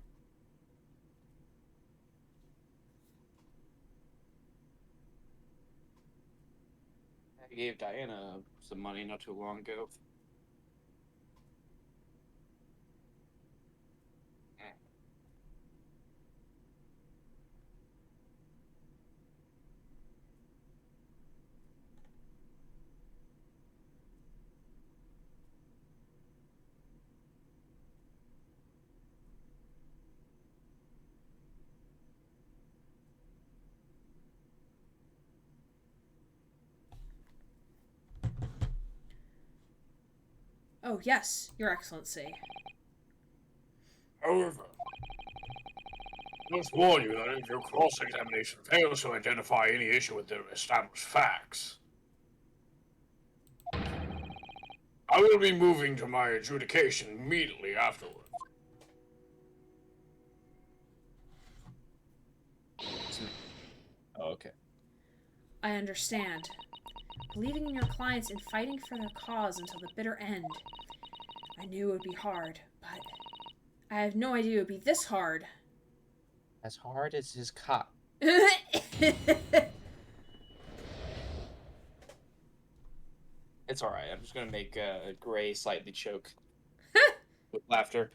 I gave Diana some money not too long ago. Oh, yes, Your Excellency. However, I must warn you that if your cross-examination fails to identify any issue with the established facts, I will be moving to my adjudication immediately afterwards. Oh, okay. I understand. Believing in your clients and fighting for their cause until the bitter end. I knew it would be hard, but I had no idea it would be this hard. As hard as his cock. It's alright, I'm just gonna make Gray slightly choke with laughter.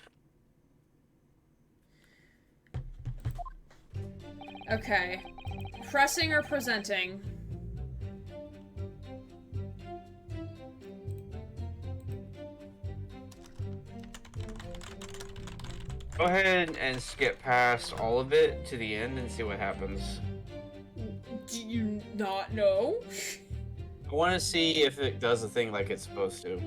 Okay. Pressing or presenting? Go ahead and skip past all of it to the end and see what happens. Do you not know? I want to see if it does the thing like it's supposed to.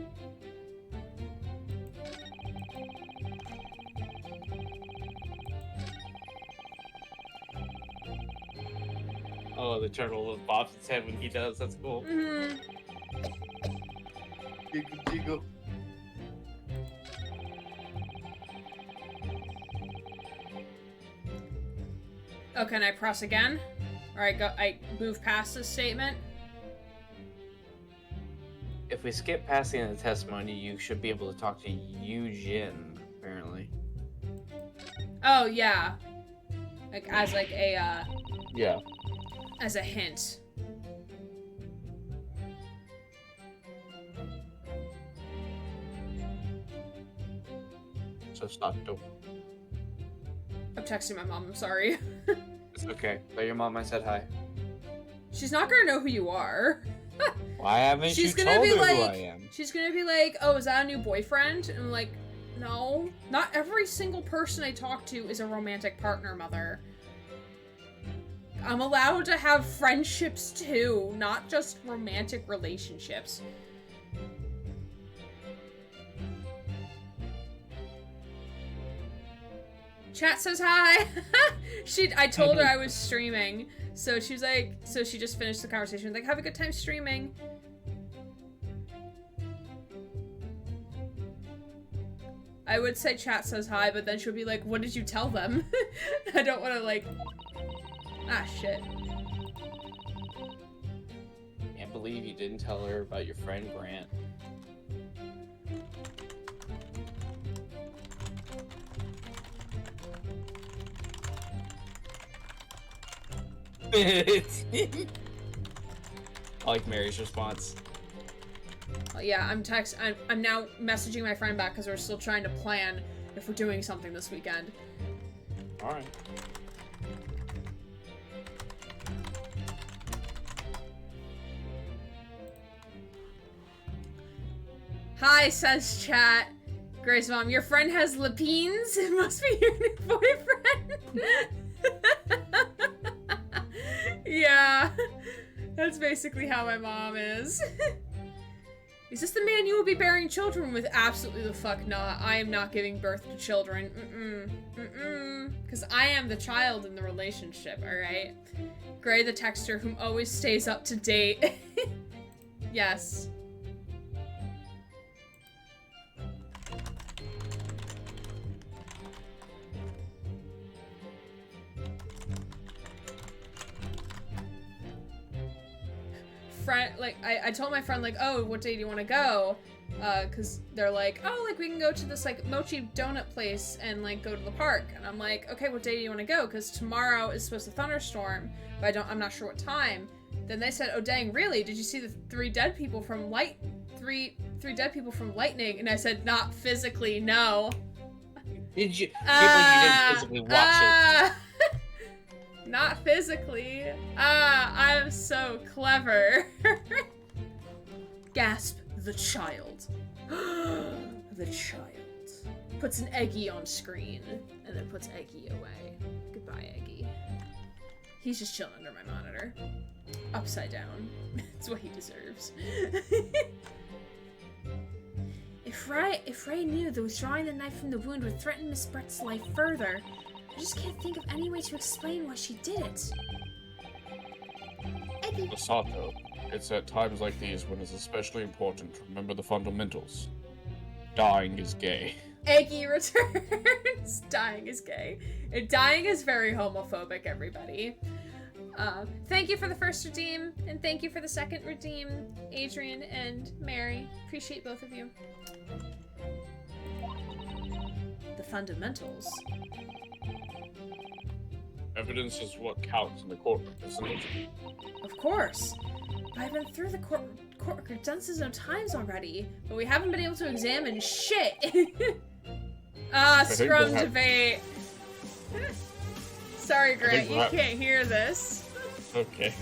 Oh, the turtle bobs its head when he does. That's cool. Mm-hmm. Jiggle, jiggle. Oh, can I press again? Or I move past this statement? If we skip past the end of the testimony, you should be able to talk to Yujin, apparently. Oh, yeah. Like, as like a, Yeah. as a hint. So stop. Don't. I'm texting my mom, I'm sorry. It's okay. Tell your mom I said hi. She's not gonna know who you are. Why haven't She's you gonna told be her like, who I am? she's gonna be like, oh, is that a new boyfriend? And I'm like, no. Not every single person I talk to is a romantic partner, Mother. I'm allowed to have friendships too, not just romantic relationships. Chat says hi. I told her I was streaming, so she was like, so she just finished the conversation like, have a good time streaming. I would say chat says hi, but then she'll be like, what did you tell them? I don't want to like, ah shit. Can't believe you didn't tell her about your friend Grant. I like Mary's response. Yeah, I'm now messaging my friend back because we're still trying to plan if we're doing something this weekend. Alright. Hi, says chat. Grace mom, your friend has lapines? It must be your new boyfriend. Yeah, that's basically how my mom is. Is this the man you will be bearing children with? Absolutely the fuck not. I am not giving birth to children. Because I am the child in the relationship, alright? Gray the texter whom always stays up to date. Yes. Friend, like, I told my friend, like, oh, what day do you want to go? Because they're like, oh, like, we can go to this, like, mochi donut place and, like, go to the park. And I'm like, okay, what day do you want to go? Because tomorrow is supposed to thunderstorm, but I'm not sure what time. Then they said, oh, dang, really? Did you see the three dead people from three dead people from lightning? And I said, not physically, no. Did you? You didn't physically watch it. Not physically. I'm so clever. Gasp, the child. The child. Puts an Eggy on screen, and then puts Eggy away. Goodbye, Eggy. He's just chilling under my monitor. Upside down. It's what he deserves. If If Ray knew that withdrawing the knife from the wound would threaten Miss Brett's life further, I just can't think of any way to explain why she did it. Eggy. Masato, it's at times like these when it's especially important to remember the fundamentals. Dying is gay. Eggy returns. Dying is gay. Dying is very homophobic, everybody. Thank you for the first redeem, and thank you for the second redeem, Adrian and Mary. Appreciate both of you. The fundamentals. Evidence is what counts in the courtroom, isn't it? Of course. I've been through the court record dozens of times already, but we haven't been able to examine shit. Scrum debate. Sorry, Grant, you can't hear this. Okay.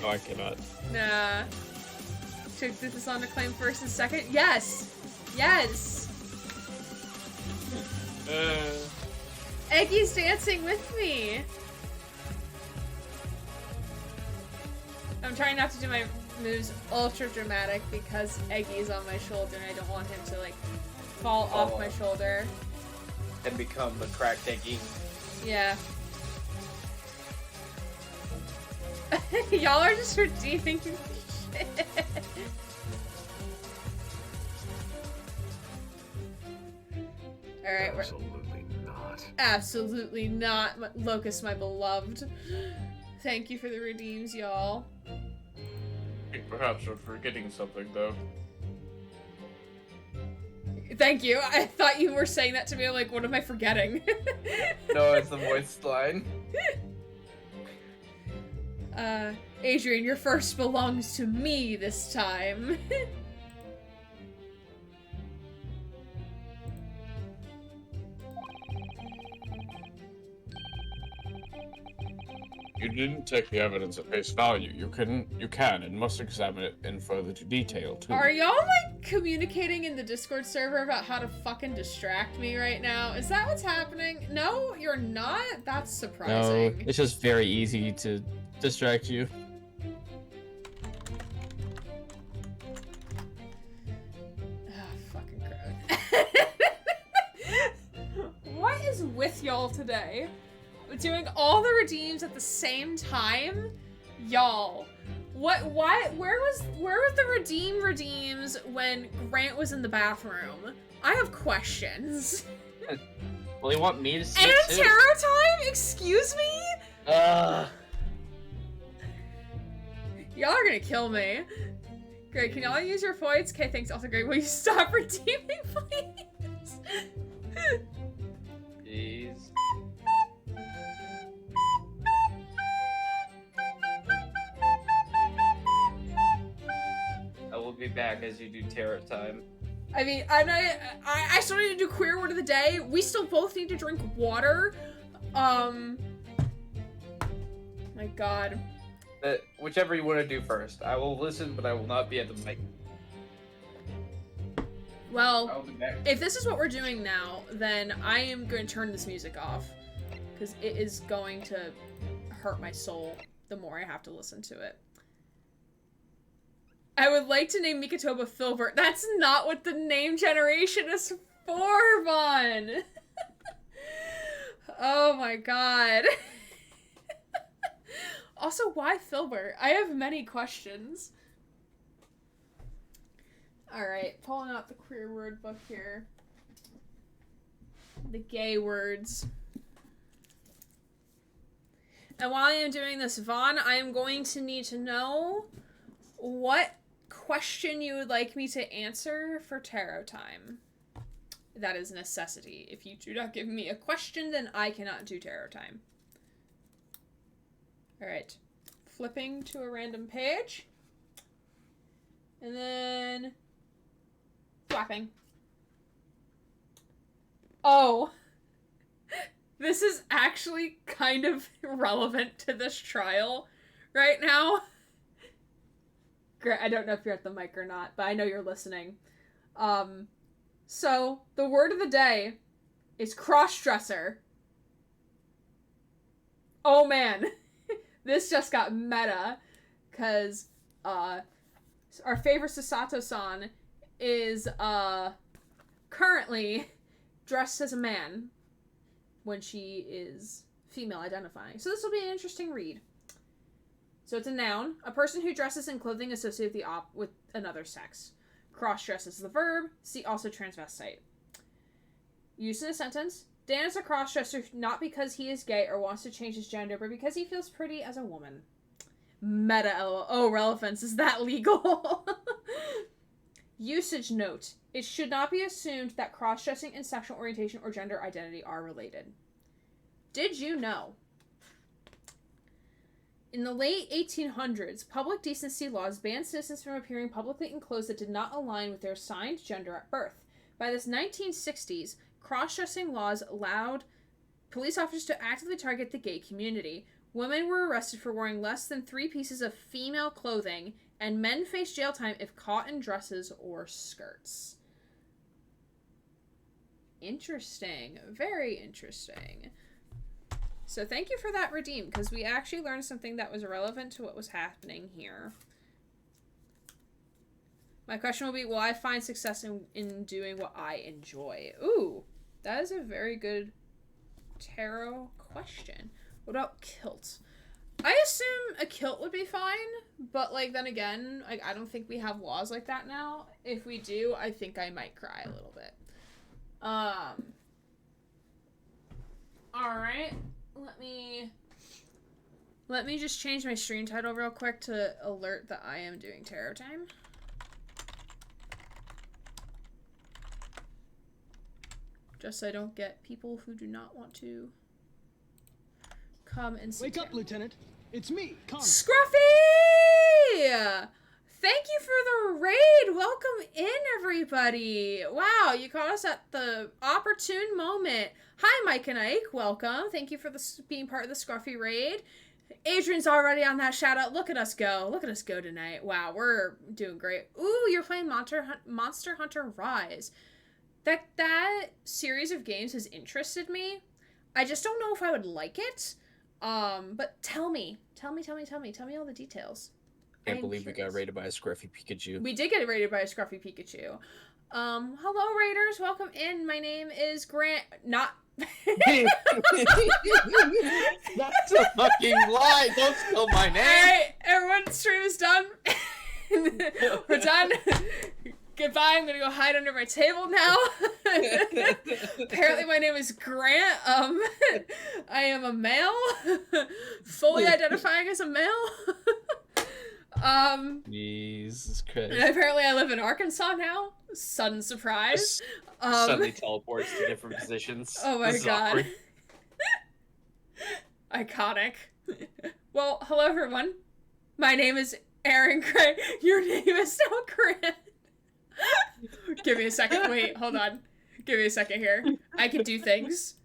No, I cannot. Nah. Should I do this on to claim first and second? Yes! Yes! Eggy's dancing with me! I'm trying not to do my moves ultra dramatic because Eggy's on my shoulder and I don't want him to, like, fall off my shoulder. And become the cracked Eggy. Yeah. Y'all are just redeeming shit. Alright, we're... Absolutely not. Absolutely not. Locust, my beloved. Thank you for the redeems, y'all. Perhaps you're forgetting something, though. Thank you. I thought you were saying that to me. I'm like, what am I forgetting? No, it's the voice line. Adrian, your first belongs to me this time. You didn't take the evidence at face value. You can and must examine it in further detail, too. Are y'all, like, communicating in the Discord server about how to fucking distract me right now? Is that what's happening? No, you're not? That's surprising. No, it's just very easy to distract you. Fucking crap. What is with y'all today? Doing all the redeems at the same time? Y'all. Where was the redeems when Grant was in the bathroom? I have questions. Well, you want me to see And it too? tarot time? Excuse me? Y'all are gonna kill me. Great, can y'all use your foids? Okay, thanks. Also great. Will you stop redeeming, please? Jeez. I will be back as you do tarot time. I mean, I still need to do queer word of the day. We still both need to drink water. My god. Whichever you want to do first. I will listen, but I will not be at the mic. Well, if this is what we're doing now, then I am going to turn this music off. Because it is going to hurt my soul the more I have to listen to it. I would like to name Mikatoba Filbert. That's not what the name generation is for, Vaughn! Oh my god. Also, why Filbert? I have many questions. Alright, pulling out the queer word book here. The gay words. And while I am doing this, Vaughn, I am going to need to know what question you would like me to answer for tarot time. That is a necessity. If you do not give me a question, then I cannot do tarot time. Alright. Flipping to a random page. And then... flapping. Oh. This is actually kind of relevant to this trial right now. Great. I don't know if you're at the mic or not, but I know you're listening. So, the word of the day is cross-dresser. Oh man. This just got meta. Because, our favorite Sasato-san is, currently dressed as a man when she is female identifying. So this will be an interesting read. So it's a noun, a person who dresses in clothing associated with another sex. Cross-dress is the verb. See also transvestite. Used in a sentence. Dan is a cross-dresser not because he is gay or wants to change his gender, but because he feels pretty as a woman. Meta oh, relevance. Is that legal? Usage note. It should not be assumed that cross-dressing and sexual orientation or gender identity are related. Did you know? In the late 1800s, public decency laws banned citizens from appearing publicly in clothes that did not align with their assigned gender at birth. By the 1960s, cross-dressing laws allowed police officers to actively target the gay community. Women were arrested for wearing less than 3 pieces of female clothing, and men faced jail time if caught in dresses or skirts. Interesting. Very interesting. So thank you for that, Redeem, because we actually learned something that was relevant to what was happening here. My question will be, will I find success in doing what I enjoy? Ooh, that is a very good tarot question. What about kilts? I assume a kilt would be fine, but, like, then again, like, I don't think we have laws like that now. If we do, I think I might cry a little bit. Alright. Let me just change my stream title real quick to alert that I am doing tarot time. Just so I don't get people who do not want to come and see. Wake up, Lieutenant. It's me, Connor. Scruffy! Thank you for the raid! Welcome in, everybody! Wow, you caught us at the opportune moment. Hi, Mike and Ike. Welcome. Thank you for being part of the Scruffy raid. Adrian's already on that shout-out. Look at us go. Look at us go tonight. Wow, we're doing great. Ooh, you're playing Monster Hunter Rise. That series of games has interested me. I just don't know if I would like it. But tell me all the details. I can't believe we got raided by a Scruffy Pikachu. We did get raided by a Scruffy Pikachu. Hello Raiders, welcome in. My name is Grant. Not. That's a fucking lie. Don't spill my name. Alright, everyone's stream is done. We're done. Goodbye, I'm gonna go hide under my table now. Apparently my name is Grant. I am a male. Fully identifying as a male. Jesus Christ. And apparently I live in Arkansas now. Sudden surprise. Suddenly teleports to different positions. Oh my god. Iconic. Well, hello everyone. My name is Aaron Gray. Your name is now Grant. Give me a second. Wait, hold on. Give me a second here. I can do things.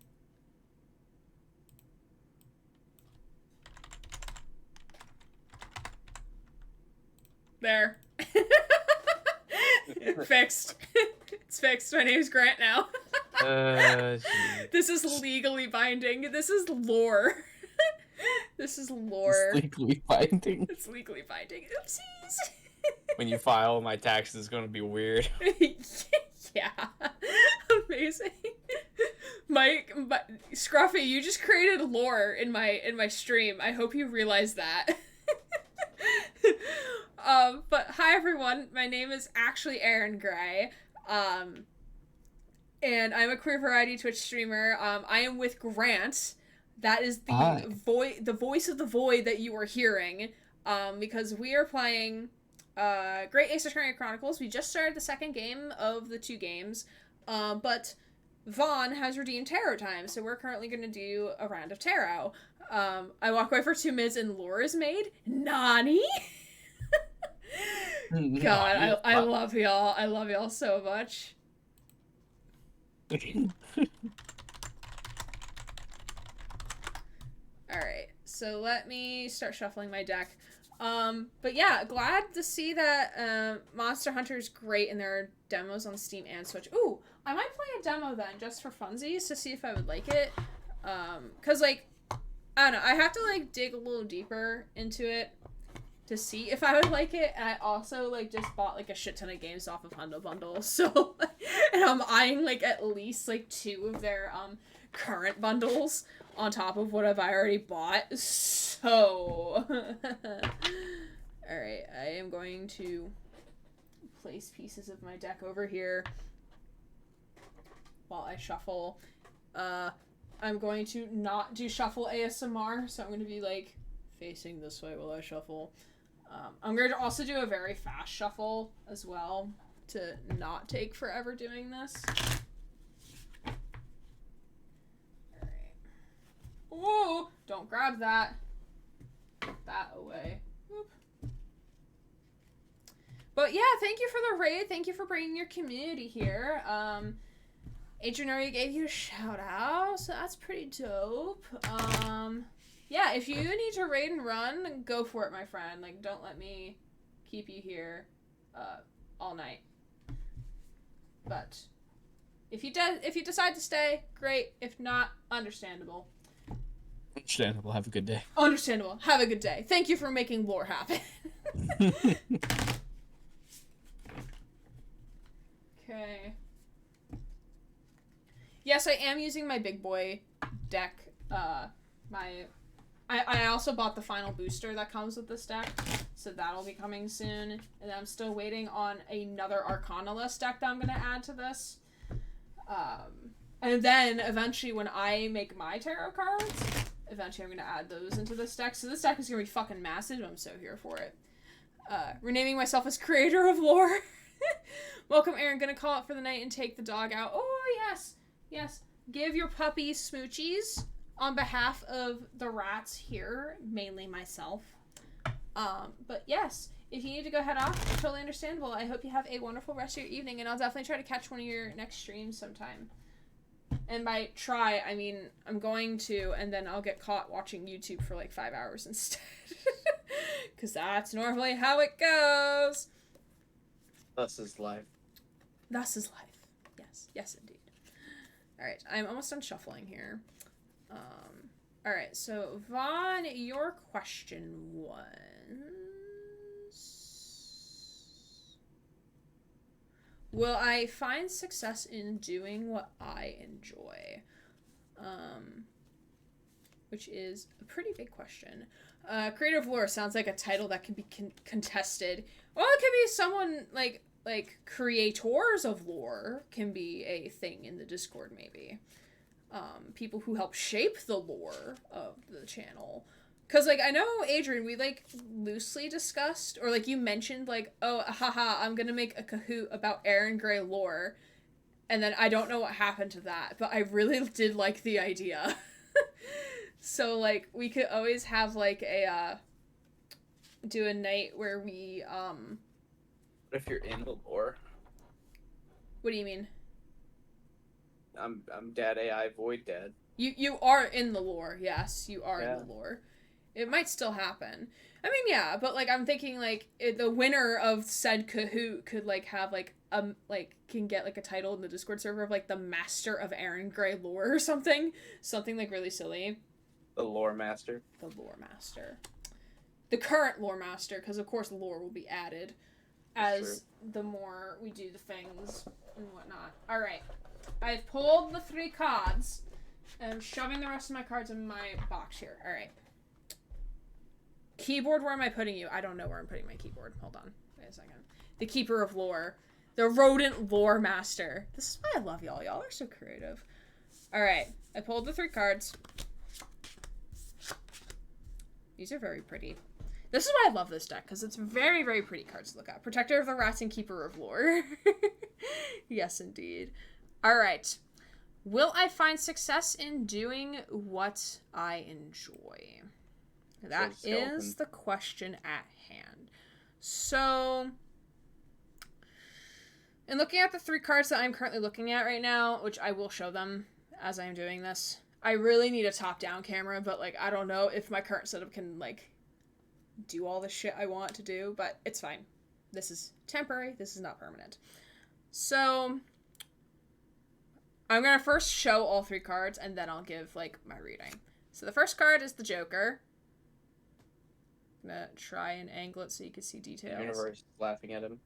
There. Fixed. It's fixed. My name's Grant now. This is legally binding. This is lore. This is lore. It's legally binding. It's legally binding. Oopsies. When you file my taxes, it's gonna be weird. Yeah. Amazing. Mike, Scruffy, you just created lore in my stream. I hope you realize that. But hi everyone, my name is actually Aaron Gray, and I'm a queer variety Twitch streamer. I am with Grant. That is the voice of the void that you are hearing, because we are playing Great Ace Attorney Chronicles. We just started the second game of the 2 games, but Vaughn has redeemed tarot time, so we're currently going to do a round of tarot. I walk away for 2 minutes and lore is made. Nani? God, I love y'all. I love y'all so much. Alright, so let me start shuffling my deck. But yeah, glad to see that Monster Hunter is great and there are demos on Steam and Switch. Ooh, I might play a demo then, just for funsies, to see if I would like it. Cause like, I don't know, I have to like dig a little deeper into it to see if I would like it, and I also like just bought like a shit ton of games off of Hundo Bundle, so and I'm eyeing like at least like 2 of their current bundles on top of what I've already bought. So alright, I am going to place pieces of my deck over here while I shuffle. I'm going to not do shuffle ASMR, so I'm going to be like facing this way while I shuffle. I'm going to also do a very fast shuffle as well to not take forever doing this. Alright. Ooh! Don't grab that. Put that away. Oop. But yeah, thank you for the raid. Thank you for bringing your community here. Adrian gave you a shout out, so that's pretty dope. Yeah, if you need to raid and run, go for it, my friend. Like, don't let me keep you here all night. But if you decide to stay, great. If not, understandable. Understandable. Have a good day. Understandable. Have a good day. Thank you for making lore happen. Okay. Yes, I am using my big boy deck. I also bought the final booster that comes with this deck, so that'll be coming soon. And then I'm still waiting on another Arcana list deck that I'm gonna add to this. And then eventually, when I make my tarot cards, eventually I'm gonna add those into this deck. So this deck is gonna be fucking massive. I'm so here for it. Renaming myself as creator of lore. Welcome, Aaron. Gonna call it for the night and take the dog out. Oh yes. Yes, give your puppies smoochies on behalf of the rats here, mainly myself. But yes, if you need to go head off, totally understandable. I hope you have a wonderful rest of your evening, and I'll definitely try to catch one of your next streams sometime. And by try, I mean I'm going to, and then I'll get caught watching YouTube for like 5 hours instead. Because that's normally how it goes. Thus is life. Thus is life. Yes, yes indeed. Alright, I'm almost done shuffling here. Alright, so Vaughn, your question was... Will I find success in doing what I enjoy? Which is a pretty big question. Creative lore sounds like a title that can be contested. Well, it could be someone like creators of lore can be a thing in the Discord, maybe. People who help shape the lore of the channel. Because, like, I know, Adrian, we, like, loosely discussed, or, like, you mentioned, like, oh, haha, I'm gonna make a Kahoot about Aaron Gray lore. And then I don't know what happened to that, but I really did like the idea. So, like, we could always have, like, do a night where we, What if you're in the lore? What do you mean? I'm Dad AI Void Dad. You are in the lore, yes, you are Yeah. in the lore. It might still happen. I mean, yeah, but, like, I'm thinking, like, the winner of said Kahoot could, like, have, like, can get, like, a title in the Discord server of, like, the Master of Aaron Gray lore or something. Something, like, really silly. The Lore Master. The Lore Master. The current Lore Master, because, of course, lore will be added as the more we do the things and whatnot. Alright. I've pulled the 3 cards, and I'm shoving the rest of my cards in my box here. Alright. Keyboard, where am I putting you? I don't know where I'm putting my keyboard. Hold on. Wait a second. The Keeper of Lore. The Rodent Lore Master. This is why I love y'all. Y'all are so creative. Alright. I pulled the 3 cards. These are very pretty. This is why I love this deck, because it's very, very pretty cards to look at. Protector of the Rats and Keeper of Lore. Yes, indeed. Alright. Will I find success in doing what I enjoy? That is the question at hand. So, in looking at the 3 cards that I'm currently looking at right now, which I will show them as I'm doing this, I really need a top-down camera, but, like, I don't know if my current setup can, like, do all the shit I want to do, but it's fine. This is temporary. This is not permanent. So, I'm going to first show all 3 cards, and then I'll give, like, my reading. So the first card is the Joker. I'm gonna try and angle it so you can see details. The universe is laughing at him.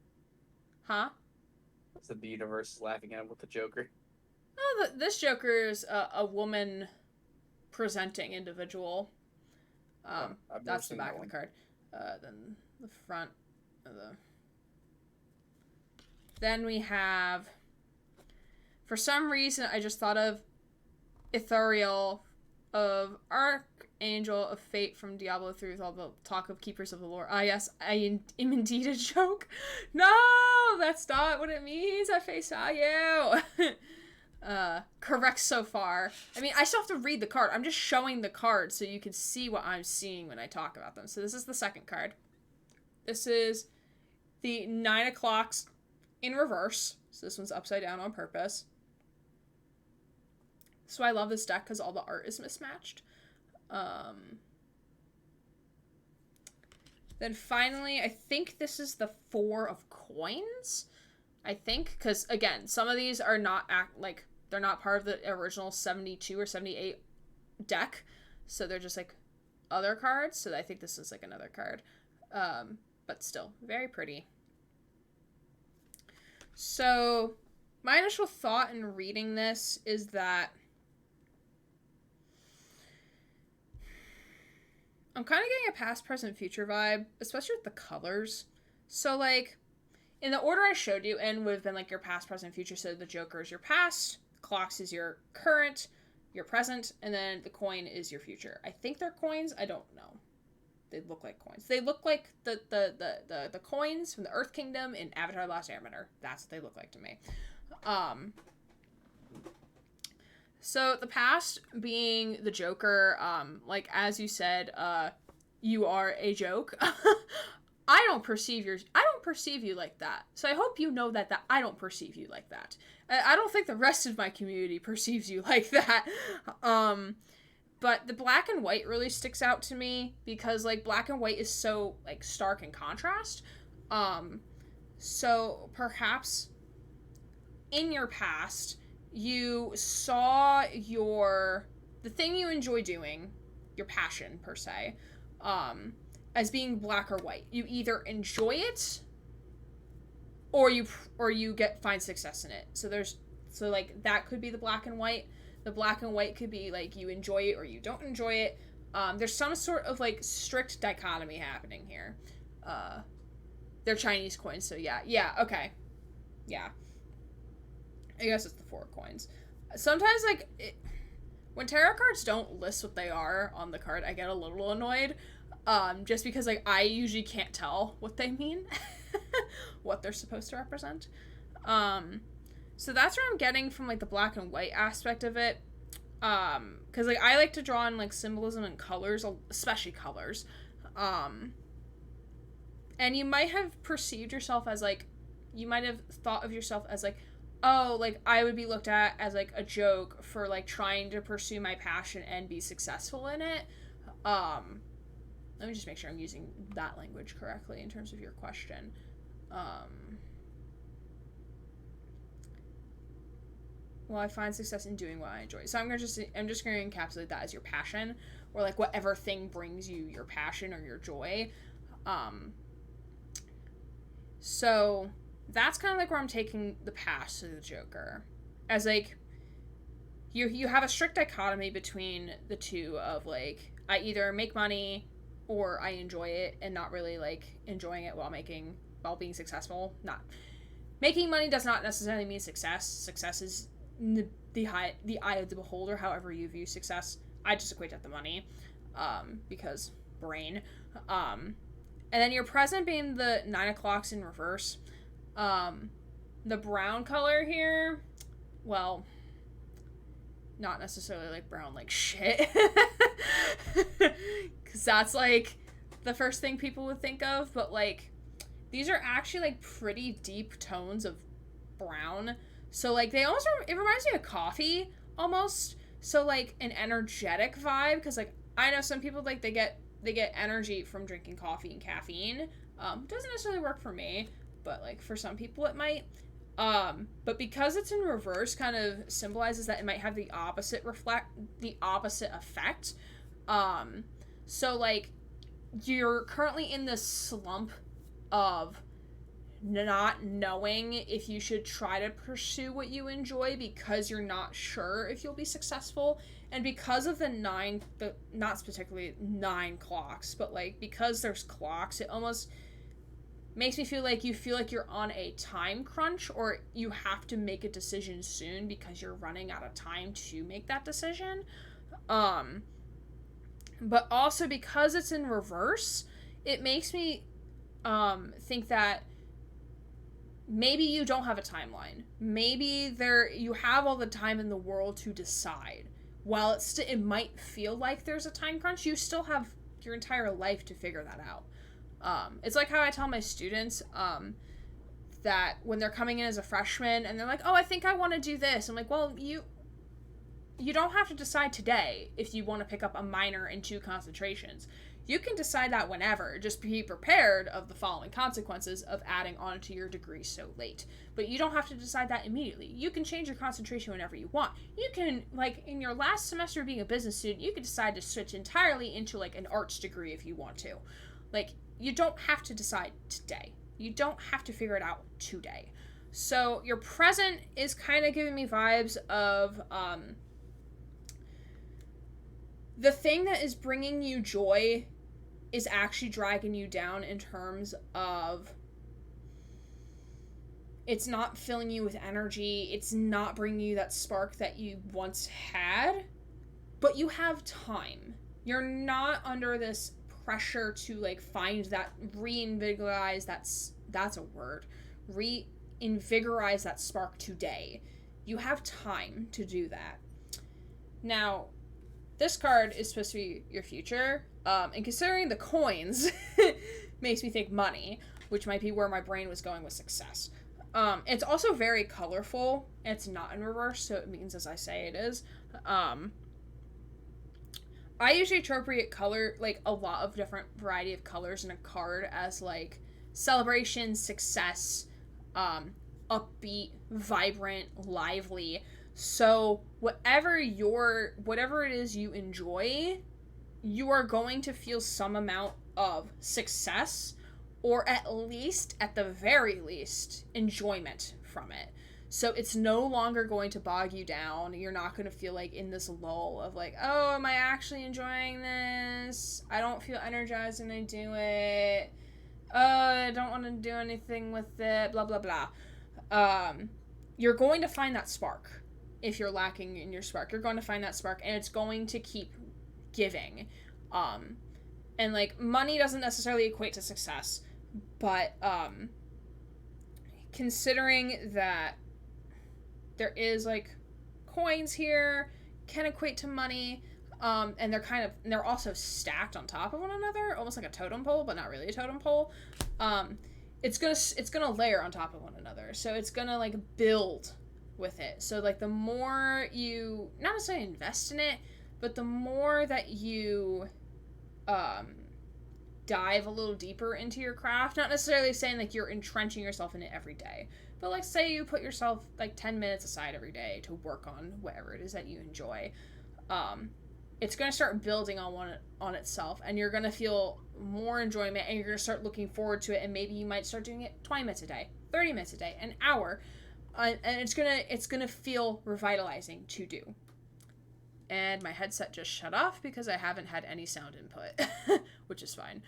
Huh? I said the universe is laughing at him with the Joker. Oh, this Joker is a woman presenting individual. I've never That's the seen back that of the one. card. Then the front of the... Then we have... For some reason, I just thought of Ethereal, of Archangel of Fate from Diablo 3 with all the talk of Keepers of the Lore. Ah, yes, I am indeed a joke. No, that's not what it means. I face you. Correct so far. I mean, I still have to read the card. I'm just showing the card so you can see what I'm seeing when I talk about them. So this is the second card. This is the 9 o'clocks in reverse. So this one's upside down on purpose. So I love this deck because all the art is mismatched. Then finally, I think this is the 4 of coins. I think, because again, some of these are not they're not part of the original 72 or 78 deck, so they're just like other cards. So I think this is like another card, but still very pretty. So my initial thought in reading this is that I'm kind of getting a past, present, future vibe, especially with the colors. So, like, in the order I showed you, and would have been, like, your past, present, future. So the Joker is your past, clocks is your current, your present, and then the coin is your future. I think they're coins. I don't know. They look like coins. They look like the coins from the Earth Kingdom in Avatar: The Last Airbender. That's what they look like to me. So the past being the Joker, like as you said, you are a joke. I don't perceive you like that. So I hope you know that I don't perceive you like that. I don't think the rest of my community perceives you like that. But the black and white really sticks out to me because like black and white is so like stark in contrast. So perhaps in your past, you saw the thing you enjoy doing, your passion per se, as being black or white. You either enjoy it or you find success in it. So like that could be the black and white. The black and white could be like you enjoy it or you don't enjoy it. There's some sort of like strict dichotomy happening here. They're Chinese coins, so yeah, okay. Yeah. I guess it's the 4 coins. Sometimes, like, when tarot cards don't list what they are on the card, I get a little annoyed. Just because, like, I usually can't tell what they mean. What they're supposed to represent. So that's where I'm getting from, like, the black and white aspect of it. Because, like, I like to draw in, like, symbolism and colors, especially colors. And you might have perceived yourself as, like, you might have thought of yourself as, like, oh, like, I would be looked at as, like, a joke for, like, trying to pursue my passion and be successful in it. Let me just make sure I'm using that language correctly in terms of your question. Well, I find success in doing what I enjoy. So I'm just going to encapsulate that as your passion, or, like, whatever thing brings you your passion or your joy. So that's kind of like where I'm taking the past to the Joker. As like you have a strict dichotomy between the two of like I either make money or I enjoy it and not really like enjoying it while being successful. Not making money does not necessarily mean success. Success is the eye of the beholder, however you view success. I just equate that to money. Because brain. And then your present being the 9 o'clocks in reverse. The brown color here, well, not necessarily like brown like shit. Because that's like the first thing people would think of, but like these are actually like pretty deep tones of brown. So like they almost, it reminds me of coffee almost. So like an energetic vibe, because like I know some people like they get energy from drinking coffee and caffeine. Doesn't necessarily work for me, but like for some people it might. But because it's in reverse, kind of symbolizes that it might have the opposite effect. So like you're currently in this slump of not knowing if you should try to pursue what you enjoy because you're not sure if you'll be successful. And because of the not particularly 9 clocks, but like because there's clocks, it almost makes me feel like you're on a time crunch, or you have to make a decision soon because you're running out of time to make that decision. But also because it's in reverse, it makes me think that maybe you don't have a timeline. Maybe you have all the time in the world to decide. While it might feel like there's a time crunch, you still have your entire life to figure that out. It's like how I tell my students that when they're coming in as a freshman and they're like, oh, I think I want to do this. I'm like, well, you don't have to decide today if you want to pick up a minor and 2 concentrations. You can decide that whenever. Just be prepared of the following consequences of adding on to your degree so late. But you don't have to decide that immediately. You can change your concentration whenever you want. You can, like, in your last semester of being a business student, you can decide to switch entirely into, like, an arts degree if you want to. Like, you don't have to decide today. You don't have to figure it out today. So your present is kind of giving me vibes of, the thing that is bringing you joy is actually dragging you down in terms of it's not filling you with energy, it's not bringing you that spark that you once had, but you have time. You're not under this pressure to like find that reinvigorize that's a word. Reinvigorize that spark today. You have time to do that. Now, this card is supposed to be your future, and considering the coins makes me think money, which might be where my brain was going with success. It's also very colorful. It's not in reverse, so it means as I say it is. I usually appropriate color, like a lot of different variety of colors in a card as like celebration, success, upbeat, vibrant, lively. So whatever it is you enjoy, you are going to feel some amount of success, or at the very least, enjoyment from it. So it's no longer going to bog you down. You're not going to feel like in this lull of like, oh, am I actually enjoying this? I don't feel energized when I do it. I don't want to do anything with it, blah, blah, blah. You're going to find that spark. If you're lacking in your spark, you're going to find that spark, and it's going to keep giving. And like money doesn't necessarily equate to success, but considering that there is like coins here can equate to money, and they're also stacked on top of one another, almost like a totem pole, but not really a totem pole. It's gonna layer on top of one another, so it's gonna like build with it. So like the more you not necessarily invest in it, but the more that you dive a little deeper into your craft, not necessarily saying like you're entrenching yourself in it every day, but like say you put yourself like 10 minutes aside every day to work on whatever it is that you enjoy, it's going to start building on itself, and you're going to feel more enjoyment, and you're going to start looking forward to it, and maybe you might start doing it 20 minutes a day, 30 minutes a day, an hour, and it's gonna feel revitalizing to do. And my headset just shut off because I haven't had any sound input, which is fine.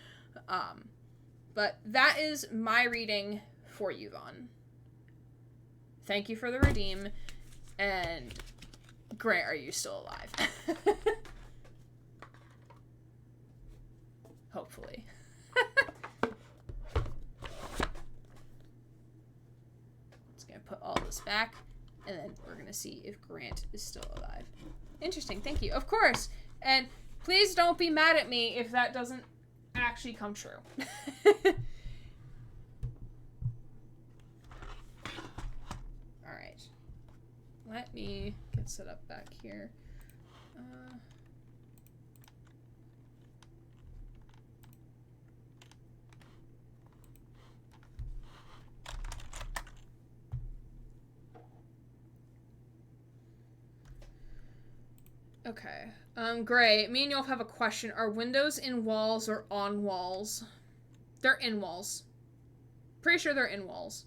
But that is my reading for you, Vaughn. Thank you for the redeem, and Grant, are you still alive? Hopefully. Put all this back, and then we're gonna see if Grant is still alive. Interesting, thank you. Of course, and please don't be mad at me if that doesn't actually come true. Alright. Let me get set up back here. Okay. Gray, me and Yolf have a question. Are windows in walls or on walls? They're in walls. Pretty sure they're in walls.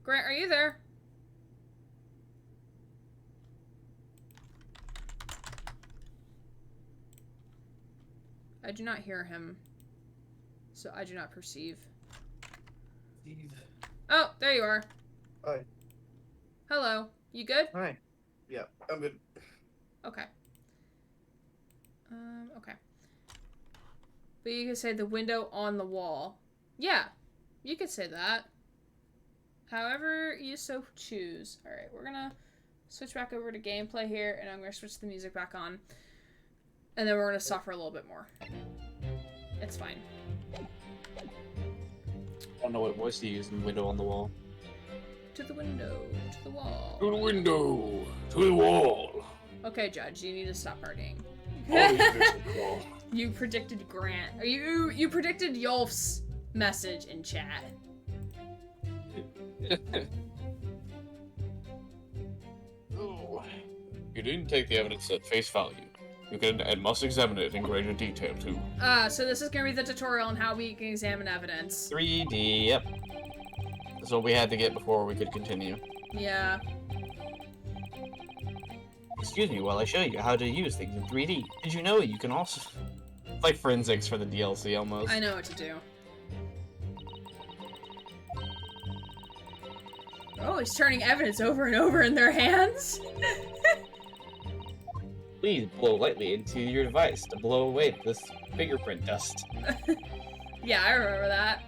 Grant, are you there? I do not hear him. So I do not perceive. Steve. Oh, there you are. Hi. Hello. You good? Hi. Yeah, I'm good. Okay. Okay. But you could say the window on the wall. Yeah, you could say that. However you so choose. Alright, we're gonna switch back over to gameplay here, and I'm gonna switch the music back on. And then we're gonna suffer a little bit more. It's fine. I don't know what voice to use in the window on the wall. To the window, to the wall. To the window, to the wall. Okay, Judge, you need to stop partying. Oh, You predicted Grant. Or you predicted Yolf's message in chat. Oh. You didn't take the evidence at face value. You can and must examine it in greater detail too. So this is gonna be the tutorial on how we can examine evidence. 3D, yep. That's what we had to get before we could continue. Yeah. Excuse me while I show you how to use things in 3D. Did you know you can also... It's like forensics for the DLC almost. I know what to do. Oh, he's turning evidence over and over in their hands. Please blow lightly into your device to blow away this fingerprint dust. Yeah, I remember that.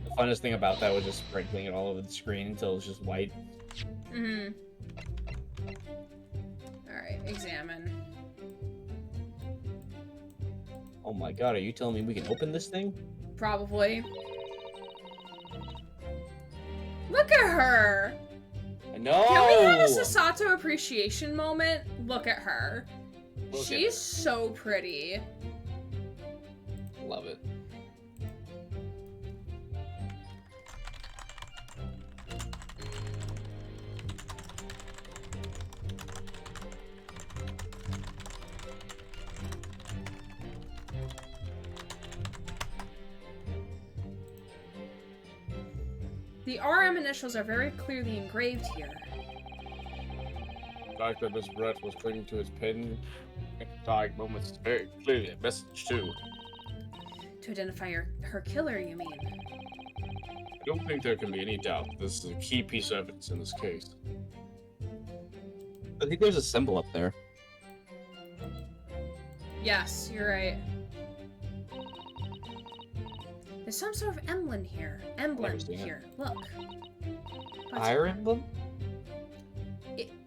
The funnest thing about that was just sprinkling it all over the screen until it was just white. Mm-hmm. Alright, examine. Oh my god, are you telling me we can open this thing? Probably. Look at her! No! Can we have a Sasato appreciation moment? Look at her. Look at She's so pretty. Love it. The RM initials are very clearly engraved here. The fact that Miss Brett was clinging to his pen at the dying moments is very clearly a message too. To identify her killer, you mean? I don't think there can be any doubt that this is a key piece of evidence in this case. I think there's a symbol up there. Yes, you're right. There's some sort of emblem here. Look. But Fire emblem?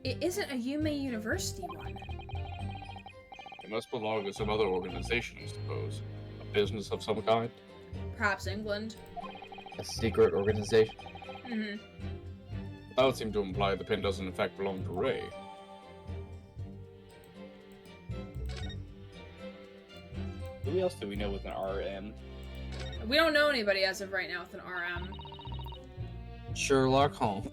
it isn't a Yume University one. It must belong to some other organization, I suppose. A business of some kind. Perhaps England. A secret organization? Mm-hmm. That would seem to imply the pen doesn't in fact belong to Ray. Who else do we know with an RM? We don't know anybody as of right now with an RM. Sherlock Holmes.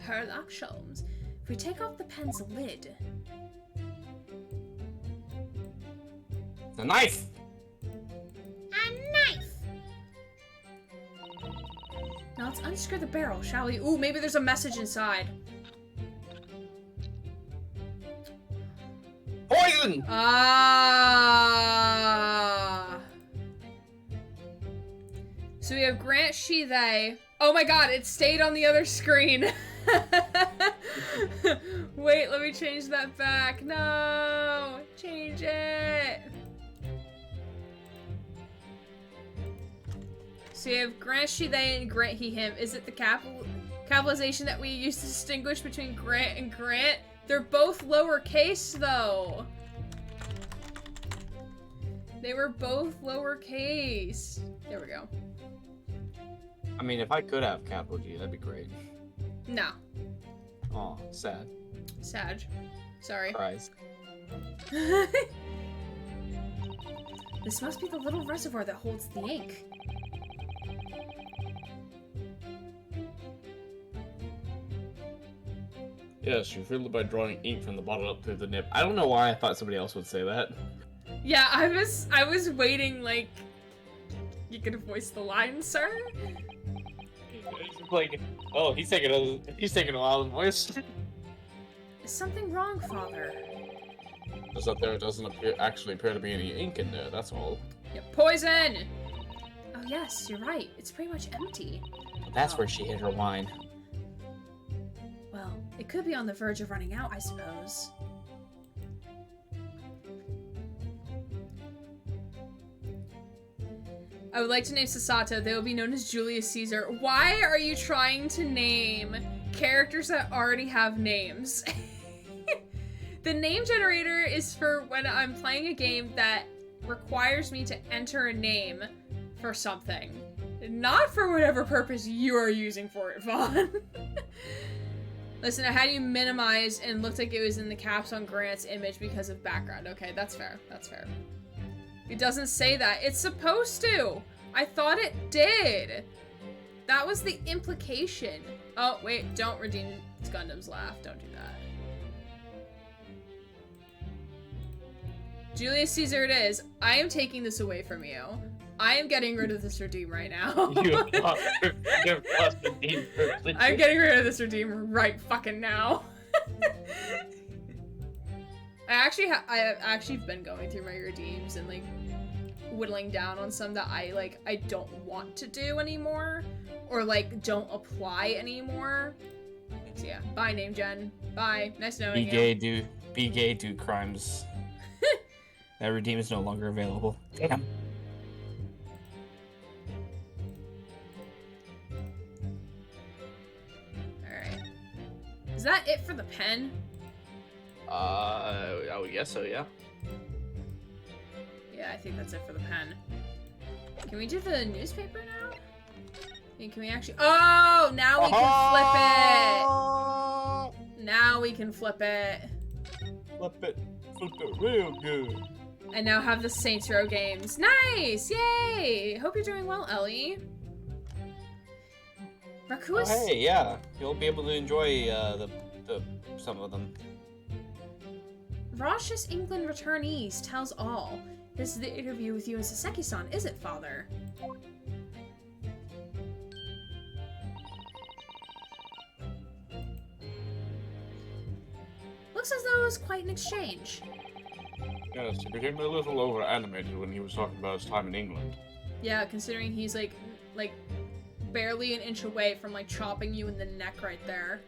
Sherlock Holmes. If we take off the pen's lid... The knife! A knife! Now let's unscrew the barrel, shall we? Ooh, maybe there's a message inside. Poison! Ah. So we have Grant, she, they. Oh my god, it stayed on the other screen. Wait, let me change that back. No, change it. So you have Grant, she, they, and Grant, he, him. Is it the capitalization that we use to distinguish between Grant and Grant? They're both lowercase, though. They were both lowercase. There we go. I mean, if I could have capital G, that'd be great. No. Aw, sad. Sag. Sorry. Cries. This must be the little reservoir that holds the ink. Yes, you feel it by drawing ink from the bottle up through the nib. I don't know why I thought somebody else would say that. Yeah, I was waiting, like, you could voice the line, sir? Like, oh, he's taking a while to voice. Is something wrong, Father? Just that there doesn't actually appear to be any ink in there, that's all. Yeah, poison! Oh yes, you're right. It's pretty much empty. That's where she hid her wine. Well, it could be on the verge of running out, I suppose. I would like to name Sasato. They will be known as Julius Caesar. Why are you trying to name characters that already have names? The name generator is for when I'm playing a game that requires me to enter a name for something. Not for whatever purpose you are using for it, Vaughn. Listen, I had you minimized and looked like it was in the caps on Grant's image because of background. Okay, that's fair. That's fair. It doesn't say that. It's supposed to. I thought it did. That was the implication. Oh, wait. Don't redeem Gundam's laugh. Don't do that. Julius Caesar it is. I am taking this away from you. I am getting rid of this redeem right now. You're plus redeem privilege. I'm getting rid of this redeem right fucking now. I've actually been going through my redeems and like whittling down on some that I don't want to do anymore or like don't apply anymore. So yeah, bye name gen. Bye. Nice knowing you. Be gay, do crimes. That redeem is no longer available. Damn. Alright. Is that it for the pen? I would guess so, yeah. Yeah, I think that's it for the pen. Can we do the newspaper now? And can we actually... Oh! Now we can flip it! Now we can flip it. Flip it real good. And now have the Saints Row games. Nice! Yay! Hope you're doing well, Ellie. Raku's... Oh, hey, yeah. You'll be able to enjoy some of them. Rosh's England returnees tells all. This is the interview with you and Saseki-san, is it, Father? Looks as though it was quite an exchange. Yes, he became a little over-animated when he was talking about his time in England. Yeah, considering he's like barely an inch away from like chopping you in the neck right there.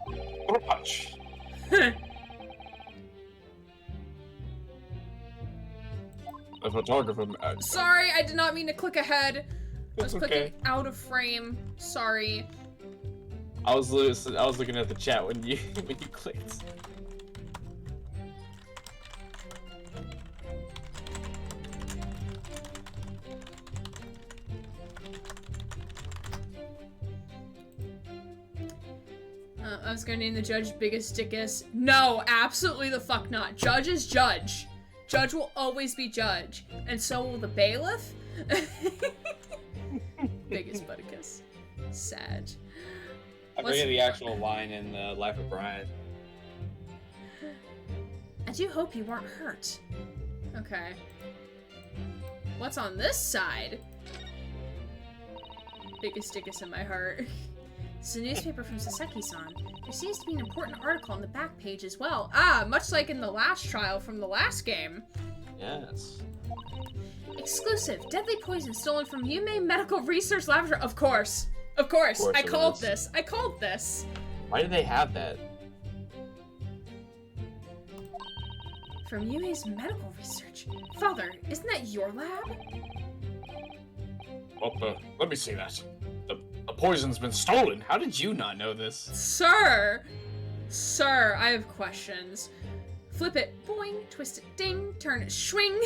What a punch! The photographer... Sorry, I did not mean to click ahead. I was clicking okay. out of frame. Sorry. I was looking at the chat when you clicked. I was gonna name the judge biggest dickus. No, absolutely the fuck not. Judge is judge. Judge will always be judge. And so will the bailiff. Biggest butticus. Sad. I forget the actual line in Life of Brian. I do hope you weren't hurt. Okay. What's on this side? Biggest dickus in my heart. It's a newspaper from Saseki-san. There seems to be an important article on the back page as well. Ah, much like in the last trial from the last game. Yes. Exclusive. Deadly poison stolen from Yume Medical Research Laboratory. Of course. Of course. I called this. I called this. Why do they have that? From Yume's medical research. Father, isn't that your lab? Let me see that. The poison's been stolen. How did you not know this? Sir! Sir, I have questions. Flip it, boing, twist it, ding, turn it, swing.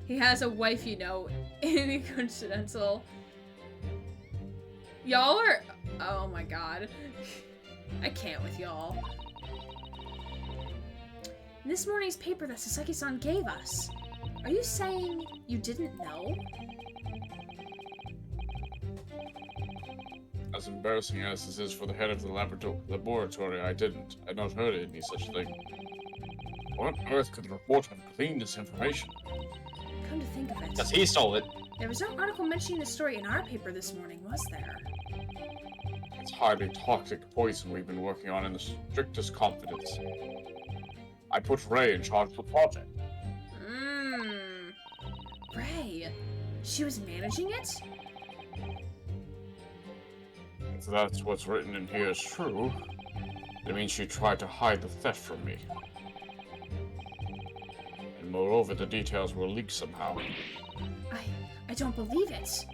He has a wife, you know. Any coincidental. Y'all are... Oh my god. I can't with y'all. This morning's paper that Saseki-san gave us. Are you saying you didn't know? As embarrassing as this is for the head of the laboratory, I had not heard any such thing. What on earth could the report have gleaned this information? Come to think of it, Because he stole it. there was no article mentioning the story in our paper this morning, was there? It's highly toxic poison we've been working on in the strictest confidence. I put Ray in charge of the project. Ray, she was managing it? If that's what's written in here is true, it means she tried to hide the theft from me. And moreover, the details were leaked somehow. I don't believe it.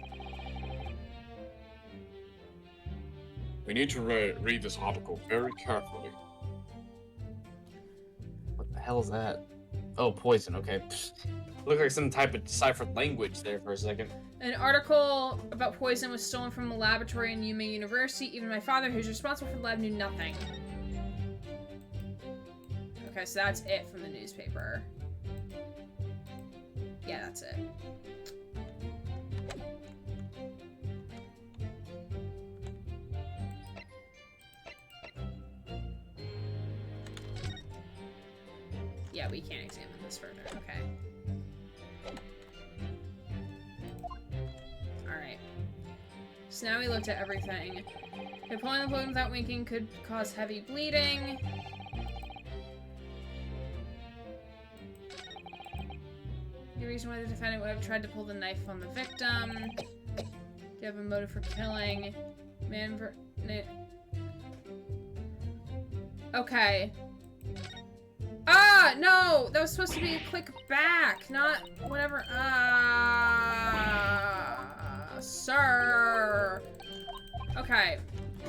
We need to read this article very carefully. What the hell is that? Oh, poison, okay. Pfft. Looked like some type of deciphered language there for a second. An article about poison was stolen from a laboratory in Yuma University. Even my father, who's responsible for the lab, knew nothing. Okay, so that's it from the newspaper. Yeah, that's it. Yeah, we can't examine this further. Okay. Alright. So now we looked at everything. Okay, pulling the plug without winking could cause heavy bleeding. The reason why the defendant would have tried to pull the knife on the victim. Do you have a motive for killing? Okay. Ah, no! That was supposed to be a click back, not whatever. Sir. Okay.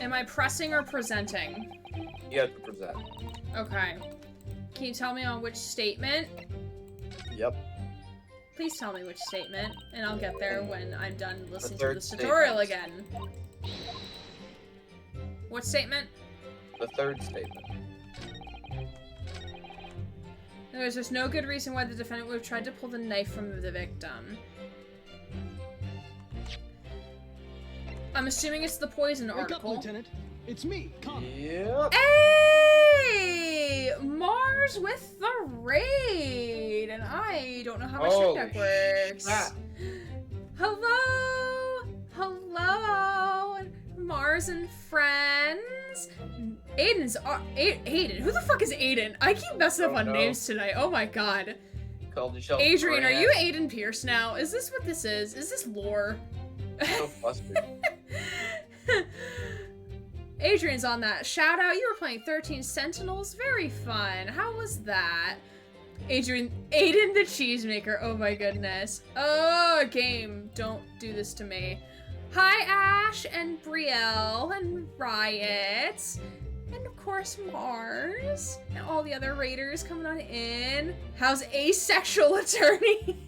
Am I pressing or presenting? You have to present. Okay. Can you tell me on which statement? Yep. Please tell me which statement, and I'll get there when I'm done listening to third this tutorial statement. again. What statement? The third statement. There's just no good reason why the defendant would have tried to pull the knife from the victim. I'm assuming it's the poison Wake up, article. Lieutenant. It's me, Connor. Yep. Hey! Mars with the raid! And I don't know how my stream deck works. Hello! Hello! Mars and friends! Aiden. Who the fuck is Aiden? I keep messing up on names tonight. Oh my god. Called yourself Adrian, are Brand. you Aiden Pierce now? Is this what this is? Is this lore? So flustered. Adrian's on that. Shout out, you were playing 13 Sentinels. Very fun. How was that? Aiden the cheesemaker. Oh my goodness. Oh, game. Don't do this to me. Hi, Ash and Brielle and Riot. And of course, Mars. And all the other raiders coming on in. How's asexual attorney?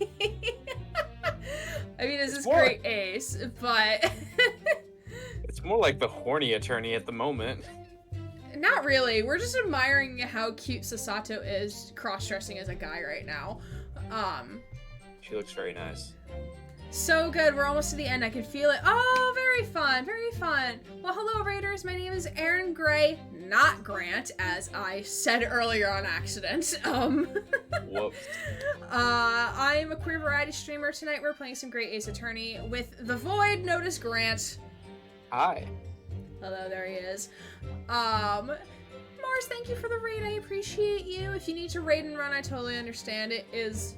I mean, this is great ace, but... It's more like the horny attorney at the moment. Not really. We're just admiring how cute Sasato is cross-dressing as a guy right now. She looks very nice. So good. We're almost to the end. I can feel it. Oh, very fun. Very fun. Well, hello, Raiders. My name is Aaron Gray, not Grant, as I said earlier on accident. Whoops. I'm a queer variety streamer. Tonight we're playing some great Ace Attorney with the Void. Notice Grant. Hi. Hello, there he is. Mars, thank you for the raid. I appreciate you. If you need to raid and run, I totally understand. It is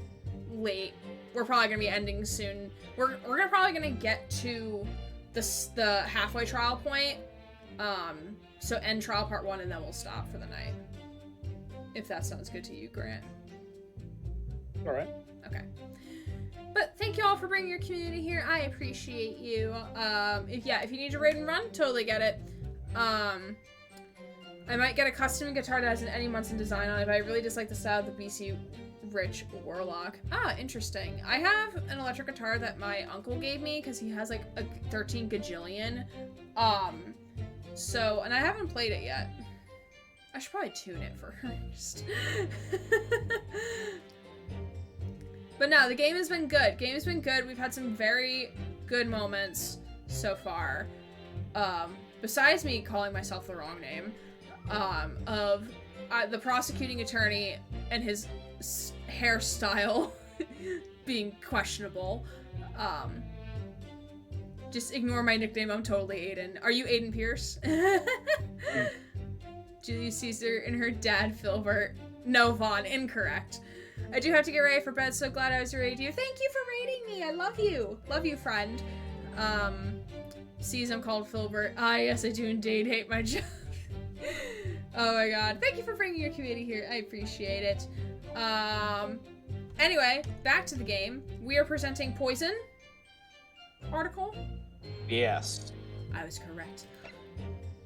late. We're probably gonna be ending soon. We're probably gonna get to the halfway trial point. So end trial part 1 and then we'll stop for the night. If that sounds good to you, Grant. All right. Okay. But thank you all for bringing your community here. I appreciate you. If you need to raid and run, totally get it. I might get a custom guitar that has an Eddie Munson design on it, but I really dislike the style of the BC Rich Warlock. Ah, interesting. I have an electric guitar that my uncle gave me because he has like a 13 gajillion. And I haven't played it yet. I should probably tune it first. But no, the game has been good. We've had some very good moments so far. besides me calling myself the wrong name, of the prosecuting attorney and his hairstyle being questionable. Just ignore my nickname, I'm totally Aiden. Are you Aiden Pierce? Julius Caesar and her dad, Filbert. No, Vaughn, incorrect. I do have to get ready for bed, so glad I was ready to you. Thank you for rating me, I love you. Love you, friend. Sees I'm called Filbert. Ah, yes, I do indeed hate my job. Oh my god. Thank you for bringing your community here. I appreciate it. Anyway, back to the game. We are presenting Poison article. Yes. I was correct.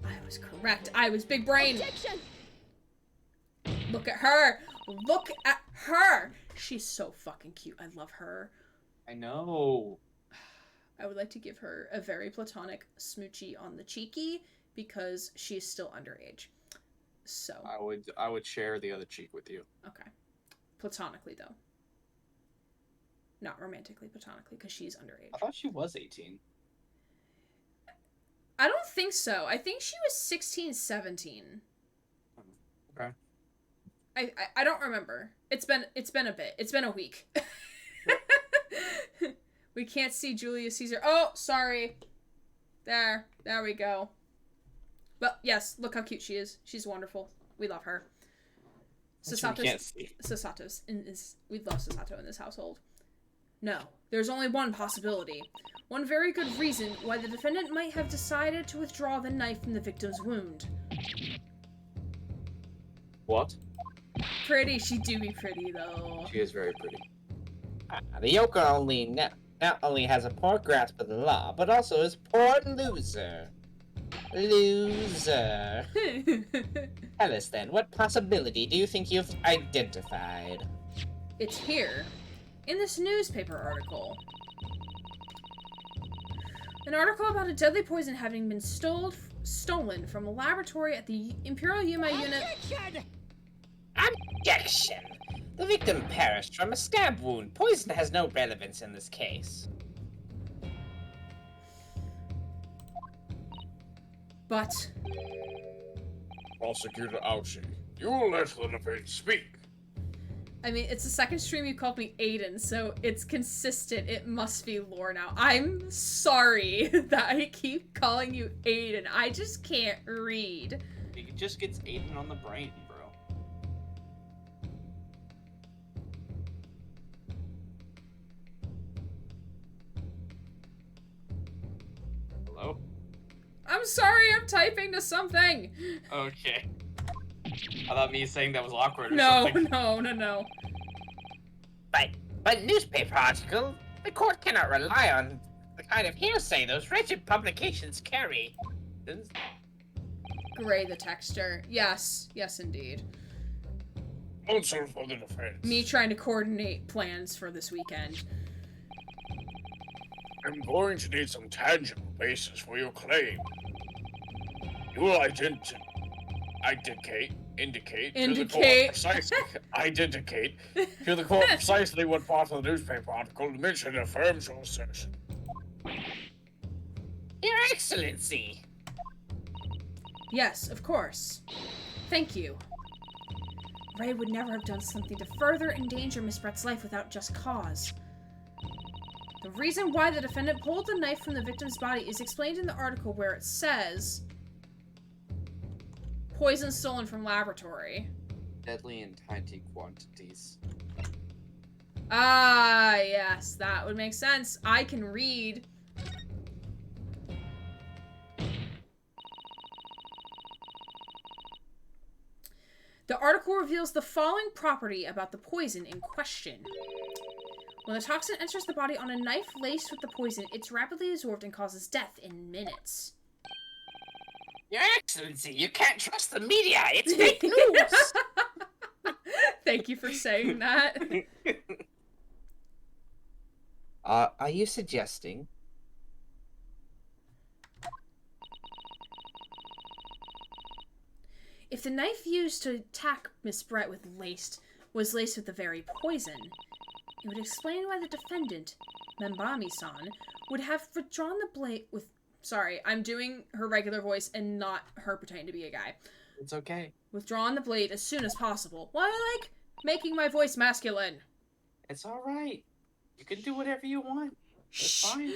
I was correct. I was big brain. Objection! Look at her. Look at her. She's so fucking cute. I love her. I know. I would like to give her a very platonic smoochie on the cheeky because she's still underage. So I would share the other cheek with you. okay. Platonically though. Not romantically, platonically, because she's underage. I thought she was 18. I don't think so. I think she was 16, 17. Okay. I don't remember. It's been a bit. It's been a week. We can't see Julius Caesar. Oh, sorry. There we go. But yes, look how cute she is. She's wonderful. We love her. Sasato's we love Sasato in this household. No, there's only one possibility. One very good reason why the defendant might have decided to withdraw the knife from the victim's wound. What? Pretty, she do be pretty though. She is very pretty. The Yoker not only has a poor grasp of the law, but also is a poor loser. Loser. Tell us then, what possibility do you think you've identified? It's here, in this newspaper article. An article about a deadly poison having been stolen from a laboratory at the Imperial Yuma unit. Objection! The victim perished from a stab wound. Poison has no relevance in this case. But Prosecutor Ouchie, you will let the defense speak. I mean, it's the second stream you called me Aiden, so it's consistent. It must be lore now. I'm sorry that I keep calling you Aiden. I just can't read. It just gets Aiden on the brain, bro. Hello? I'm sorry, I'm typing to something. Okay. I thought me saying that was awkward or No, something. no. But newspaper article, the court cannot rely on the kind of hearsay those wretched publications carry. Gray the texture. Yes, indeed. Counsel for the defense. Me trying to coordinate plans for this weekend. I'm going to need some tangible basis for your claim. You will indicate to the court precisely what part of the newspaper article mentioned affirms your assertion. Your Excellency! Yes, of course. Thank you. Ray would never have done something to further endanger Miss Brett's life without just cause. The reason why the defendant pulled the knife from the victim's body is explained in the article where it says, poison stolen from laboratory. Deadly in tiny quantities. Ah, yes, that would make sense. I can read. The article reveals the following property about the poison in question. When the toxin enters the body on a knife laced with the poison, it's rapidly absorbed and causes death in minutes. Your Excellency, you can't trust the media! It's fake news! Thank you for saying that. Are you suggesting? If the knife used to attack Miss Brett was laced with the very poison, it would explain why the defendant, Membami-san, would have withdrawn the blade with Sorry, I'm doing her regular voice and not her pretending to be a guy. It's okay. Withdrawing the blade as soon as possible. Why I like making my voice masculine? It's all right. You can do whatever you want. It's fine.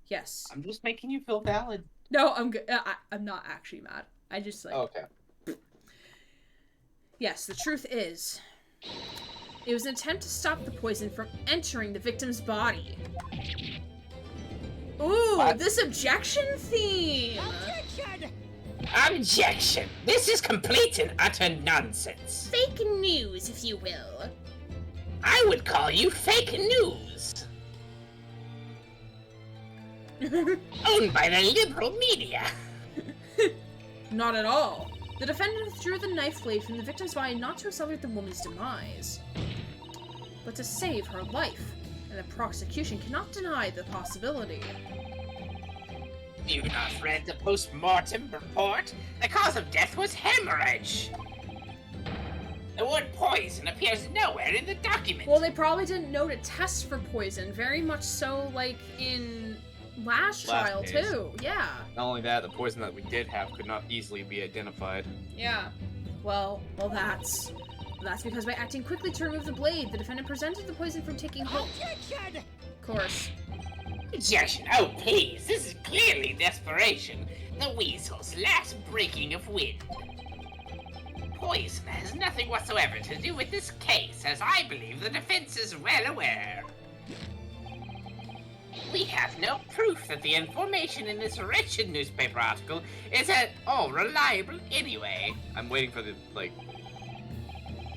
Yes. I'm just making you feel valid. No, I'm good. I'm not actually mad. I just like. Okay. Yes, the truth is, it was an attempt to stop the poison from entering the victim's body. Ooh, What? this objection theme! Objection! This is complete and utter nonsense. Fake news, if you will. I would call you fake news. Owned by the liberal media. Not at all. The defendant withdrew the knife blade from the victim's body not to accelerate the woman's demise, but to save her life, and the prosecution cannot deny the possibility. You not read the Postmortem Report? The cause of death was hemorrhage. The word poison appears nowhere in the document. Well, they probably didn't know to test for poison, very much so like in last trial case. too. Yeah. Not only that, the poison that we did have could not easily be identified. Yeah. Well, that's because by acting quickly to remove the blade, the defendant prevented the poison from taking hold. Of course. Objection! Oh, please, this is clearly desperation. The weasel's last breaking of wind. Poison has nothing whatsoever to do with this case, as I believe the defense is well aware. We have no proof that the information in this wretched newspaper article is at all reliable anyway. I'm waiting for the,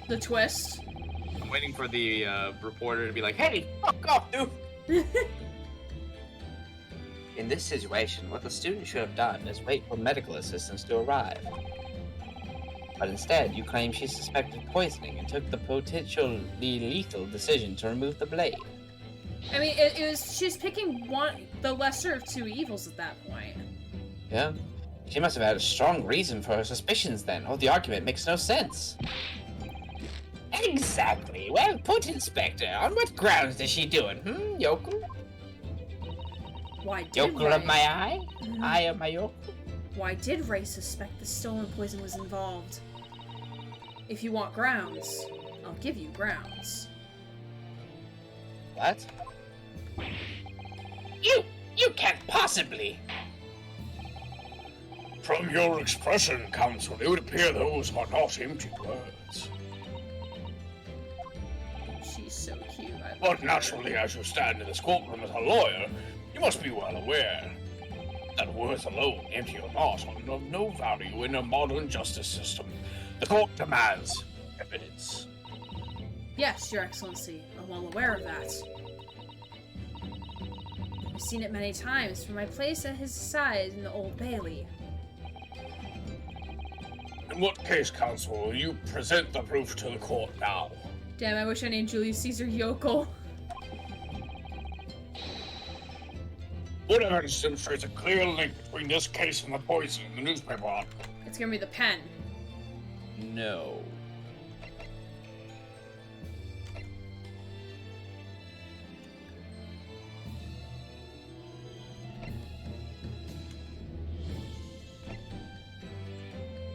The twist. I'm waiting for the reporter to be like, hey, fuck off, dude! In this situation, what the student should have done is wait for medical assistance to arrive. But instead, you claim she suspected poisoning and took the potentially lethal decision to remove the blade. I mean, she's picking the lesser of two evils at that point. Yeah? She must have had a strong reason for her suspicions then, or the argument makes no sense. Exactly. Well put, Inspector. On what grounds is she doing, yokel? Why did Yokel Ray? of my eye? Eye of my yokel? Why did Ray suspect the stolen poison was involved? If you want grounds, I'll give you grounds. What? You can't possibly. From your expression, Counsel, it would appear those are not empty words. She's so cute. But naturally, as you stand in this courtroom as a lawyer, you must be well aware that words alone, empty or not, are of no value in a modern justice system. The court demands evidence. Yes, Your Excellency. I'm well aware of that. I've seen it many times from my place at his side in the Old Bailey. In what case, Counsel, will you present the proof to the court now? Damn, I wish I named Julius Caesar Yokel. What evidence demonstrates a clear link between this case and the poison in the newspaper article? It's gonna be the pen. No.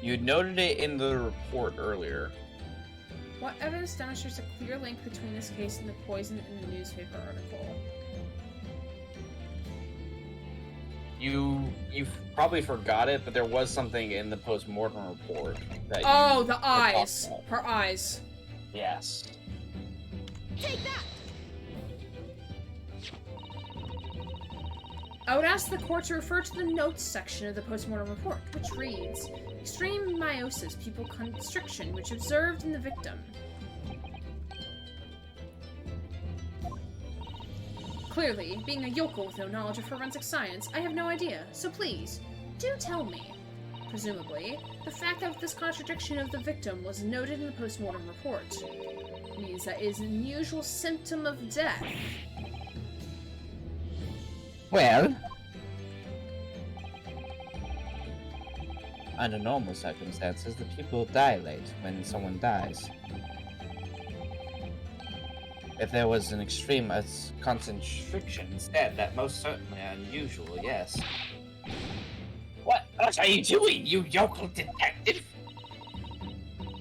You noted it in the report earlier. What evidence demonstrates a clear link between this case and the poison in the newspaper article? You probably forgot it, but there was something in the postmortem report that Oh, the eyes. Her eyes. Yes. Take that! I would ask the court to refer to the notes section of the postmortem report, which reads, extreme meiosis, pupil constriction, which observed in the victim. Clearly, being a yokel with no knowledge of forensic science, I have no idea, so please, do tell me. Presumably, the fact that this contradiction of the victim was noted in the postmortem report means that it is an unusual symptom of death. Well, under normal circumstances, the pupil dilate when someone dies. If there was an extreme concentration instead, that most certainly unusual, yes. What are you doing, you yokel detective?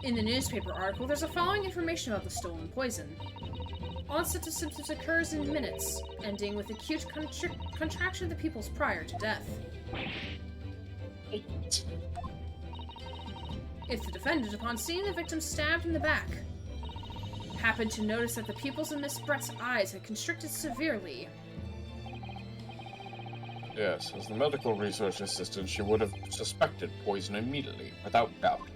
In the newspaper article, there's the following information about the stolen poison. Onset of symptoms occurs in minutes, ending with acute contraction of the pupils prior to death. If the defendant, upon seeing the victim stabbed in the back, happened to notice that the pupils in Miss Brett's eyes had constricted severely. Yes, as the medical research assistant, she would have suspected poison immediately, without doubt.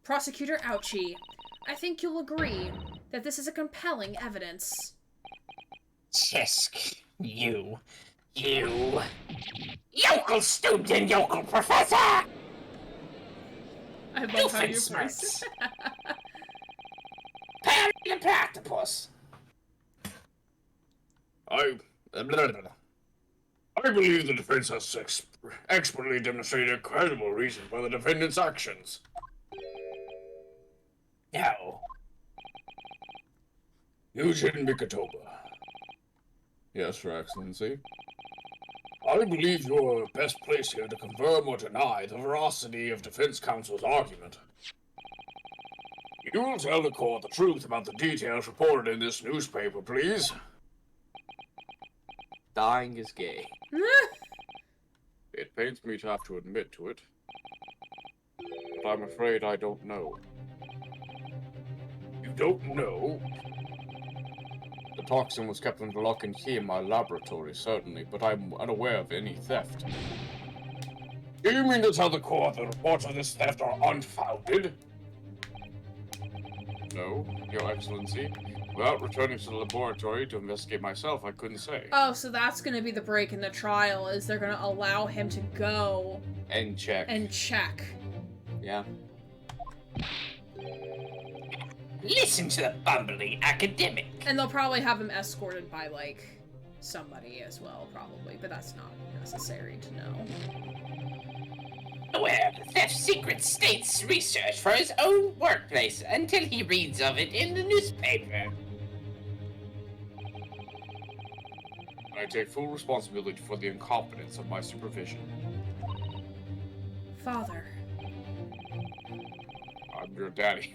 Prosecutor Ouchie, I think you'll agree that this is a compelling evidence. Tisk, you yokel student and yokel professor! I love how you voice. Parry the platypus! I believe the defense has expertly demonstrated a credible reason for the defendant's actions. No. Eugene Mikatoba. Yes, Your Excellency. I believe you are best placed here to confirm or deny the veracity of defense counsel's argument. You will tell the court the truth about the details reported in this newspaper, please. Dying is gay. It pains me to have to admit to it, but I'm afraid I don't know. You don't know? The toxin was kept under lock and key in my laboratory, certainly, but I'm unaware of any theft. Do you mean to tell the court the reports of this theft are unfounded? No, Your Excellency. Without returning to the laboratory to investigate myself, I couldn't say. Oh, so that's gonna be the break in the trial, is they're gonna allow him to go And check. and check. Yeah. Listen to the bumbling academic. And they'll probably have him escorted by, like, somebody as well, probably, but that's not necessary to know. Aware of the theft secret state's research for his own workplace until he reads of it in the newspaper. I take full responsibility for the incompetence of my supervision. Father. I'm your daddy.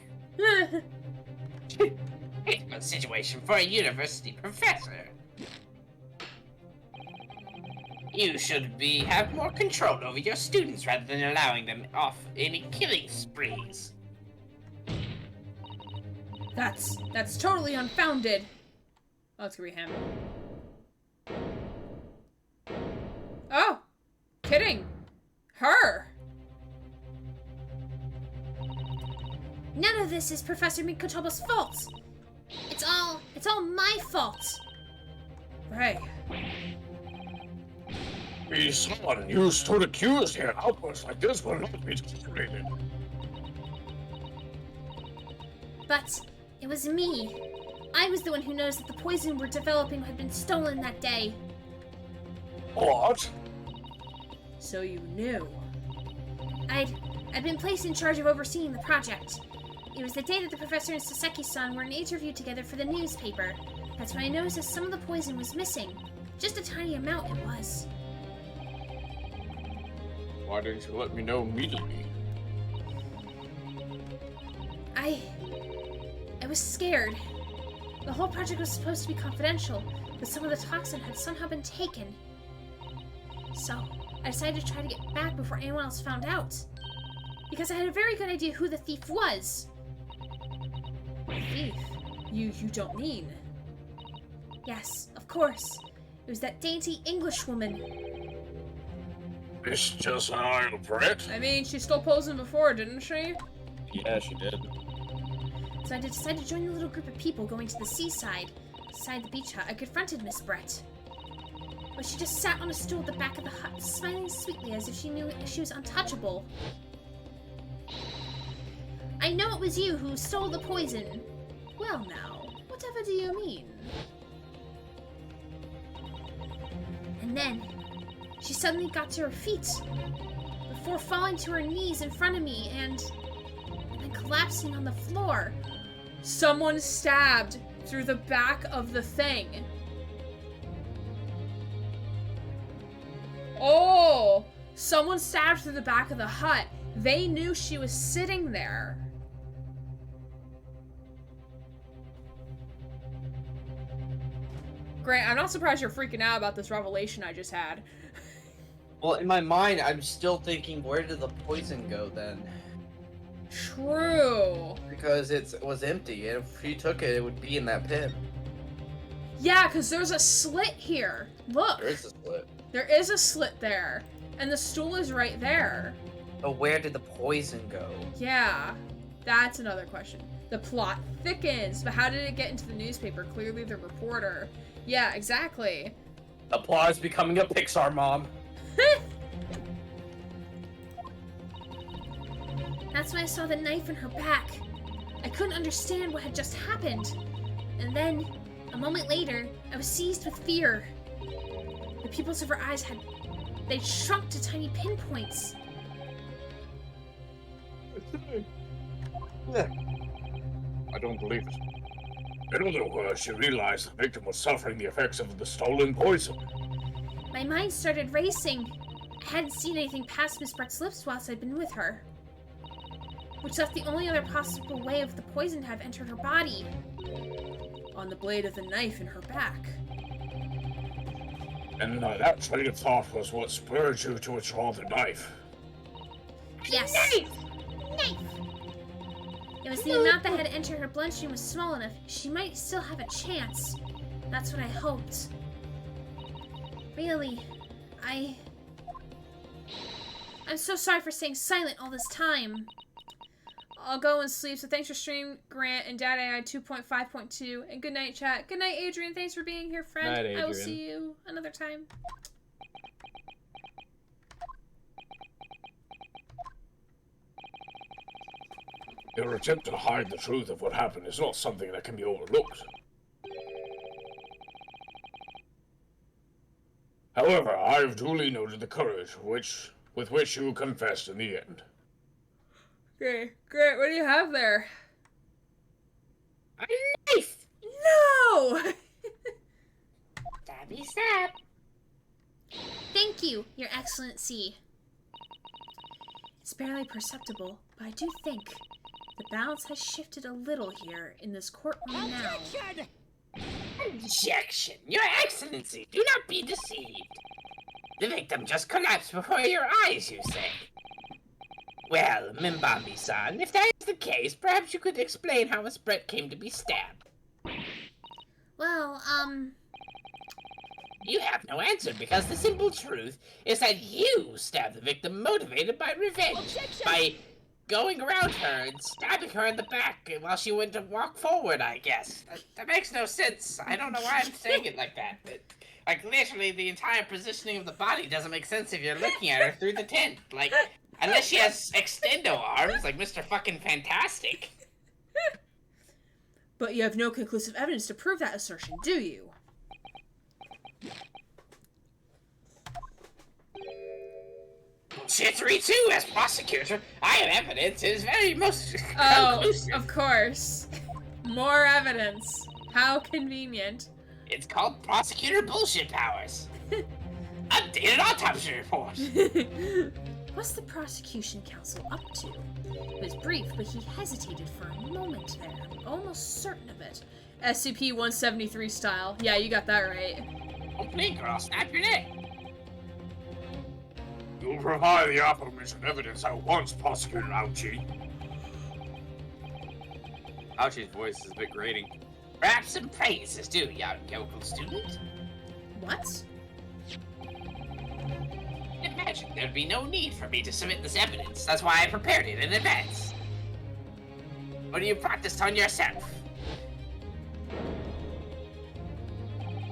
Difficult situation for a university professor. You should have more control over your students rather than allowing them off any killing sprees. That's totally unfounded. Oh, it's gonna be him. Oh! Kidding! Her! None of this is Professor Mikotoba's fault. It's all my fault. Right. Be someone you stood accused here. Outbursts like this will not be tolerated. But it was me. I was the one who noticed that the poison we're developing had been stolen that day. What? So you knew. I'd been placed in charge of overseeing the project. It was the day that the professor and Saseki-san were in an interview together for the newspaper. That's when I noticed that some of the poison was missing. Just a tiny amount it was. Why didn't you let me know immediately? I was scared. The whole project was supposed to be confidential, but some of the toxin had somehow been taken. So, I decided to try to get back before anyone else found out. Because I had a very good idea who the thief was. The thief? You don't mean? Yes, of course. It was that dainty English woman. Miss Josiah Brett? I mean, she stole poison before, didn't she? Yeah, she did. So I decided to join the little group of people going to the seaside. Beside the beach hut, I confronted Miss Brett. But she just sat on a stool at the back of the hut, smiling sweetly as if she knew she was untouchable. I know it was you who stole the poison. Well now, whatever do you mean? And then, she suddenly got to her feet, before falling to her knees in front of me, and I collapsing on the floor. Someone stabbed through the back of the thing. Oh! Someone stabbed through the back of the hut. They knew she was sitting there. Grant, I'm not surprised you're freaking out about this revelation I just had. Well, in my mind, I'm still thinking, where did the poison go then? True. Because it was empty, and if she took it, it would be in that pin. Yeah, because there's a slit here. Look. There is a split. There is a slit there. And the stool is right there. But where did the poison go? Yeah, that's another question. The plot thickens, but how did it get into the newspaper? Clearly the reporter. Yeah, exactly. The plot is becoming a Pixar mom. That's when I saw the knife in her back. I couldn't understand what had just happened. And then, a moment later, I was seized with fear. The pupils of her eyes they'd shrunk to tiny pinpoints. I don't believe it. In other words, she realized the victim was suffering the effects of the stolen poison. My mind started racing. I hadn't seen anything past Miss Brett's lips whilst I'd been with her, which left the only other possible way of the poison to have entered her body. On the blade of the knife in her back. And that train of thought was what spurred you to withdraw the knife. Yes. Knife! It was the amount that had entered her bloodstream was small enough. She might still have a chance. That's what I hoped. Really, I'm so sorry for staying silent all this time. I'll go and sleep, so thanks for stream, Grant, and Dad AI 2.5.2, and good night, chat. Good night, Adrian. Thanks for being here, friend. Night, I will Adrian. see you another time. Your attempt to hide the truth of what happened is not something that can be overlooked. However, I've duly noted the courage with which you confessed in the end. Okay, great. What do you have there? A knife! No! Stabby stab. Thank you, Your Excellency. It's barely perceptible, but I do think the balance has shifted a little here in this courtroom now. Objection! Your Excellency, do not be deceived. The victim just collapsed before your eyes, you say. Well, Mimbambi-san, if that is the case, perhaps you could explain how Miss Brett came to be stabbed. Well, You have no answer because the simple truth is that you stabbed the victim motivated by revenge. Objection! By going around her and stabbing her in the back while she went to walk forward, I guess. That makes no sense. I don't know why I'm saying it like that. Like, literally, the entire positioning of the body doesn't make sense if you're looking at her through the tent. Like, unless she has extendo arms, like Mr. fucking Fantastic. But you have no conclusive evidence to prove that assertion, do you? Jittery too, as prosecutor. I have evidence. It is very most Oh, conclusive. of course. More evidence. How convenient. It's called prosecutor bullshit powers. Updated autopsy report. what's the prosecution counsel up to? It was brief, but he hesitated for a moment there. I'm almost certain of it. SCP-173 style. Yeah, you got that right. Don't blink or I'll snap your neck. You'll provide the aforementioned evidence at once, Prosecutor Ouchie. Ouchie's voice is a bit grating. Perhaps some praise is due, young yokel student. What? Imagine there'd be no need for me to submit this evidence. That's why I prepared it in advance. Or do you practice on yourself?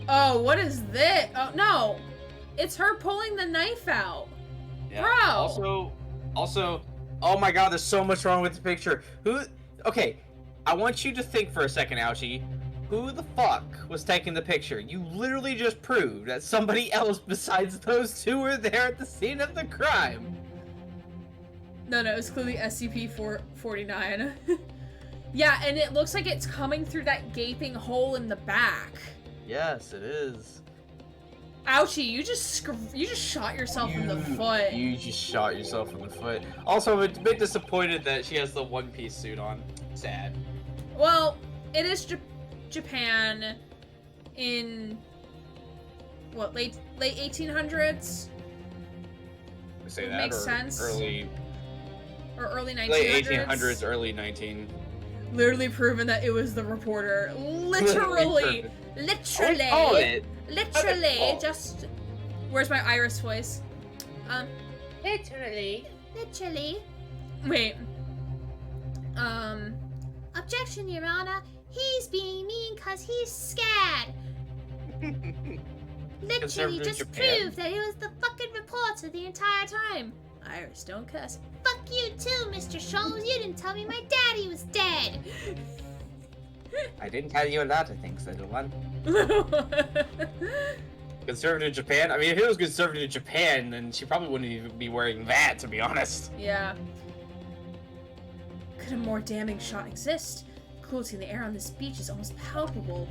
Oh, what is this? Oh, no. It's her pulling the knife out. Yeah. Bro. Also, oh my god, there's so much wrong with the picture. Okay, I want you to think for a second, Ouchie. Who the fuck was taking the picture? You literally just proved that somebody else besides those two were there at the scene of the crime. No, it was clearly SCP-49. Yeah, and it looks like it's coming through that gaping hole in the back. Yes, it is. Ouchie, you just shot yourself in the foot. You just shot yourself in the foot. Also, I'm a bit disappointed that she has the one-piece suit on. Sad. Well, it is Japan in what, late 1800s? Say Would that, make or sense. early 1900s. late 1800s, early 19. Literally proven that it was the reporter. Literally. Literally, just. Where's my Irish voice? Literally. Wait. Objection, Your Honor. He's being mean because he's scared. Literally Conservative just Japan. proved that it was the fucking reporter the entire time. Irish, don't cuss. Fuck you too, Mr. Scholes. You didn't tell me my daddy was dead. I didn't tell you a lot of things, little one. Conservative Japan? I mean, if it was conservative Japan, then she probably wouldn't even be wearing that, to be honest. Yeah. Could a more damning shot exist? Cruelty in the air on this beach is almost palpable.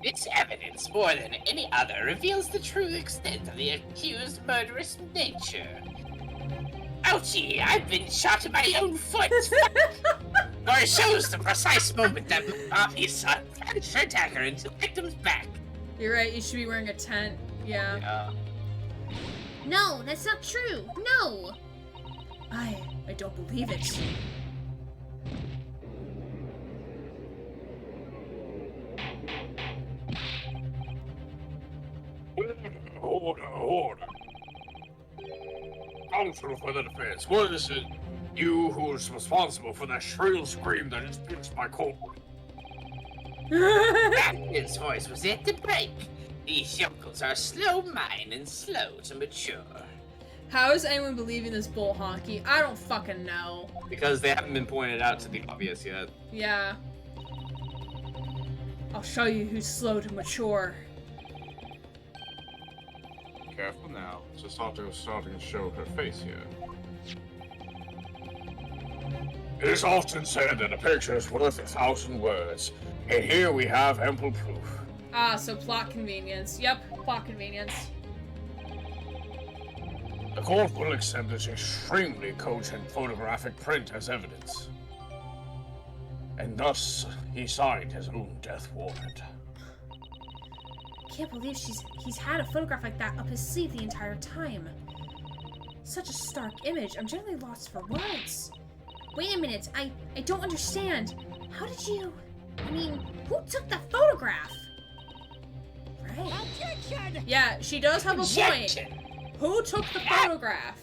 Its evidence, more than any other, reveals the true extent of the accused's murderous nature. Ouchie, I've been shot in my own foot! Or it shows the precise moment that Bobby saw plunged her dagger into the victim's back. You're right, you should be wearing a tent. Yeah. Yeah. No, that's not true. No. I don't believe it. Order. Counsel for the defense, what is it? You who is responsible for that shrill scream that has pierced my core. His voice was yet to break. These yokels are slow-minded and slow to mature. How is anyone believing this bull honky? I don't fucking know. Because they haven't been pointed out to the obvious yet. Yeah. I'll show you who's slow to mature. Careful now, Sasato is starting to show her face here. It is often said that a picture is worth 1,000 words, and here we have ample proof. Ah, so plot convenience. Yep, plot convenience. The court will accept this extremely cogent photographic print as evidence. And thus, he signed his own death warrant. Can't believe he's had a photograph like that up his sleeve the entire time. Such a stark image. I'm generally lost for words. Wait a minute. I don't understand. How did you... I mean, who took the photograph? Right. Objection! Yeah, she does have a point. Who took the photograph?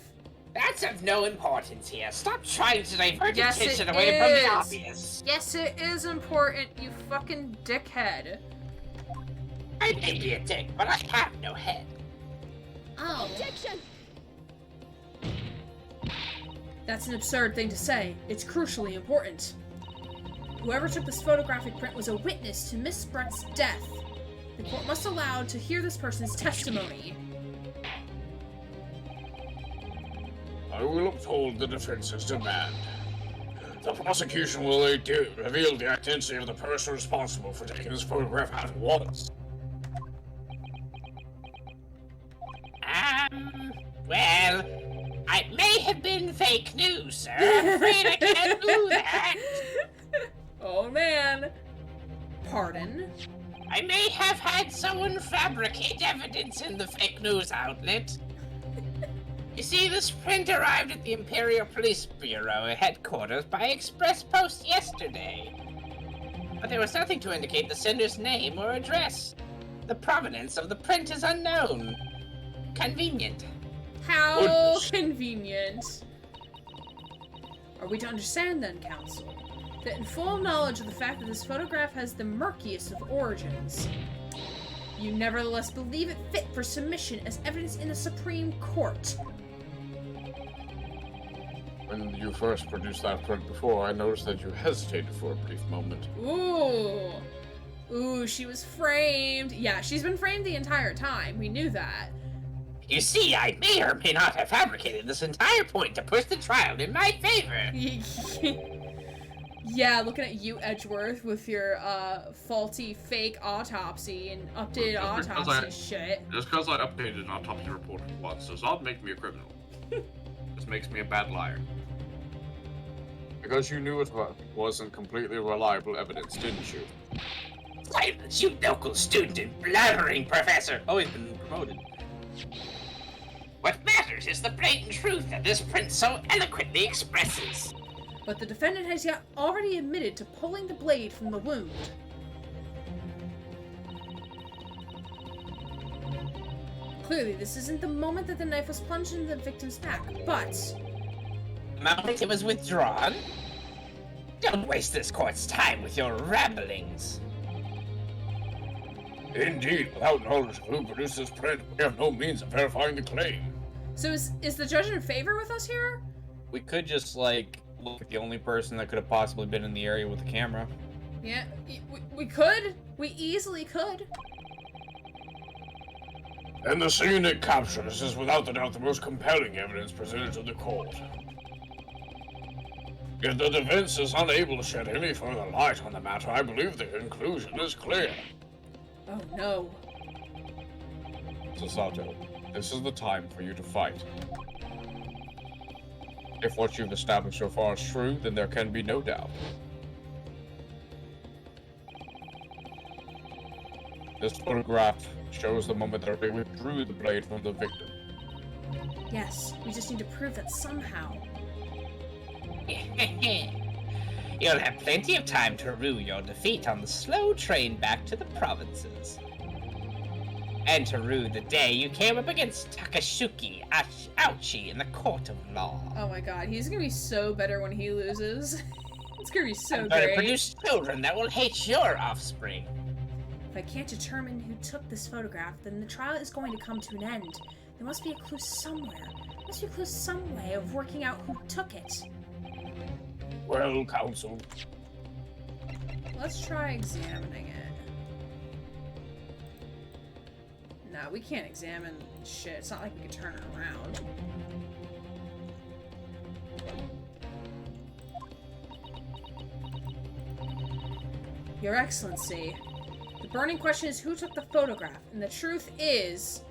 That's of no importance here. Stop trying to divert Yes, attention it away from the is. obvious. Yes, it is important, you fucking dickhead. I may be a dick, but I have no head. Oh. Objection! That's an absurd thing to say. It's crucially important. Whoever took this photographic print was a witness to Miss Brett's death. The court must allow to hear this person's testimony. I will uphold the defense's demand. The prosecution will reveal the identity of the person responsible for taking this photograph at once. Well, it may have been fake news, sir. I'm afraid I can't do that. Oh man. Pardon? I may have had someone fabricate evidence in the fake news outlet. You see, this print arrived at the Imperial Police Bureau headquarters by express post yesterday. But there was nothing to indicate the sender's name or address. The provenance of the print is unknown. Convenient. How convenient. Are we to understand then, counsel, that in full knowledge of the fact that this photograph has the murkiest of origins, you nevertheless believe it fit for submission as evidence in the Supreme Court? When you first produced that print before, I noticed that you hesitated for a brief moment. Ooh. Ooh, she was framed. Yeah, she's been framed the entire time. We knew that. You see, I may or may not have fabricated this entire point to push the trial in my favor. Yeah, looking at you, Edgeworth, with your faulty fake autopsy and updated Just because autopsy shit. Just because I updated an autopsy report once does not make me a criminal. This makes me a bad liar. Because you knew it wasn't completely reliable evidence, didn't you? Silence, you local student and blathering professor! Oh, he's been promoted. What matters is the blatant truth that this print so eloquently expresses. But the defendant has yet already admitted to pulling the blade from the wound. Clearly, this isn't the moment that the knife was plunged into the victim's neck, but... The moment it was withdrawn? Don't waste this court's time with your ramblings. Indeed, without knowledge of who produced this print, we have no means of verifying the claim. So is the judge in favor with us here? We could just, like, look at the only person that could have possibly been in the area with the camera. Yeah, we could. We easily could. And the scene it captures is without a doubt the most compelling evidence presented to the court. If the defense is unable to shed any further light on the matter, I believe the conclusion is clear. Oh no. Sasato, this is the time for you to fight. If what you've established so far is true, then there can be no doubt. This photograph shows the moment that they withdrew the blade from the victim. Yes, we just need to prove that somehow. You'll have plenty of time to rue your defeat on the slow train back to the provinces. And to rue the day you came up against Takashuki Ouchi in the court of law. Oh my god, he's gonna be so better when he loses. It's gonna be so I'm going great. to produce children that will hate your offspring. If I can't determine who took this photograph, then the trial is going to come to an end. There must be a clue somewhere. There must be a clue some way of working out who took it. Well, counsel. Let's try examining it. No, we can't examine shit. It's not like we can turn it around. Your Excellency, the burning question is who took the photograph, and the truth is,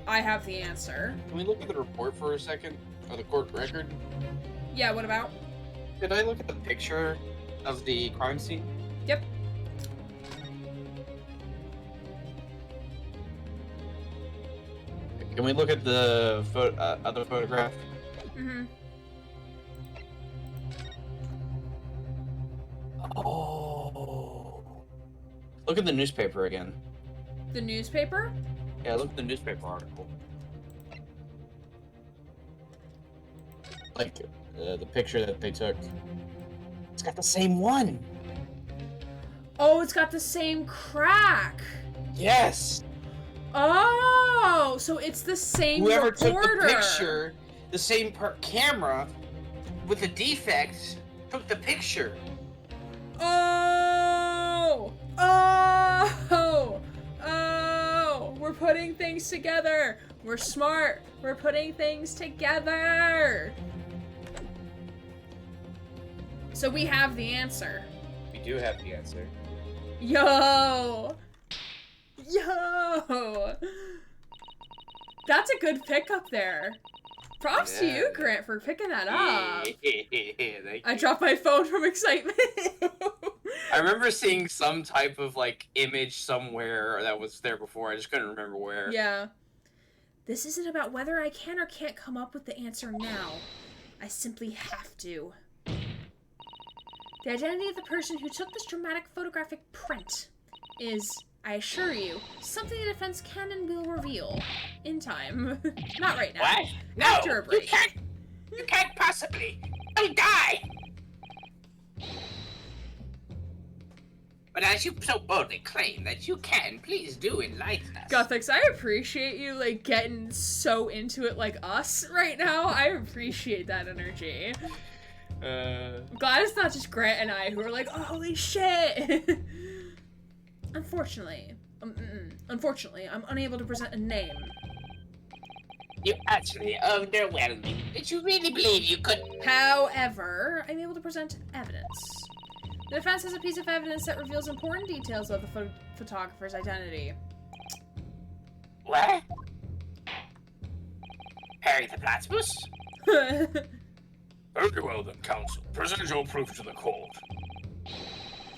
I have the answer. Can we look at the report for a second? Or the court record? Yeah, what about? Did I look at the picture of the crime scene? Yep. Can we look at the other photograph? Mm-hmm. Oh. Look at the newspaper again. The newspaper? Yeah, look at the newspaper article. Like, the picture that they took. It's got the same one! Oh, it's got the same crack! Yes! Oh, so it's the same Whoever reporter. took the picture, the same camera with the defect took the picture. Oh! Oh! Oh! We're putting things together. We're smart. We're putting things together. So we have the answer. We do have the answer. Yo! Yo! That's a good pick up there. Props to you, Grant, for picking that up. Thank I you. dropped my phone from excitement. I remember seeing some type of like image somewhere that was there before. I just couldn't remember where. Yeah. This isn't about whether I can or can't come up with the answer now. I simply have to. The identity of the person who took this dramatic photographic print is, I assure you, something the defense can and will reveal. In time. Not right now. What? No, After a break. You can't possibly. You'll die. But as you so boldly claim that you can, please do enlighten us. Gothics, I appreciate you, like, getting so into it like us right now. I appreciate that energy. I'm glad it's not just Grant and I who are like, oh, holy shit! Unfortunately, I'm unable to present a name. You actually overwhelmed me. Did you really believe you could? However, I'm able to present evidence. The defense has a piece of evidence that reveals important details of the photographer's identity. What? Harry the Platypus? Very well then, counsel. Present your proof to the court.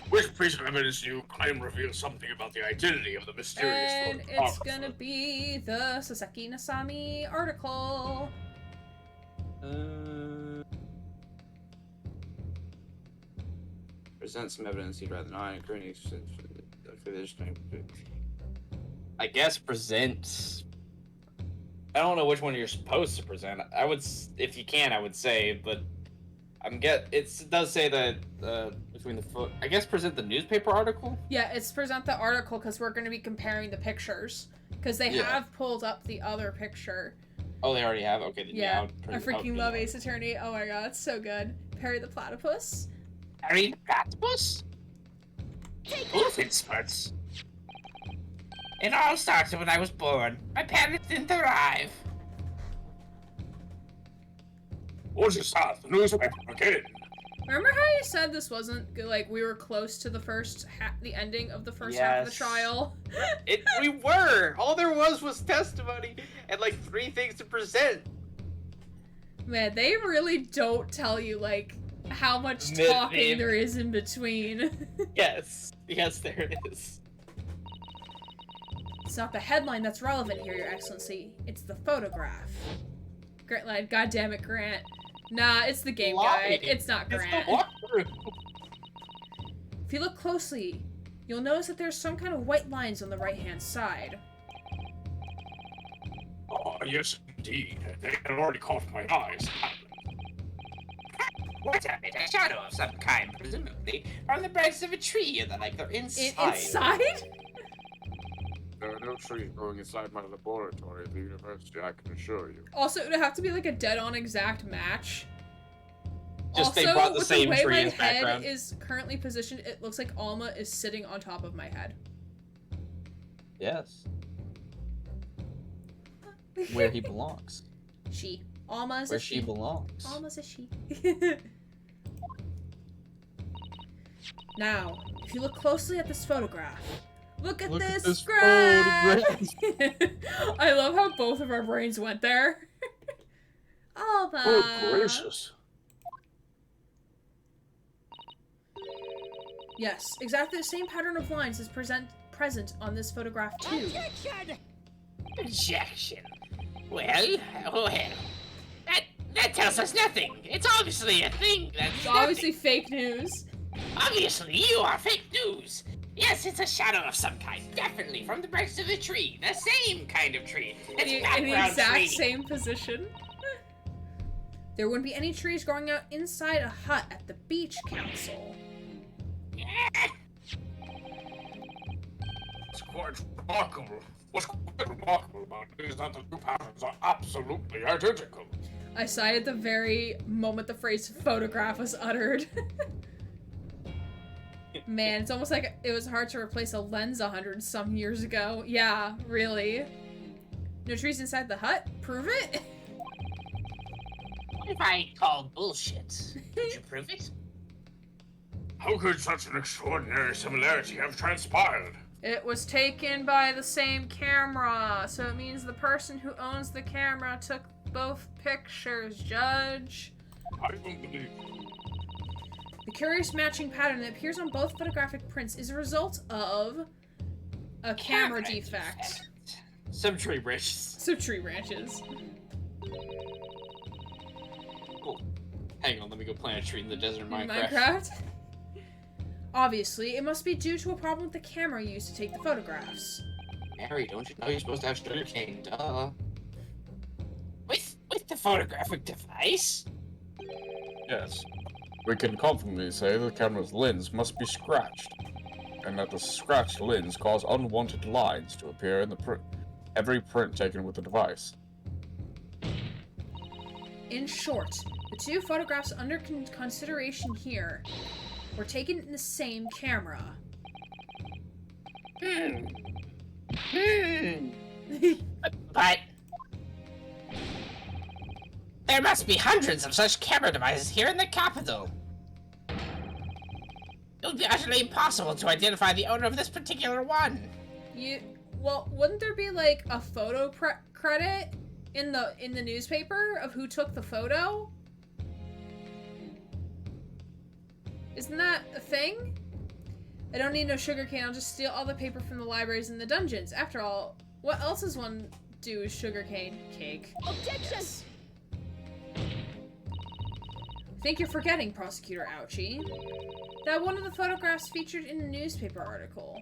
Which piece of evidence do you claim reveals something about the identity of the mysterious And photographer? it's gonna be the Saseki Nasami article. Present some evidence you'd rather not, including I guess present. I don't know which one you're supposed to present. I would, if you can, I would say, but it does say that between the foot. I guess present the newspaper article. Yeah, it's present the article because we're gonna be comparing the pictures because they have pulled up the other picture. Oh, they already have. Okay, then Yeah, I freaking love Ace Attorney. Oh my god, it's so good. Perry the Platypus. Harry the Platypus? Proof experts. It all started when I was born. My parents didn't arrive. What's your start? The newspaper again. Remember how you said this wasn't like we were close to the first the ending of the first half of the trial? We were. All there was testimony and like 3 things to present. Man, they really don't tell you like how much talking there is in between. Yes, there is. It's not the headline that's relevant here, Your Excellency. It's the photograph. Grant lied. God damn it, Grant. Nah, it's the game guide. It's not Grant. It's the walkthrough. If you look closely, you'll notice that there's some kind of white lines on the right-hand side. Oh, yes, indeed. They had already caught my eyes. What a bit? A shadow of some kind, presumably, from the branches of a tree, and like they're inside. Inside? There are no trees growing inside my laboratory at the university, I can assure you. Also, it would have to be like a dead-on exact match. Just also, they brought the with same the way tree my as head background. is currently positioned, it looks like Alma is sitting on top of my head. Yes. Where he belongs. She. Alma's Where a she belongs. Alma's a she. Now, if you look closely at this photograph, look at this graph! I love how both of our brains went there. Alma! Oh, gracious. Yes, exactly the same pattern of lines is present on this photograph too. Objection. Well. That tells us nothing. It's obviously a thing. It's obviously fake news. Obviously, you are fake news. Yes, it's a shadow of some kind. Definitely from the branches of a tree. The same kind of tree. It's In the exact tree. same position. There wouldn't be any trees growing out inside a hut at the beach council. It's quite remarkable. What's quite remarkable about it is that the two patterns are absolutely identical. I sighed at the very moment the phrase photograph was uttered. Man, it's almost like it was hard to replace a lens 100-some years ago. Yeah, really. No trees inside the hut? Prove it? What if I called bullshit? Could you prove it? How could such an extraordinary similarity have transpired? It was taken by the same camera, so it means the person who owns the camera took both pictures, Judge. I don't believe you. The curious matching pattern that appears on both photographic prints is a result of a camera defect. Some tree branches. Some tree branches. Cool. Hang on, let me go plant a tree in the desert in Minecraft? Obviously, it must be due to a problem with the camera used to take the photographs. Mary, don't you know you're supposed to have sugarcane? Duh. With the photographic device? Yes. We can confidently say the camera's lens must be scratched, and that the scratched lens cause unwanted lines to appear in the every print taken with the device. In short, the two photographs under consideration here were taken in the same camera. But There must be hundreds of such camera devices here in the capital. It would be utterly impossible to identify the owner of this particular one. Well, wouldn't there be like a photo credit in the newspaper of who took the photo? Isn't that a thing? I don't need no sugarcane. I'll just steal all the paper from the libraries and the dungeons. After all, what else does one do with sugarcane cake? Objection! Yes. Think you're forgetting, Prosecutor Ouchie, that one of the photographs featured in the newspaper article.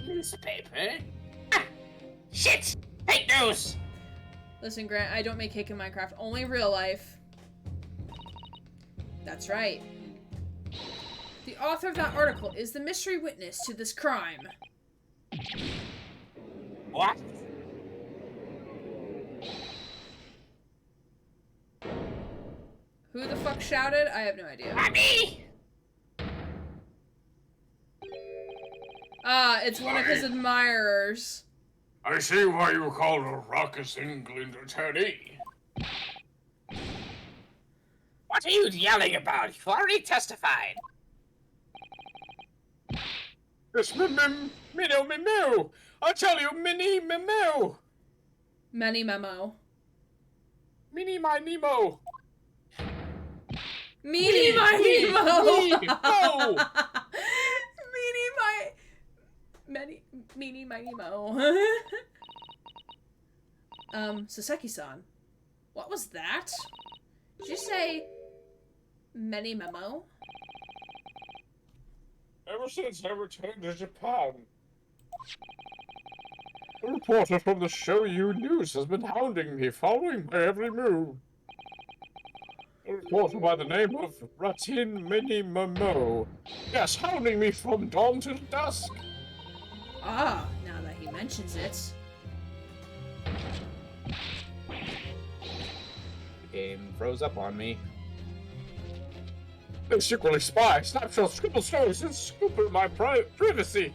Newspaper? Ah, shit! Fake news! Listen, Grant, I don't make cake in Minecraft, only real life. That's right. The author of that article is the mystery witness to this crime. What? Who the fuck shouted? I have no idea. Me? Ah, it's one of his admirers. I see why you were called a raucous England attorney. What are you yelling about? You've already testified. It's Mino. I tell you, Mini Memo. Many memo. Mini my Nemo. Meanie my Nemo! Meanie my Nemo. Soseki-san. What was that? Did you say many memo? Ever since I returned to Japan, a reporter from the Shoyu News has been hounding me, following my every move. A reporter by the name of Ratin Mini Momo. Yes, hounding me from dawn till dusk. Ah, now that he mentions it. The game froze up on me. They secretly spy, snapshots, scribble stories, and scoop at my privacy.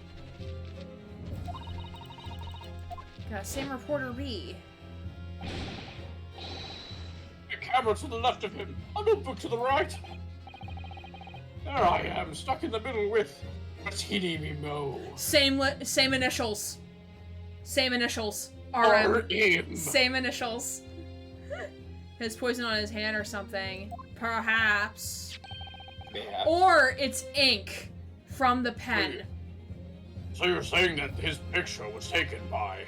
Got same reporter B. A camera to the left of him, a notebook to the right. There I am, stuck in the middle with Ratini Mimo. Same initials. Same initials. RM. RM. Same initials. Has poison on his hand or something. Perhaps. Yeah. Or it's ink from the pen. So you're saying that his picture was taken by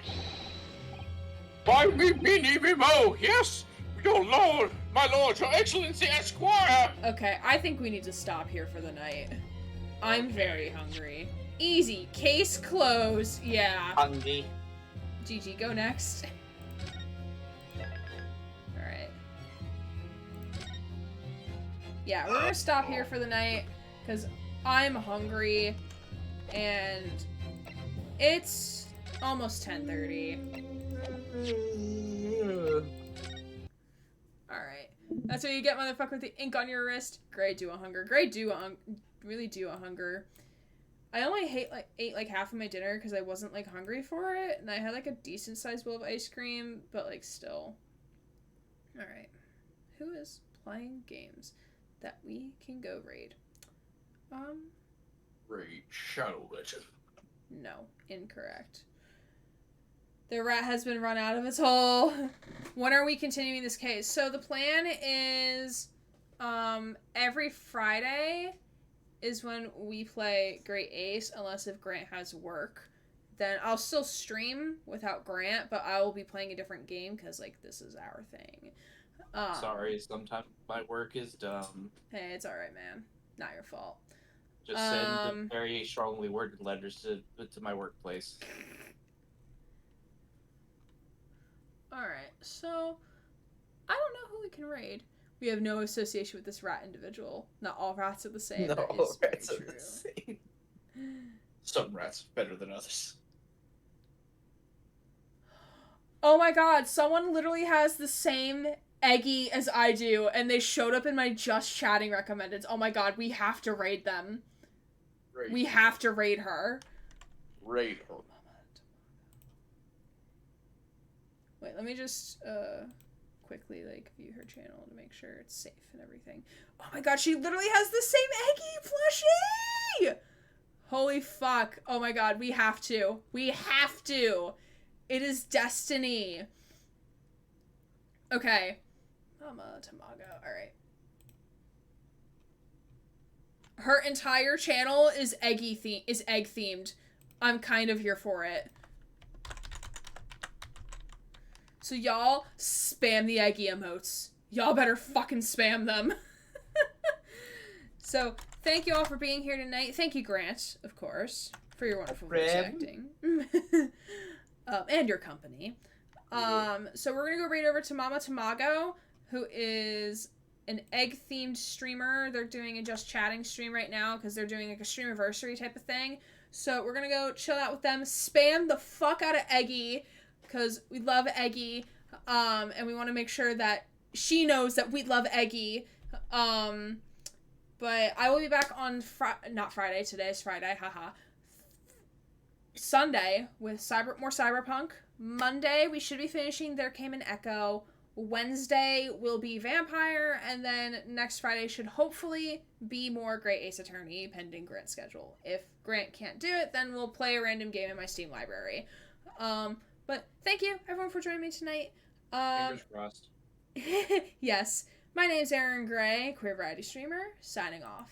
me, Mini Mimo, yes? Your lord, my lord, your excellency, Esquire! Okay, I think we need to stop here for the night. I'm very hungry. Easy. Case closed. Yeah. Hungry. GG, go next. Alright. Yeah, we're gonna stop here for the night, because I'm hungry, and it's almost 10:30. Alright. That's what you get, motherfucker, with the ink on your wrist. Great, do a hunger. Really do a hunger. I only ate like half of my dinner because I wasn't like hungry for it, and I had like a decent sized bowl of ice cream, but like still. Alright. Who is playing games that we can go raid? Raid Shadow Legend. No. Incorrect. The rat has been run out of its hole. When are we continuing this case? So the plan is every Friday is when we play Great Ace, unless if Grant has work. Then I'll still stream without Grant, but I will be playing a different game because like this is our thing. Sorry, sometimes my work is dumb. Hey, it's alright, man. Not your fault. Just send very strongly worded letters to my workplace. Alright, so I don't know who we can raid. We have no association with this rat individual. Not all rats are the same. Not that all is very rats are true. the same. Some rats better than others. Oh my god, someone literally has the same Eggy as I do, and they showed up in my just chatting recommendeds. Oh my god, we have to raid them. We have to raid her. Raid her. Wait, let me just quickly like view her channel to make sure it's safe and everything. Oh my god, she literally has the same Eggy plushie! Holy fuck. Oh my god, we have to. We have to. It is destiny. Okay. Mama Tamago. Alright. Her entire channel is egg themed. I'm kind of here for it. So y'all spam the eggy emotes. Y'all better fucking spam them. So thank you all for being here tonight. Thank you, Grant, of course, for your wonderful voice acting. And your company. So we're gonna go right over to Mama Tamago, who is an egg-themed streamer. They're doing a Just Chatting stream right now because they're doing like a streamiversary type of thing. So we're gonna go chill out with them, spam the fuck out of Eggy, because we love Eggy, and we want to make sure that she knows that we love Eggy. But I will be back on not Friday. Today is Friday, haha. Sunday with more Cyberpunk. Monday we should be finishing There Came an Echo. Wednesday will be Vampire, and then next Friday should hopefully be more Great Ace Attorney, pending Grant's schedule. If Grant can't do it, then we'll play a random game in my Steam library. But thank you, everyone, for joining me tonight. Fingers crossed. Yes. My name's Aaron Gray, queer variety streamer, signing off.